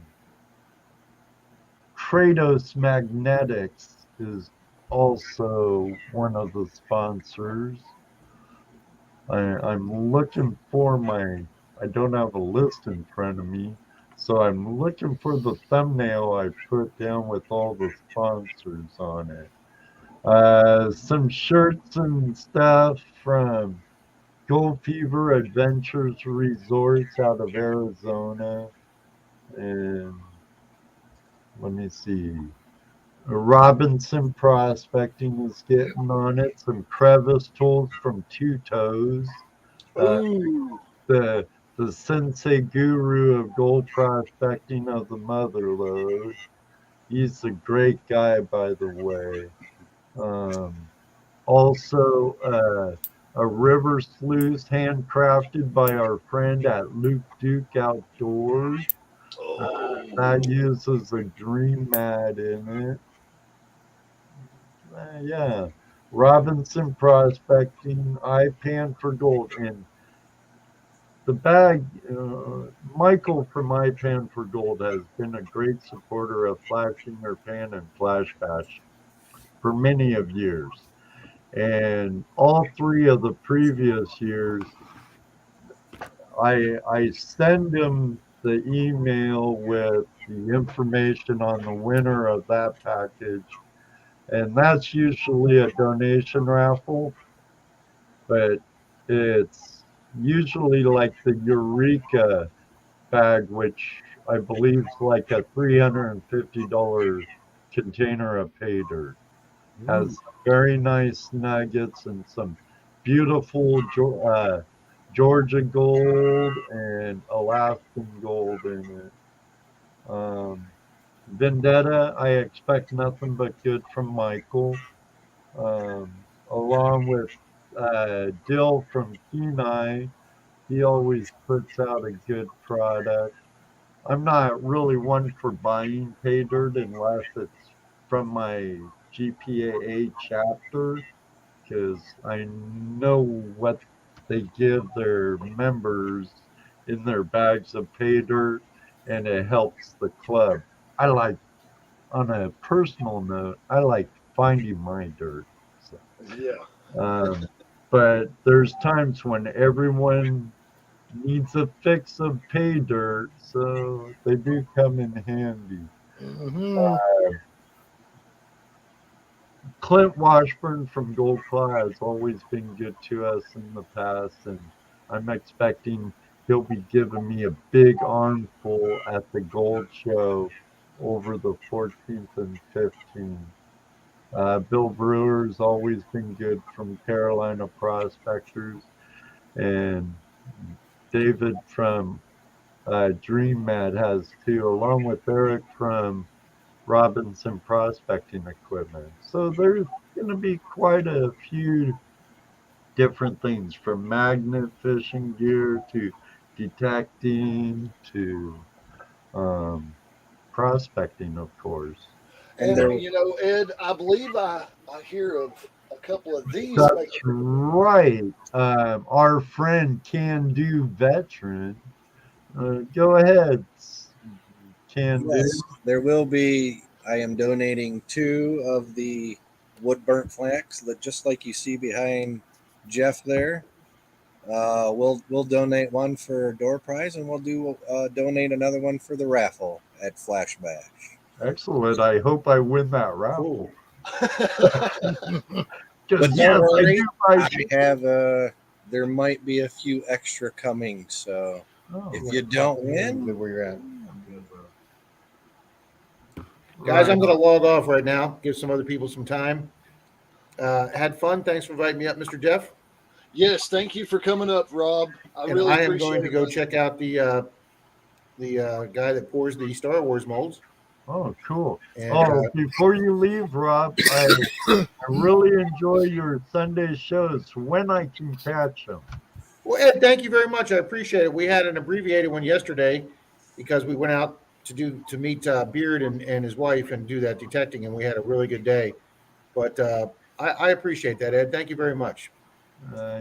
Kratos Magnetics is also one of the sponsors. I'm looking for I don't have a list in front of me, so I'm looking for the thumbnail I put down with all the sponsors on it. Some shirts and stuff from Gold Fever Adventures Resorts out of Arizona. And let me see. Robinson Prospecting is getting on it. Some crevice tools from Two Toes. Ooh, The the sensei guru of gold prospecting of the Motherlode. He's a great guy, by the way. Um, Also, a river sluice handcrafted by our friend at Luke Duke Outdoors. That oh, uses a dream mat in it. Yeah. Robinson Prospecting, I Pan for Gold. And the bag, Michael from I Pan for Gold has been a great supporter of Flashing Her Pan and Flash Bash for many of years. And all three of the previous years, I send him the email with the information on the winner of that package, and that's usually a donation raffle, but it's usually like the Eureka bag, which I believe is like a $350 container of Paydirt. Has very nice nuggets and some beautiful Georgia gold and Alaskan gold in it. Vendetta, I expect nothing but good from Michael, along with Dill from Kenai. He always puts out a good product. I'm not really one for buying pay dirt unless it's from my GPAA chapter because I know what they give their members in their bags of pay dirt and it helps the club. I like, on a personal note, I like finding my dirt. So, yeah. um, but there's times when everyone needs a fix of pay dirt, so they do come in handy. Mhm. Clint Washburn from Gold Claw has always been good to us in the past, and I'm expecting he'll be giving me a big armful at the Gold Show over the 14th and 15th. Bill Brewer's always been good from Carolina Prospectors, and David from Dream Mad has too, along with Eric from Robinson Prospecting Equipment. So there's going to be quite a few different things from magnet fishing gear to detecting to um, prospecting, of course. And And there, Ed, I believe I hear of a couple of these That's making. right. Our friend Can Do Veteran. Go ahead, Can Do. yes, there will be. I am donating 2 of the wood burnt flax that just like you see behind Jeff there. We'll donate one for door prize, and we'll do donate another one for the raffle at Flash Bash. Excellent. I hope I win that raffle. Because But don't yes, I worry, do buy. I have there might be a few extra coming. So Oh, if you don't win, Good where you're at. Guys, right. I'm going to log off right now. Give some other people some time. Had fun. Thanks for inviting me up, Mr. Jeff. Yes, thank you for coming up, Rob. I And really I am appreciate going to it, go man. check out the guy that pours the Star Wars molds. Oh, cool. And Oh, before you leave, Rob, I really enjoy your Sunday shows when I can catch them. well, Ed, thank you very much. I appreciate it. We had an abbreviated one yesterday because we went out to meet Beard and his wife and do that detecting, and we had a really good day. But I appreciate that, Ed. Thank you very much.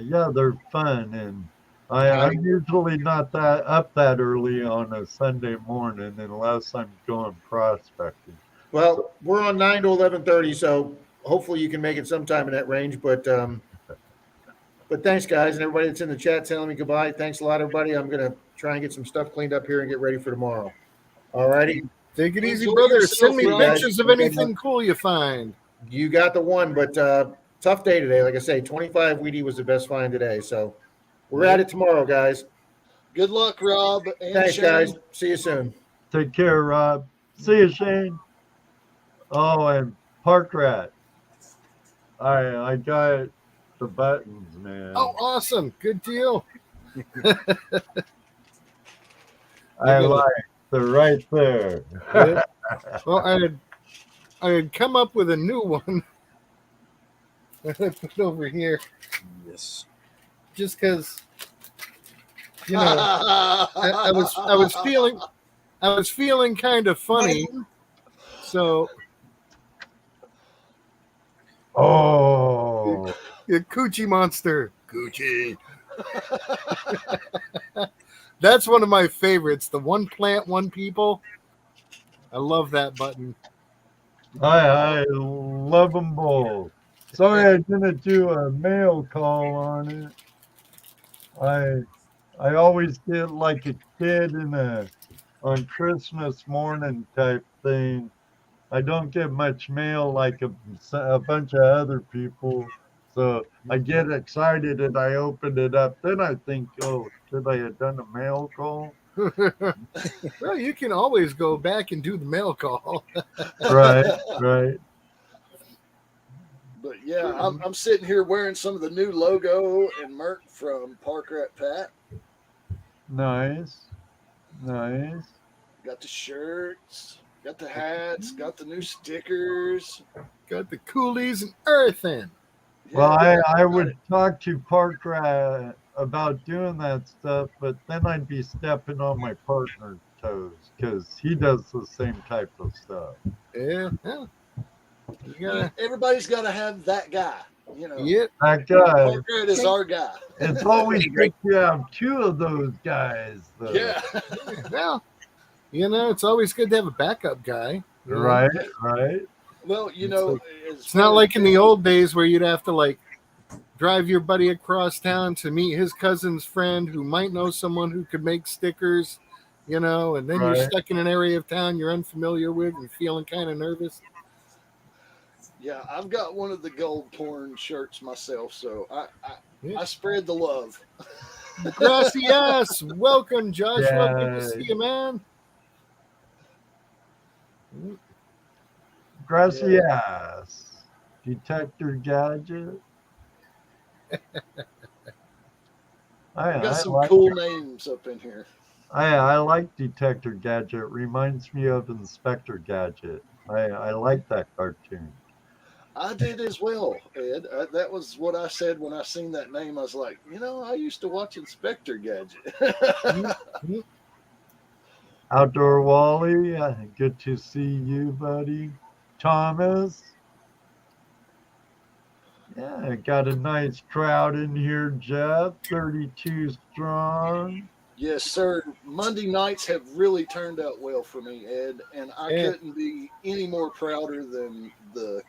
Yeah, they're fun, and I I'm usually not that up that early on a Sunday morning unless I'm going prospecting. So, Well, we're on 9 to 11:30, so hopefully you can make it sometime in that range. But thanks, guys, and everybody that's in the chat telling me goodbye. Thanks a lot, everybody. I'm gonna try and get some stuff cleaned up here and get ready for tomorrow. All righty. Take it easy, Enjoy brother. yourself, Send me you guys. pictures of Okay, anything cool you find. You got the one, but tough day today. Like I say, 25 Wheatie was the best find today. So we're at it tomorrow, guys. Good luck, Rob. And Thanks, Shane. guys. See you soon. Take care, Rob. See you, Shane. Oh, and Park Rat. I got the buttons, man. Oh, awesome. Good deal. I like they're right there. Yeah. Well, I had come up with a new one. I put it over here Yes. just because, you know, I was feeling kind of funny. So Oh, the Coochie Monster. Coochie. That's one of my favorites. The one plant, one people. I love that button. I love them both. Sorry I didn't do a mail call on it. I always get like a kid on Christmas morning type thing. I don't get much mail like a bunch of other people. So I get excited and I open it up. Then I think, oh, should I have done a mail call? Well, you can always go back and do the mail call. Right. But yeah, I'm sitting here wearing some of the new logo and merch from Park Rat Pat. Nice. Got the shirts, got the hats, got the new stickers. Got the coolies and everything. Well, Yeah, I would talk to Park Rat about doing that stuff, but then I'd be stepping on my partner's toes because he does the same type of stuff. Yeah. You gotta, everybody's got to have that guy. You know, yeah. That guy, Park Rat is our guy. it's always good to have two of those guys, though. Yeah. Well, you know, it's always good to have a backup guy. you know? Right. Well, you know, It's not like in the old days where you'd have to like drive your buddy across town to meet his cousin's friend who might know someone who could make stickers, you know, and then you're Right. stuck in an area of town you're unfamiliar with and feeling kind of nervous. Yeah, I've got one of the gold porn shirts myself, so Yeah. I spread the love. Gracias. Welcome, Joshua. Good to Yeah. see you, man. Gracias. Detector Gadget. I got some like cool names up in here. I like Detector Gadget. Reminds me of Inspector Gadget. I like that cartoon. I did as well, Ed. That was what I said when I seen that name. I was like, you know, I used to watch Inspector Gadget. Outdoor Wally, good to see you, buddy. Thomas. Yeah, I got a nice crowd in here, Jeff. 32 strong. Yes, sir. Monday nights have really turned out well for me, Ed, and I Yeah. couldn't be any more prouder than the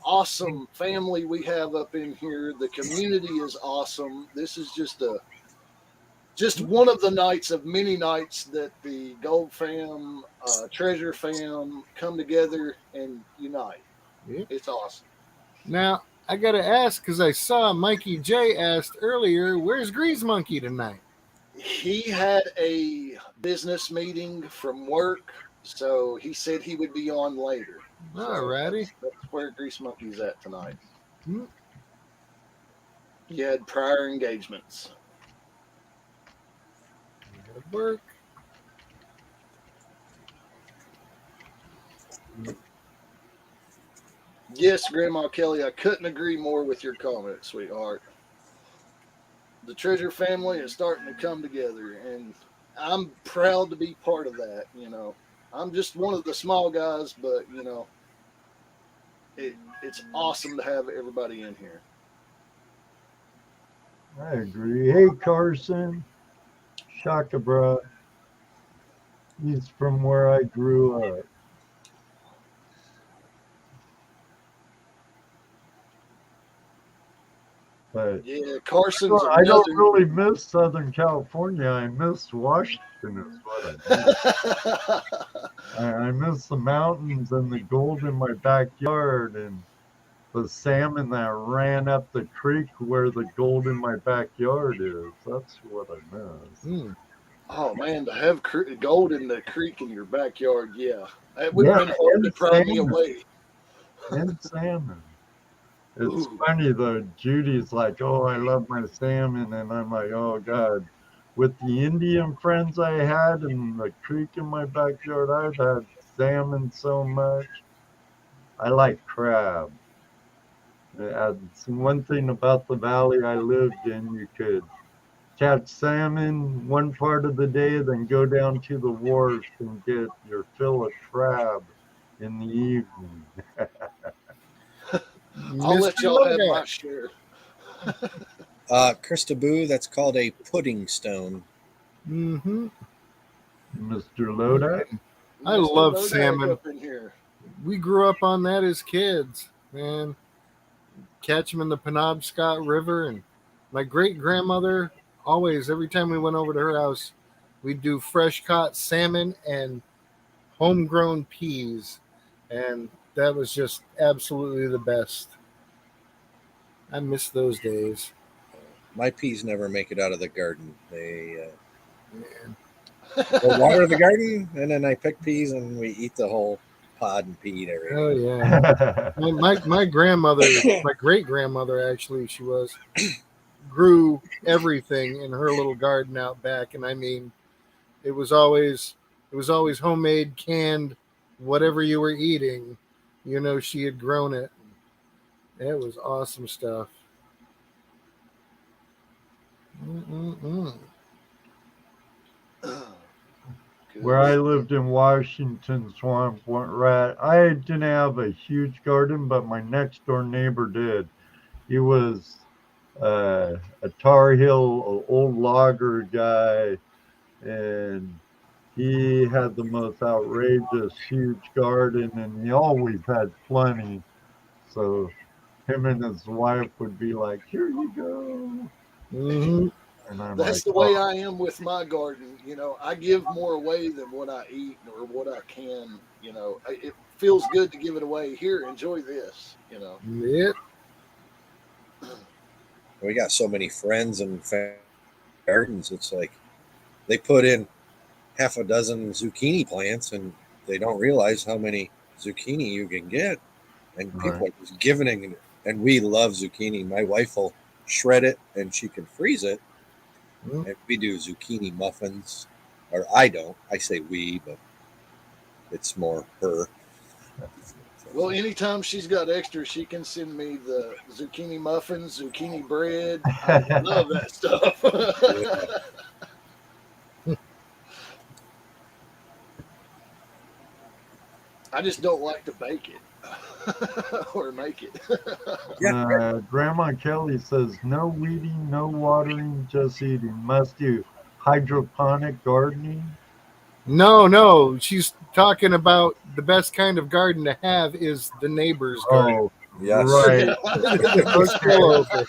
awesome family we have up in here. The community is awesome. This is just one of the nights of many nights that the Gold Fam, Treasure Fam come together and unite. Yeah. It's awesome. Now, I got to ask because I saw Mikey J asked earlier, where's Grease Monkey tonight? He had a business meeting from work, so he said he would be on later. Alrighty. That's where Grease Monkey's at tonight. Hmm. He had prior engagements. Good work. Yes, Grandma Kelly, I couldn't agree more with your comment, sweetheart. The Treasure family is starting to come together, and I'm proud to be part of that. You know, I'm just one of the small guys, but you know, it's awesome to have everybody in here. I agree. Hey, Carson. Shaka, bro. He's from where I grew up. But Yeah, Carson's I don't another. really miss Southern California. I miss Washington is what I miss. I miss the mountains and the gold in my backyard and the salmon that ran up the creek where the gold in my backyard is. That's what I miss. Mm. Oh man, to have gold in the creek in your backyard, yeah, it would have Yeah, been hard to and pry me salmon. away. And salmon. It's Ooh. funny though. Judy's like, "Oh, I love my salmon," and I'm like, "Oh God." With the Indian friends I had and the creek in my backyard, I've had salmon so much. I like crab. It's one thing about the valley I lived in. You could catch salmon one part of the day, then go down to the wharf and get your fill of crab in the evening. I'll Mr. let y'all have Lodak. my share. Christaboo, that's called a pudding stone. Mm-hmm. Mr. Lodak? I Mr. love Lodak salmon. up in here. We grew up on that as kids, man. Catch them in the Penobscot River, and my great grandmother always, every time we went over to her house, we'd do fresh caught salmon and homegrown peas, and that was just absolutely the best. I miss those days. My peas never make it out of the garden. They Man. they'll water the garden, and then I pick peas, and we eat the whole pod and pea eat everything. Oh yeah. My grandmother, my great grandmother actually, she was grew everything in her little garden out back, and I mean, it was always homemade, canned, whatever you were eating, she had grown it. It was awesome stuff. Mm-mm-mm. Where I lived in Washington Swamp, I didn't have a huge garden, but my next door neighbor did. He was a Tar Heel, old logger guy, and he had the most outrageous huge garden, and he always had plenty. So him and his wife would be like, "Here you go," Mm-hmm. and I'm That's like, the way "Oh, I am with my garden. I give more away than what I eat or what I can. It feels good to give it away. Here, enjoy this. Yep. We got so many friends and gardens. It's like they put in half a dozen zucchini plants, and they don't realize how many zucchini you can get. And people Right. are just giving it. And we love zucchini. My wife will shred it, and she can freeze it. Mm. And we do zucchini muffins. Or I don't. I say we, but it's more her. Well, anytime she's got extra, she can send me the zucchini muffins, zucchini bread. I love that stuff. I just don't like to bake it or make it. Grandma Kelly says, no weeding, no watering, just eating. Must do hydroponic gardening. No, she's talking about the best kind of garden to have is the neighbor's garden. Oh, Yes. right. First clover.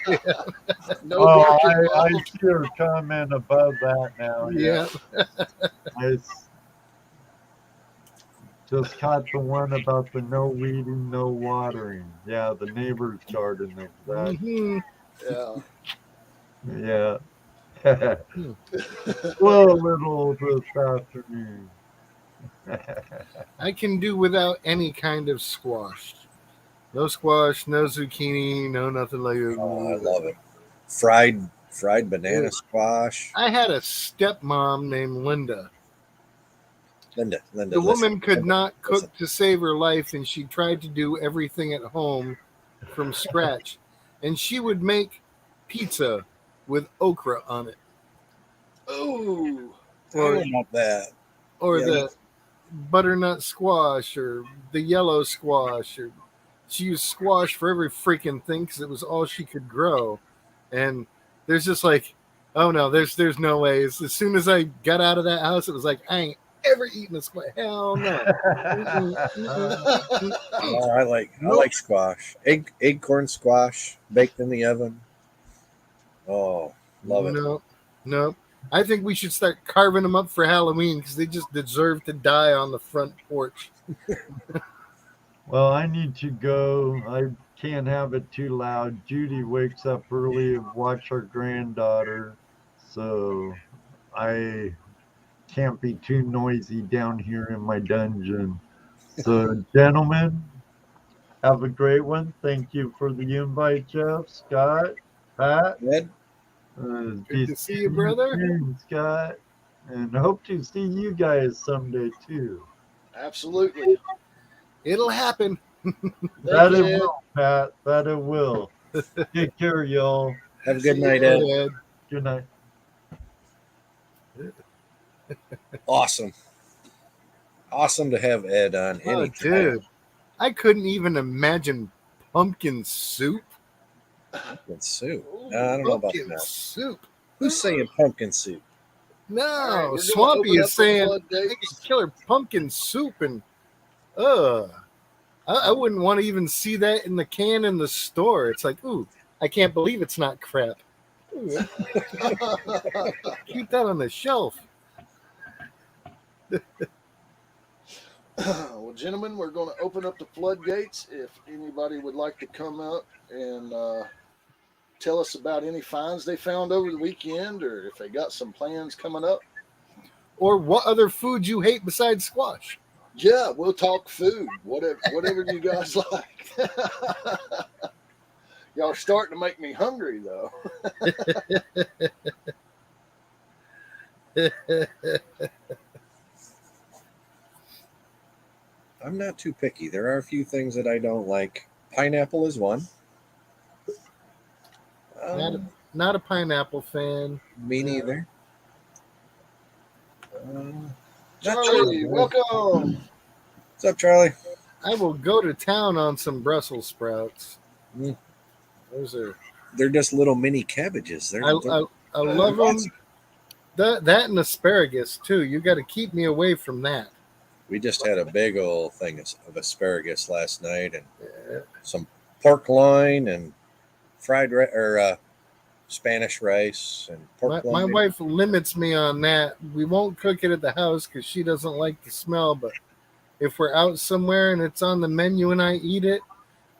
No Oh, barking I involved. see her comment above that now. Yeah. I just caught the one about the no weeding, no watering. Yeah, the neighbor's garden. Exactly. Mhm. Yeah. Yeah. Well, a little this afternoon. I can do without any kind of squash. No squash, no zucchini, no nothing like that. Oh, I love it. Fried banana Yeah. squash. I had a stepmom named Linda. Linda. The woman could not cook listen. to save her life, and she tried to do everything at home from scratch. And she would make pizza with okra on it, Ooh. I or don't want that. or Yeah, the butternut squash, or the yellow squash, or she used squash for every freaking thing because it was all she could grow. And there's just like, oh no, there's no way. As soon as I got out of that house, it was like, I ain't ever eaten a squash. Hell no. Oh, I like squash. Acorn squash baked in the oven. Oh, love it. No, no. I think we should start carving them up for Halloween because they just deserve to die on the front porch. Well, I need to go. I can't have it too loud. Judy wakes up early to watch her granddaughter, so I can't be too noisy down here in my dungeon. So, gentlemen, have a great one. Thank you for the invite, Jeff, Scott, Pat. Ed? Good to see you, brother. Soon, Scott, and hope to see you guys someday too. Absolutely. It'll happen. That Thank it you, Ed. will, Pat. That it will. Take care, y'all. Have a good See you night, later. Ed. Ed. Good night. Awesome. Awesome to have Ed on Oh, any dude. I couldn't even imagine pumpkin soup. pumpkin soup. No, I don't know about Pumpkin that. soup. Who's saying pumpkin soup? No, All right, we're gonna Swampy open is up the saying floodgates. make a killer pumpkin soup, and I wouldn't want to even see that in the can in the store. It's like, ooh, I can't believe it's not crap. Ooh, keep that on the shelf. Well, gentlemen, we're going to open up the floodgates. If anybody would like to come up and tell us about any finds they found over the weekend, or if they got some plans coming up, Or what other food you hate besides squash? yeah, we'll talk food. Whatever you guys like. Y'all are starting to make me hungry, though. I'm not too picky. There are a few things that I don't like. Pineapple is one. Not a pineapple fan. Me neither. Not Charlie, sure. welcome. What's up, Charlie? I will go to town on some Brussels sprouts. Mm. Those are They're just little mini cabbages. They're, I love them. awesome. That and asparagus too. You got to keep me away from that. We just had a big old thing of asparagus last night, and some pork loin and fried Spanish rice and pork My loin. wife limits me on that. We won't cook it at the house because she doesn't like the smell. But if we're out somewhere and it's on the menu and I eat it,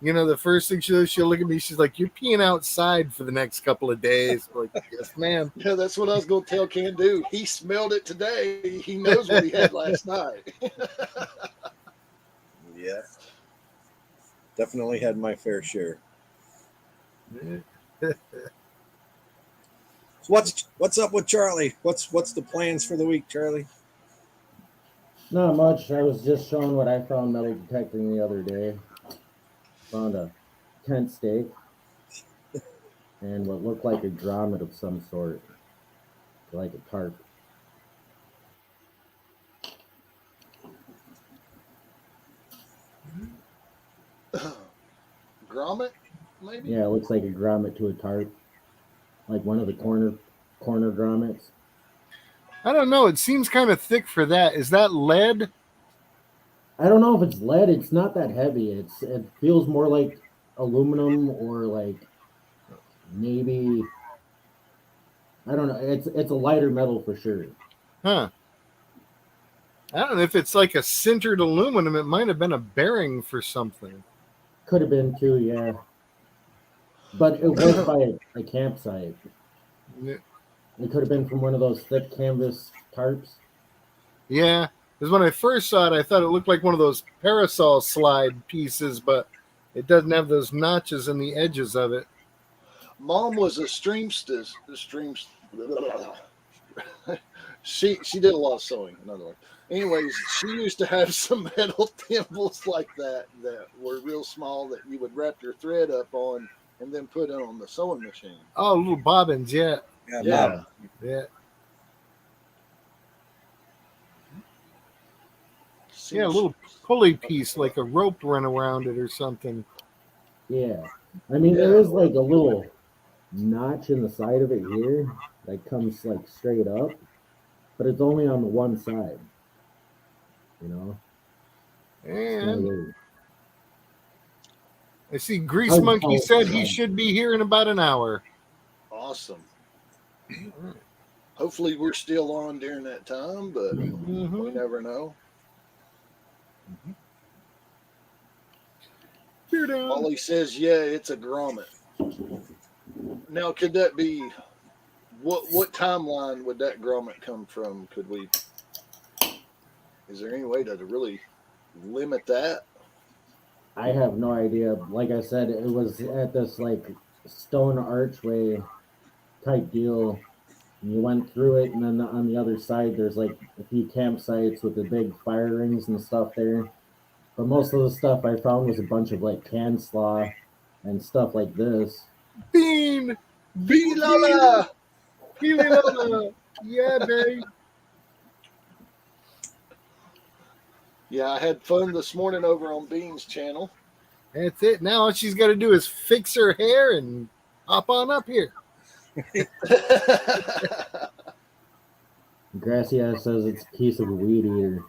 you know, the first thing she'll look at me. She's like, "You're peeing outside for the next couple of days." I'm like, yes, ma'am. Yeah, that's what I was going to tell Can Do. He smelled it today. He knows what he had last night. Yeah, definitely had my fair share. So what's up with Charlie? What's the plans for the week, Charlie? Not much. I was just showing what I found metal detecting the other day. Found a tent stake and what looked like a grommet of some sort, like a tarp. Grommet, maybe? Yeah, it looks like a grommet to a tarp, like one of the corner grommets. I don't know. It seems kind of thick for that. Is that lead? I don't know if it's lead. It's not that heavy. It feels more like aluminum or like maybe I don't know. It's a lighter metal for sure. Huh. I don't know if it's like a sintered aluminum. It might have been a bearing for something. Could have been too, yeah. But it was by a campsite. Yeah. It could have been from one of those thick canvas tarps. Yeah. Because when I first saw it, I thought it looked like one of those parasol slide pieces, but it doesn't have those notches in the edges of it. Mom was a she did a lot of sewing, in other words. Anyways, she used to have some metal thimbles like that were real small that you would wrap your thread up on and then put it on the sewing machine. Oh, little bobbins, yeah. Yeah. Yeah. Seems- Yeah, a little pulley piece, like a rope run around it or something. Yeah. I mean, there is like a little notch in the side of it here that comes like straight up, but it's only on the one side. You know? It's kinda And weird. I see Grease Monkey said he should be here in about an hour. Awesome. Hopefully we're still on during that time, but we never know. Ollie says, yeah, it's a grommet. Now, could that be, what timeline would that grommet come from? Is there any way to really limit that? I have no idea. Like I said, it was at this like stone archway type deal. And you went through it, and then on the other side, there's like a few campsites with the big fire rings and stuff there. But most of the stuff I found was a bunch of like can slaw and stuff like this. Bean! Lola! Lola! Yeah, baby. Yeah, I had fun this morning over on Bean's channel. That's it. Now all she's got to do is fix her hair and hop on up here. Gracia says it's a piece of a weed eater.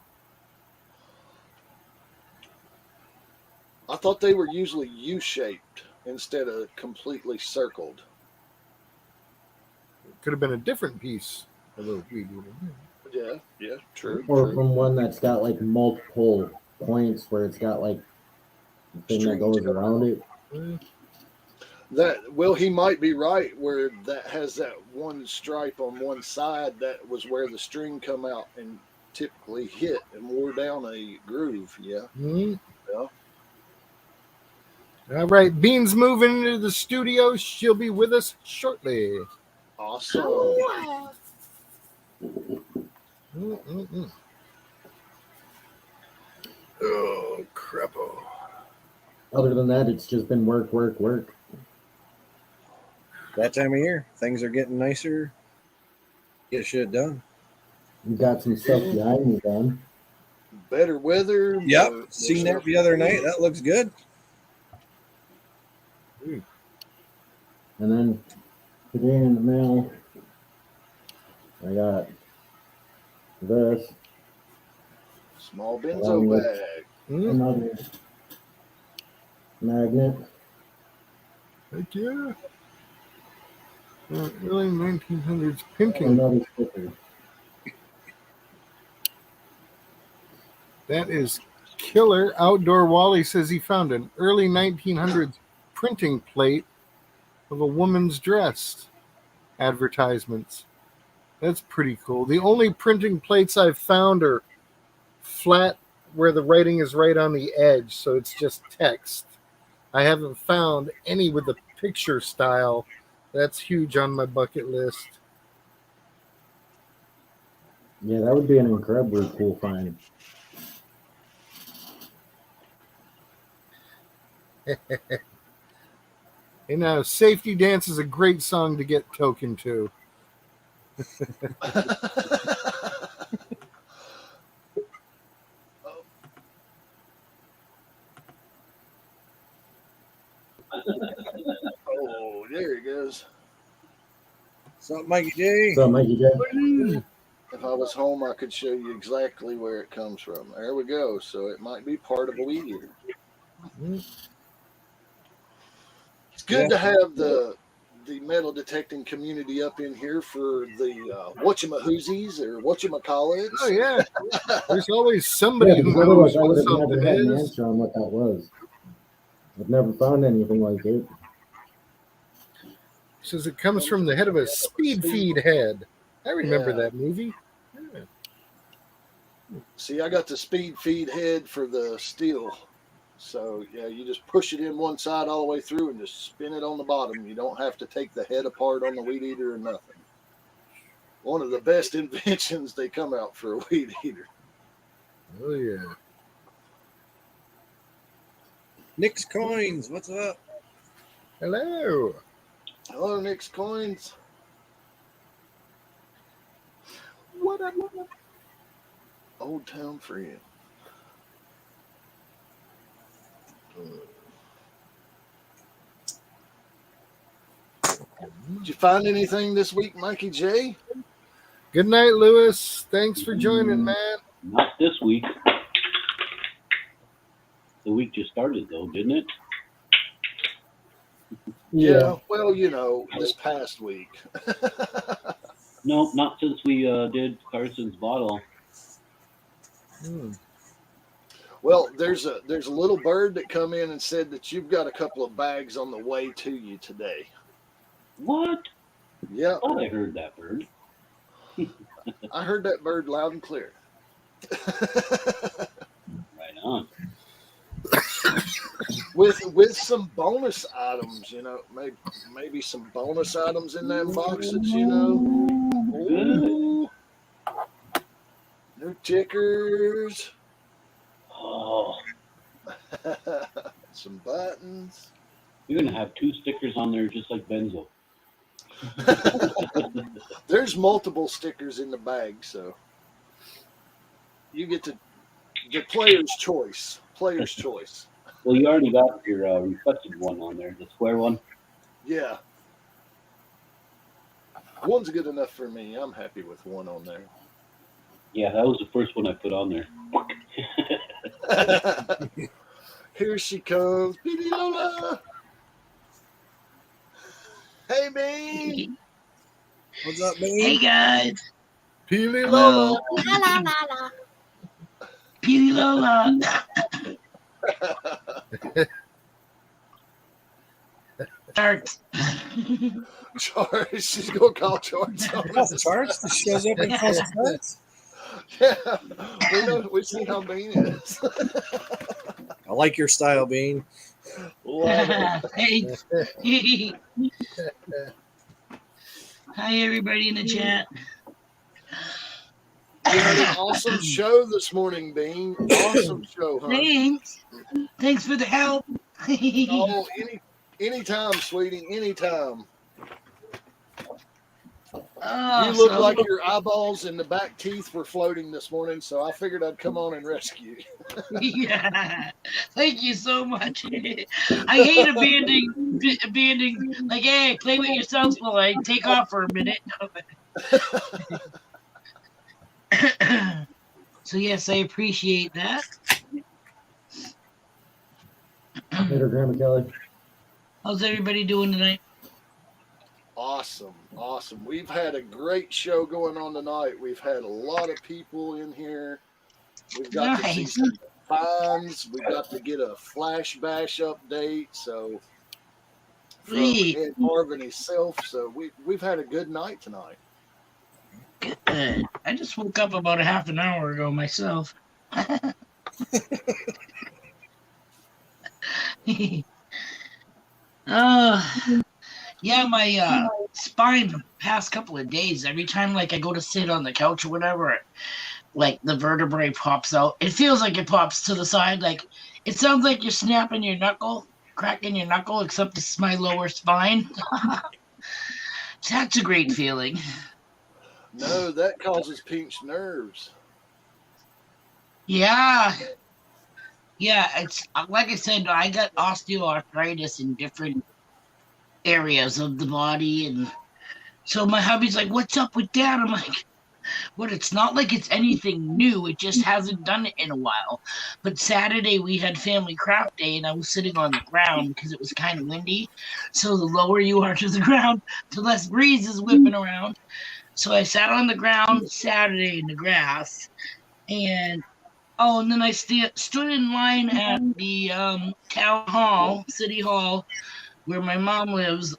I thought they were usually U-shaped instead of completely circled. Could have been a different piece of a weed eater. Yeah, true. Or true. from one that's got like multiple points where it's got like the thing that goes around it. He might be right where that has that one stripe on one side. That was where the string come out and typically hit and wore down a groove. Yeah. Mm-hmm. Yeah. All right, Bean's moving into the studio. She'll be with us shortly. Awesome. Oh, crappo. Other than that, it's just been work. That time of year, things are getting nicer. Get shit done. You got some stuff behind me, Dan. Better weather. Yep. more Seen that stuff. the other night. That looks good. And then today in the mail, I got this. Small benzo bag. Another magnet. Heck yeah. Early 1900s printing. Another sticker. That is killer. Outdoor Wally says he found an early 1900s printing plate of a woman's dress advertisements. That's pretty cool. The only printing plates I've found are flat where the writing is right on the edge, so it's just text. I haven't found any with the picture style. That's huge on my bucket list. Yeah, that would be an incredibly cool find. And now, Safety Dance is a great song to get token to. Oh, there he goes. What's up, Mikey J? So, Mikey J. If I was home, I could show you exactly where it comes from. There we go. So it might be part of a weed eater. It's good to have the metal detecting community up in here for the whatchamahoozies or whatchamacallits. Oh, yeah. There's always somebody Yeah, who because otherwise knows I what would have never something had an is. answer on what that was. I've never found anything like it. Says it comes from the head of a speed feed head. I remember Yeah. that movie. Yeah. See, I got the speed feed head for the steel. So, yeah, you just push it in one side all the way through and just spin it on the bottom. You don't have to take the head apart on the weed eater or nothing. One of the best inventions they come out for a weed eater. Oh, yeah. Nick's Coins, what's up? Hello. Hello, Nick's Coins. What up? Old Town Friend. Did you find anything this week, Mikey J? Good night, Lewis. Thanks for joining, man. Not this week. The week just started, though, didn't it? Yeah. Well, this past week. No, not since we did Carson's bottle. Well, there's a little bird that come in and said that you've got a couple of bags on the way to you today. What? Yeah. Oh, I heard that bird. I heard that bird loud and clear. Right on. With some bonus items, maybe some bonus items in them boxes, Ooh. New tickers. Oh. Some buttons. You're gonna have 2 stickers on there just like Benzo. There's multiple stickers in the bag, so you get the player's choice. Player's choice. Well, you already got your requested one on there, the square one. Yeah. One's good enough for me. I'm happy with one on there. Yeah, that was the first one I put on there. Here she comes. Baby Lola. Hey, Bean. What's up, Bean? Hey guys. Peely Lola. La la la la. Peely Lola. Charts. Charts. She's going to call Charts on us. Charts? This shows up in calls Charts? Yeah. We see how Bean is. I like your style, Bean. Thanks. Hi everybody in the chat. You had an awesome show this morning, Bean. Awesome show, huh? Thanks for the help. Oh, anytime, sweetie, anytime. You look like your eyeballs and the back teeth were floating this morning, so I figured I'd come on and rescue you. Yeah, thank you so much. I hate abandoning, like, hey, play with yourself while I take off for a minute. So yes, I appreciate that. Later, Grandma Kelly. How's everybody doing tonight? Awesome. We've had a great show going on tonight. We've had a lot of people in here. We've got to see some finds. We got to get a Flash Bash update. So from Ed Marvin himself. So we've had a good night tonight. Good. I just woke up about a half an hour ago myself. Yeah, my spine the past couple of days, every time like I go to sit on the couch or whatever, like the vertebrae pops out. It feels like it pops to the side. Like it sounds like you're snapping your knuckle, cracking your knuckle, except it's my lower spine. That's a great feeling. No, that causes pinched nerves. Yeah, it's like I said, I got osteoarthritis in different areas of the body, and so my hubby's like, what's up with that? I'm like, well, it's not like it's anything new, it just hasn't done it in a while. But Saturday we had family craft day, and I was sitting on the ground because it was kind of windy, so the lower you are to the ground, the less breeze is whipping around. So I sat on the ground Saturday in the grass, and then I stood in line at the town hall, city hall, where my mom lives,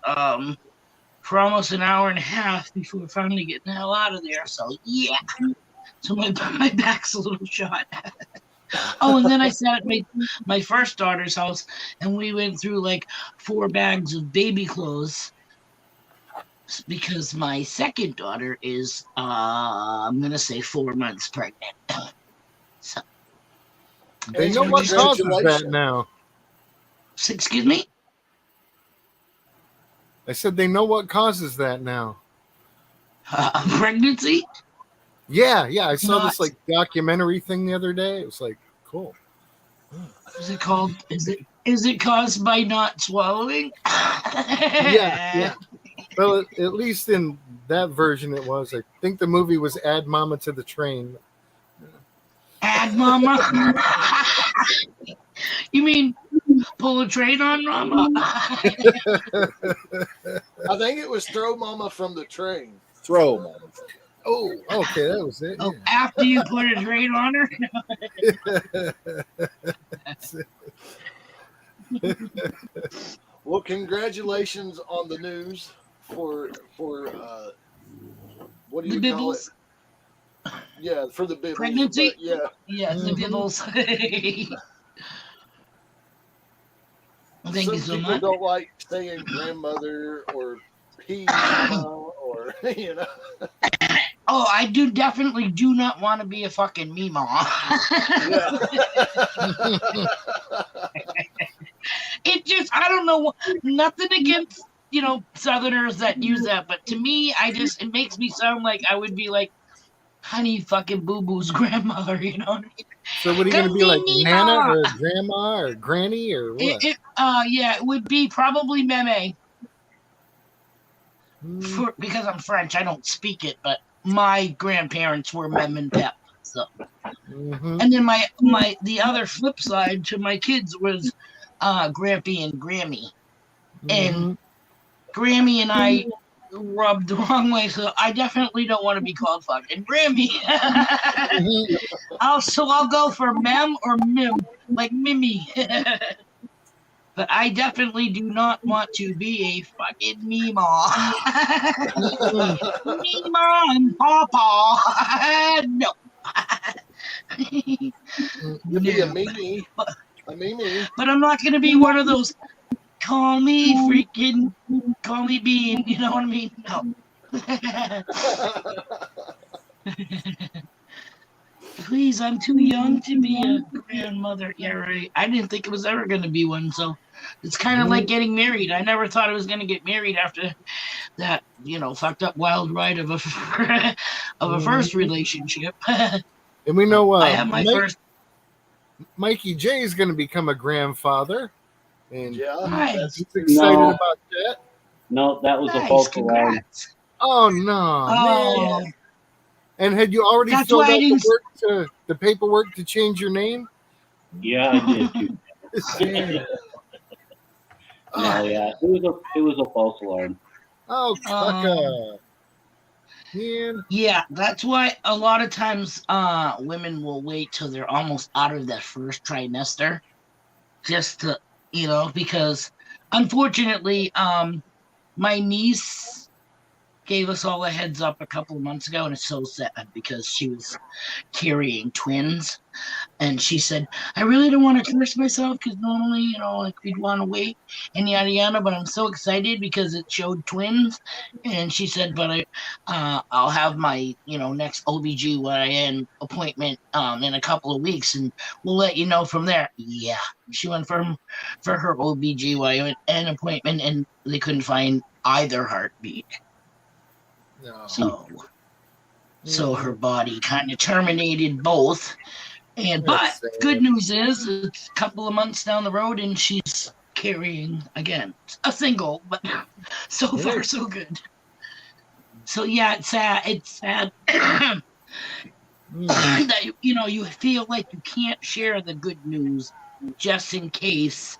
for almost an hour and a half before finally getting the hell out of there. So yeah, so my back's a little shot. And then I sat at my first daughter's house, and we went through like 4 bags of baby clothes, because my second daughter is, I'm gonna say 4 months pregnant. So they know what causes that now. Excuse me? I said they know what causes that now. Pregnancy? Yeah. I saw this like documentary thing the other day. It was like cool. Is it called? Is it caused by not swallowing? Yeah. Well, at least in that version, it was. I think the movie was Add Mama to the Train. Add Mama? You mean pull a train on Mama? I think it was throw Mama from the train. Throw, Mama. Oh, okay, that was it. Oh, after you put a train on her? Well, congratulations on the news for what do The you call it? bibbles? Yeah, for the bibbles. Pregnancy? But yeah. Yeah, the bibbles. Thank Some you so people much. don't like saying grandmother or mama or you know. Oh, I definitely do not want to be a fucking Meemaw. Yeah. It just, I don't know, nothing against, Southerners that use that, but to me, it makes me sound like I would be like, honey fucking boo boo's grandmother, you know what I mean? So what are you going to be like, Nana or Grandma or Granny or what? Yeah, it would be probably Meme. Because I'm French, I don't speak it, but my grandparents were Mem and Pep. So, and then the other flip side to my kids was Grampy and Grammy, and Grammy and I rubbed the wrong way, so I definitely don't want to be called fucking Grammy. I'll go for Mem or Mim, like Mimi. But I definitely do not want to be a fucking Meemaw. Meemaw and Pawpaw. No. You'll be a Mimi. A Mimi. But I'm not going to be one of those, call me Bean. You know what I mean? No. Please, I'm too young to be a grandmother. Yeah, right. I didn't think it was ever going to be one, so it's kind of like getting married. I never thought I was going to get married after that, fucked up wild ride of a first relationship. And we know I have my first. Mikey J is going to become a grandfather, and Nice. he's excited about that. No, that was a false alarm. Oh no! Oh. Man. And had you already filled out the paperwork to change your name? Yeah, I did too. No, yeah, it was a false alarm. Oh, cucka. Man. Yeah, that's why a lot of times women will wait till they're almost out of that first trimester, just to, because unfortunately, my niece gave us all a heads up a couple of months ago, and it's so sad because she was carrying twins, and she said, I really don't want to curse myself because normally, we'd want to wait and yada yada, but I'm so excited because it showed twins. And she said, but I'll have my next OBGYN appointment in a couple of weeks, and we'll let you know from there. Yeah, she went for her OBGYN appointment, and they couldn't find either heartbeat. No. So her body kind of terminated both. But good news is it's a couple of months down the road and she's carrying again. A single, but so far so good. So yeah, it's sad. It's sad that you feel like you can't share the good news just in case.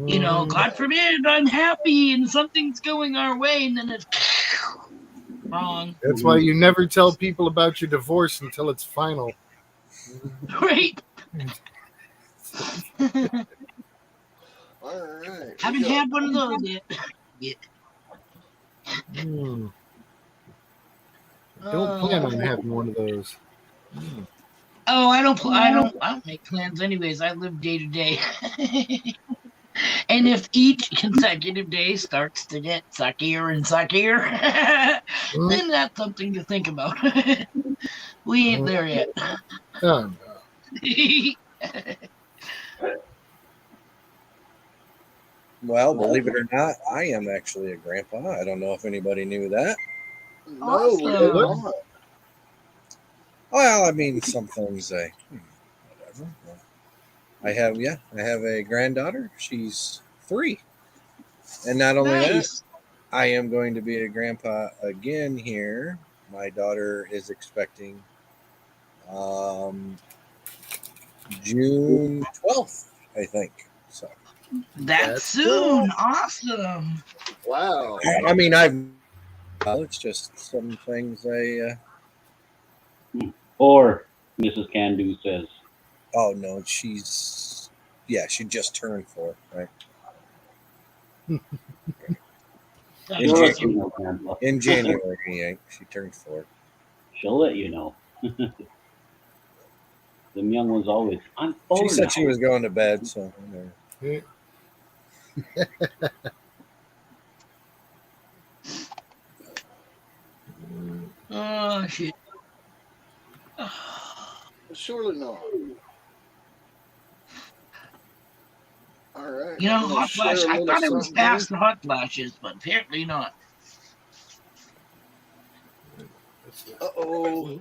God forbid I'm happy and something's going our way, and then it's wrong. That's why you never tell people about your divorce until it's final. Right. All right. Haven't had one of those yet. Don't plan on having one of those. Oh, I don't make plans anyways. I live day to day. And if each consecutive day starts to get suckier and suckier, then that's something to think about. We ain't there yet. Oh, no. Well, believe it or not, I am actually a grandpa. I don't know if anybody knew that. No, awesome. we did not. Well, I mean, some things whatever. I have a granddaughter. She's 3. And not only that, I am going to be a grandpa again here. My daughter is expecting June 12th, I think. So That soon. Awesome. Wow. I mean, it's just some things Or Mrs. Candu says, oh no, she just turned 4, right? That's In, she'll let awesome. you know, Grandpa. in January, yeah, she turned 4. She'll let you know. Them young ones always, I'm 4 She said now. she was going to bed, so whatever. Oh shit. Surely not. All right. You know, I'm gonna hot share flash. a I little thought it was something here. past the hot flashes, but apparently not. Uh-oh.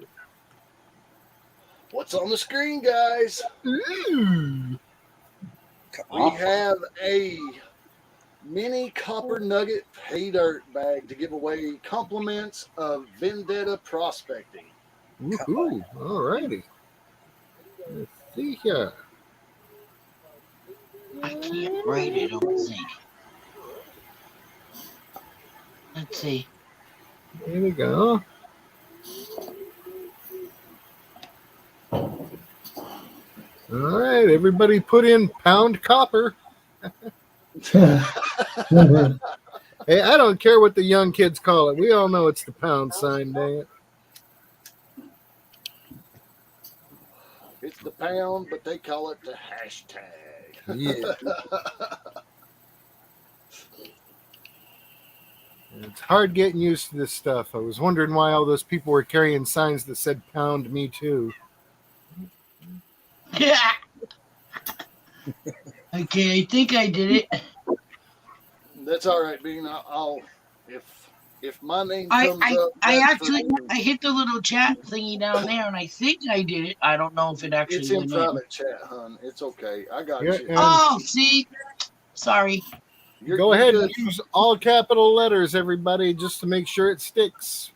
What's on the screen, guys? Ooh. We have a mini copper nugget Paydirt bag to give away, compliments of Vendetta Prospecting. Woohoo. All righty. Let's see here. I can't write it, I don't think. Let's see. Here we go. All right, everybody put in pound copper. Hey, I don't care what the young kids call it. We all know it's the pound sign, dang it. It's the pound, but they call it the hashtag. Yeah. It's hard getting used to this stuff. I was wondering why all those people were carrying signs that said pound me too. Yeah. Okay, I think I did it. That's all right, Bean. I'll if my name I comes up. actually I hit the little chat thingy down there, and I think I did it. I don't know if it actually It's in went private chat, hon. It's okay. I got Yeah, you. Oh, see, sorry. Go ahead and use all capital letters, everybody, just to make sure it sticks.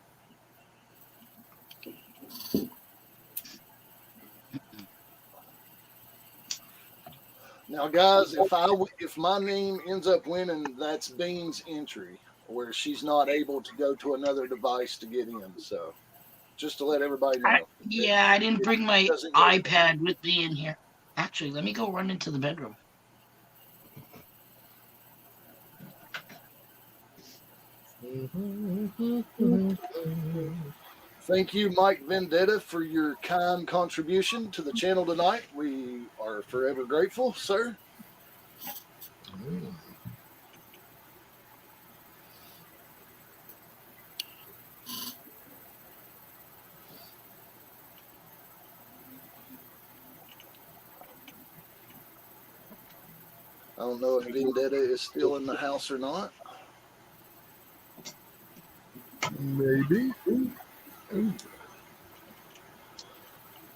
Now, guys, if my name ends up winning, that's Bean's entry, where she's not able to go to another device to get in. So, just to let everybody know. Yeah, I didn't bring my doesn't go- iPad with me in here. Actually, let me go run into the bedroom. Thank you, Mike Vendetta, for your kind contribution to the channel tonight. We are forever grateful, sir. I don't know if Vendetta is still in the house or not. Maybe.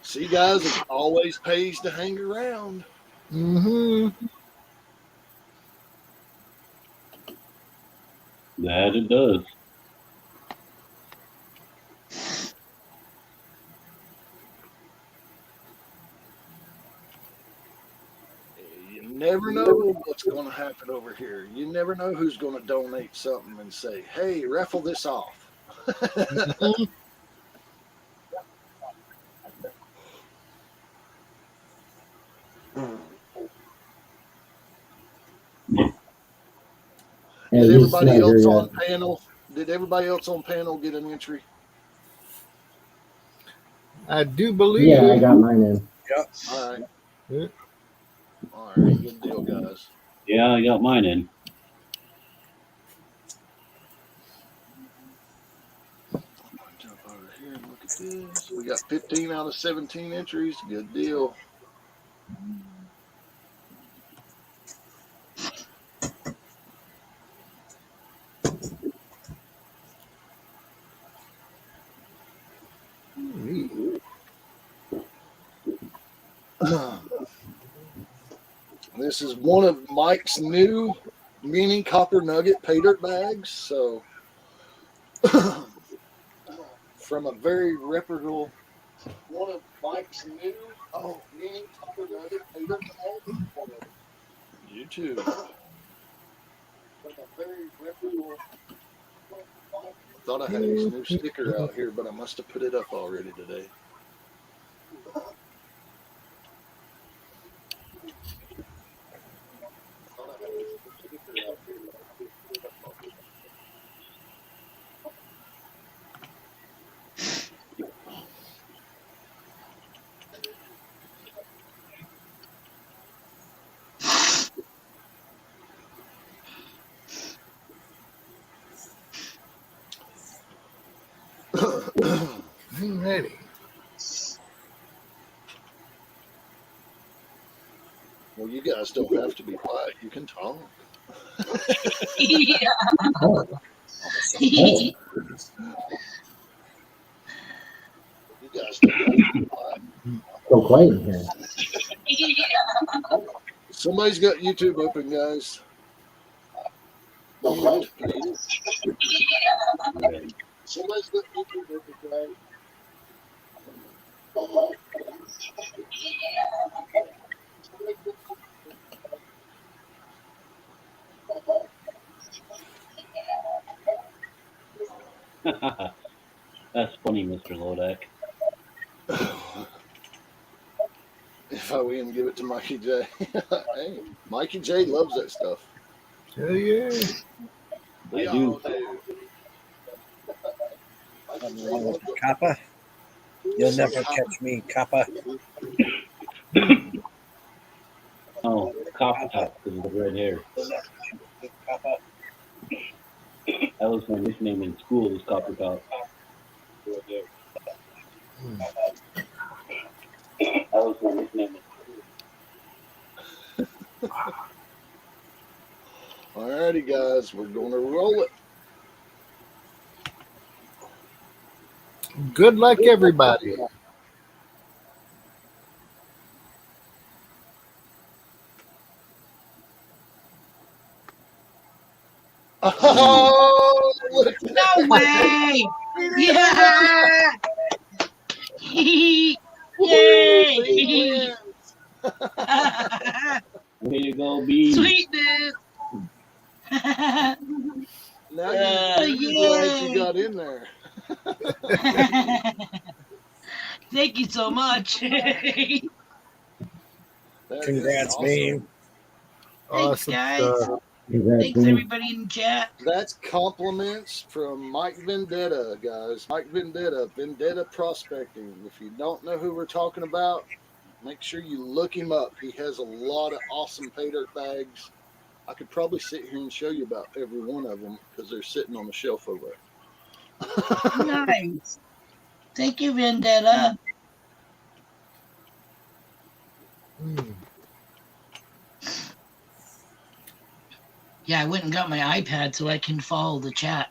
See, guys, it always pays to hang around. Mm-hmm. That it does. You never know what's going to happen over here. You never know who's going to donate something and say, hey, raffle this off. Did everybody else on panel? Did everybody else on panel get an entry? I do believe. Yeah, I got mine in. Yeah. All right. Yeah. All right. Good deal, guys. Yeah, I got mine in. Jump over here and look at this. We got 15 out of 17 entries. Good deal. This is one of Mike's new mini copper nugget Paydirt bags. So, from a very reputable, one of Mike's new mini copper nugget Paydirt bags. You too. Thought I had this new sticker out here, but I must have put it up already today. Alrighty. Well, you guys don't have to be quiet. You can talk. Yeah. You guys don't have to be quiet. So quiet in here. Somebody's got YouTube open, guys. Mute, please. Somebody's got YouTube open, guys. That's funny, Mr. Lodak. If I win, give it to Mikey J. Hey, Mikey J loves that stuff. Hell yeah. We I do. all do. Kappa. You'll never catch me, Kappa. Oh, Copper Top because of the red hair. Kappa. That was my nickname in school, was Copper Top. That was my nickname in school. Alrighty, guys, we're going to roll it. Good luck, everybody. Oh, look at No way! Yeah! Yay! Way to go, B. Sweetness! Now you're glad you got in there. Thank you so much. That Congrats, is awesome. man. Thanks, Awesome guys. stuff. Thanks, everybody in the chat. That's compliments from Mike Vendetta, guys. Mike Vendetta, Vendetta Prospecting. If you don't know who we're talking about, make sure you look him up. He has a lot of awesome Paydirt bags. I could probably sit here and show you about every one of them because they're sitting on the shelf over there. Nice. Thank you, Vendetta. Yeah, I went and got my iPad so I can follow the chat.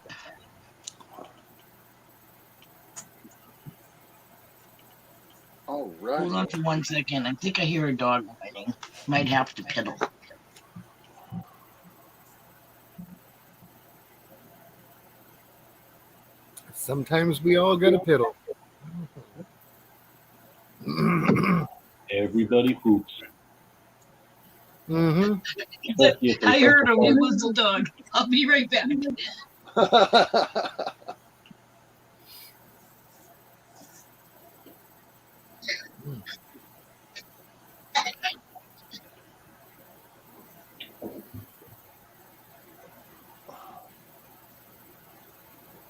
All right. Hold on for 1 second. I think I hear a dog whining. Might have to piddle. Sometimes we all got to piddle. Everybody poops. Mm-hmm. I heard him. It was the dog. I'll be right back.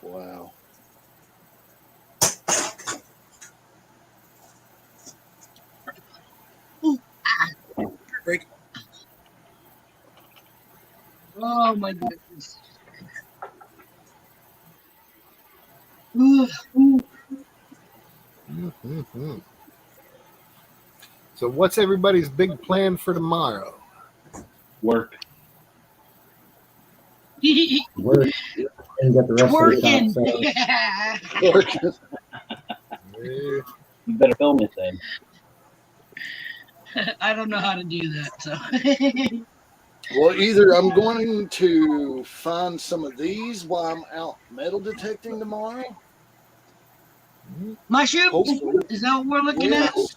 Wow. Break. Oh my goodness. Ooh. Mm-hmm. So what's everybody's big plan for tomorrow? Work. Work and get the rest Twerking. of the shop set. Working. You better film it then. I don't know how to do that, so. Well, either I'm going to find some of these while I'm out metal detecting tomorrow. Mushroom? Hopefully. Is that what we're looking at? Yes.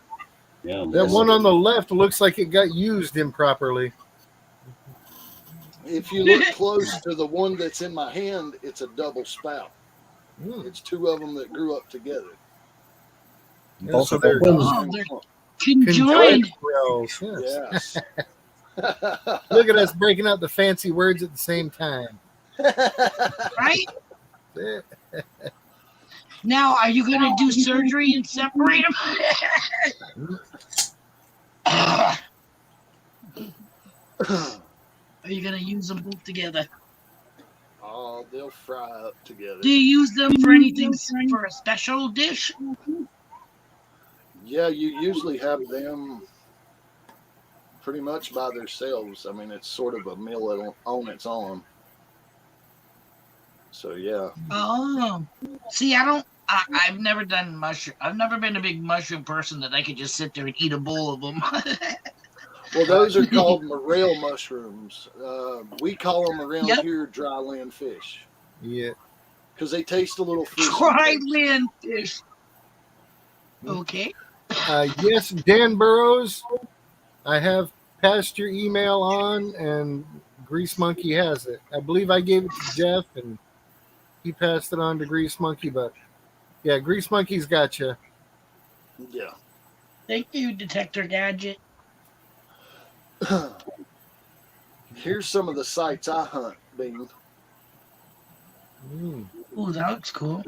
Yeah. That one on the left looks like it got used improperly. If you look close to the one that's in my hand, it's a double spout. It's two of them that grew up together. Both so of them. they're Oh, they're conjoined. conjoined squirrels. Yes. Look at us breaking out the fancy words at the same time. Right? Now, are you going to do surgery and separate them? Are you going to use them both together? Oh, they'll fry up together. Do you use them for anything, for a special dish? Yeah, you usually have them pretty much by themselves. I mean, it's sort of a meal on its own. So yeah. Oh, see, I've never done mushroom. I've never been a big mushroom person that I could just sit there and eat a bowl of them. Well, those are called morel mushrooms. We call them around here dry land fish. Yeah. Because they taste a little fishy. Dry land fish. Okay. Yes, Dan Burrows, I have passed your email on, and Grease Monkey has it. I believe I gave it to Jeff, and he passed it on to Grease Monkey. But yeah, Grease Monkey's got you. Yeah. Thank you, Detector Gadget. Here's some of the sites I hunt, Bean. Oh, that looks cool.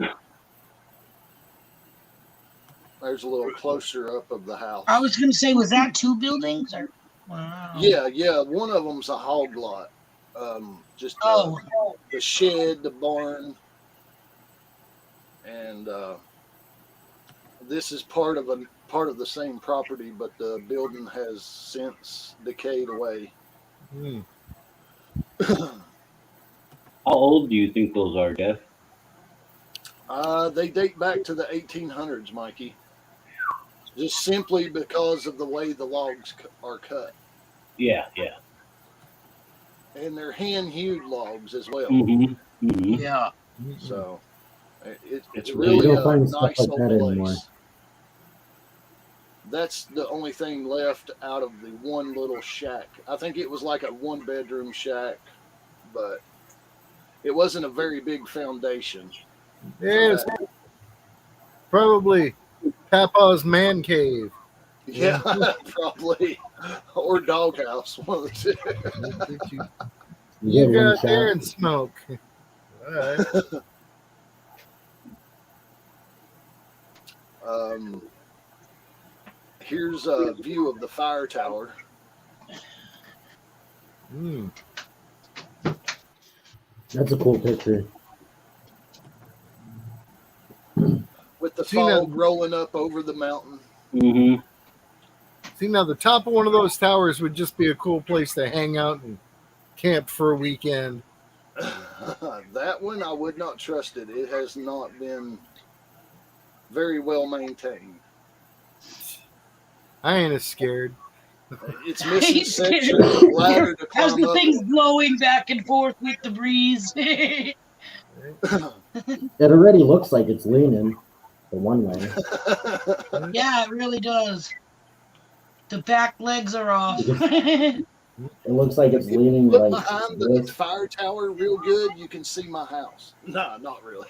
There's a little closer up of the house. I was going to say, was that 2 buildings? Or? Wow. Yeah. One of them's a hog lot. Just the shed, the barn, and this is part of the same property, but the building has since decayed away. How old do you think those are, Jeff? They date back to the 1800s, Mikey. Just simply because of the way the logs are cut. Yeah. And they're hand-hewed logs as well. Yeah. So it's really a nice old place. That's the only thing left out of the one little shack. I think it was like a 1-bedroom shack, but it wasn't a very big foundation. Yes, probably Papa's man cave. Yeah, probably. Or doghouse, one of the two. You got there and smoke. All right. Here's a view of the fire tower. That's a cool picture. With the fog rolling up over the mountain. See, now the top of one of those towers would just be a cool place to hang out and camp for a weekend. That one, I would not trust it. It has not been very well maintained. I ain't as scared. It's missing section of the ladder to climb How's the up. thing's blowing back and forth with the breeze? It already looks like it's leaning the one way. Yeah, it really does. The back legs are off. It looks like it's leaning Look like behind the fire tower real good, you can see my house. No, not really.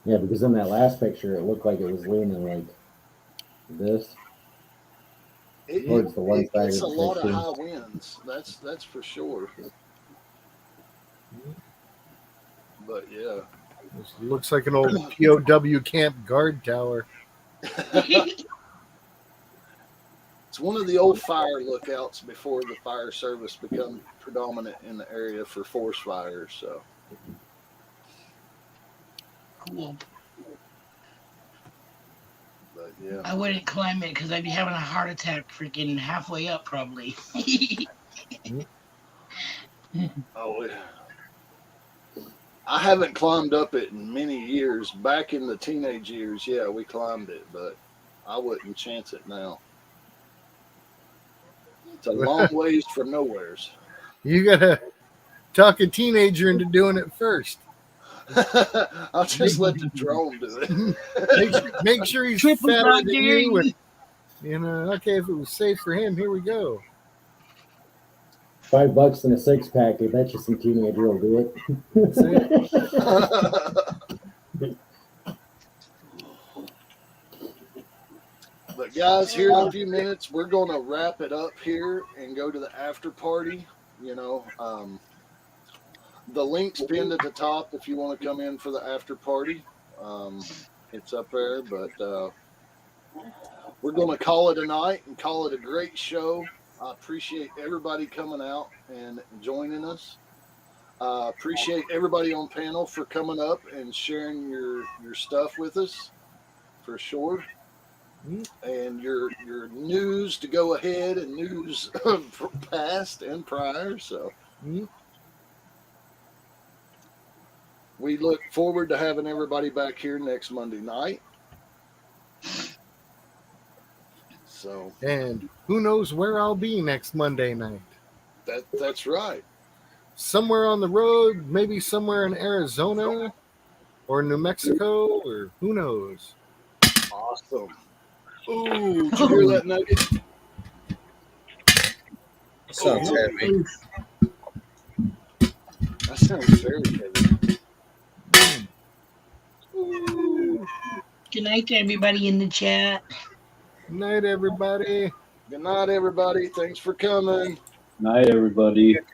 Yeah, because in that last picture, it looked like it was leaning like this. Towards the one side It's of a the lot of picture. high winds. That's for sure. But yeah. This looks like an old POW camp guard tower. It's one of the old fire lookouts before the fire service became predominant in the area for forest fires. So Cool. But yeah. I wouldn't climb it because I'd be having a heart attack freaking halfway up, probably. Oh, yeah. I haven't climbed up it in many years. Back in the teenage years, yeah, we climbed it, but I wouldn't chance it now. It's a long ways from nowheres. You gotta talk a teenager into doing it first. I'll just let the drone do it. Make sure he's Triple fatter dog than dare you. you. And, okay, if it was safe for him, here we go. $5 and a 6-pack. I bet you some teenager will do it. But guys, here in a few minutes, we're going to wrap it up here and go to the after party. You know, the link's pinned at the top if you want to come in for the after party. It's up there, but we're going to call it a night and call it a great show. I appreciate everybody coming out and joining us. Appreciate everybody on panel for coming up and sharing your stuff with us, for sure. And your news to go ahead and news past and prior. So we look forward to having everybody back here next Monday night. So, and who knows where I'll be next Monday night? That's right. Somewhere on the road, maybe somewhere in Arizona or New Mexico, or who knows? Awesome. Ooh, did you hear that nugget? That sounds heavy. That sounds very heavy. Ooh. Good night to everybody in the chat. Good night, everybody. Good night, everybody. Thanks for coming. Night, everybody. Good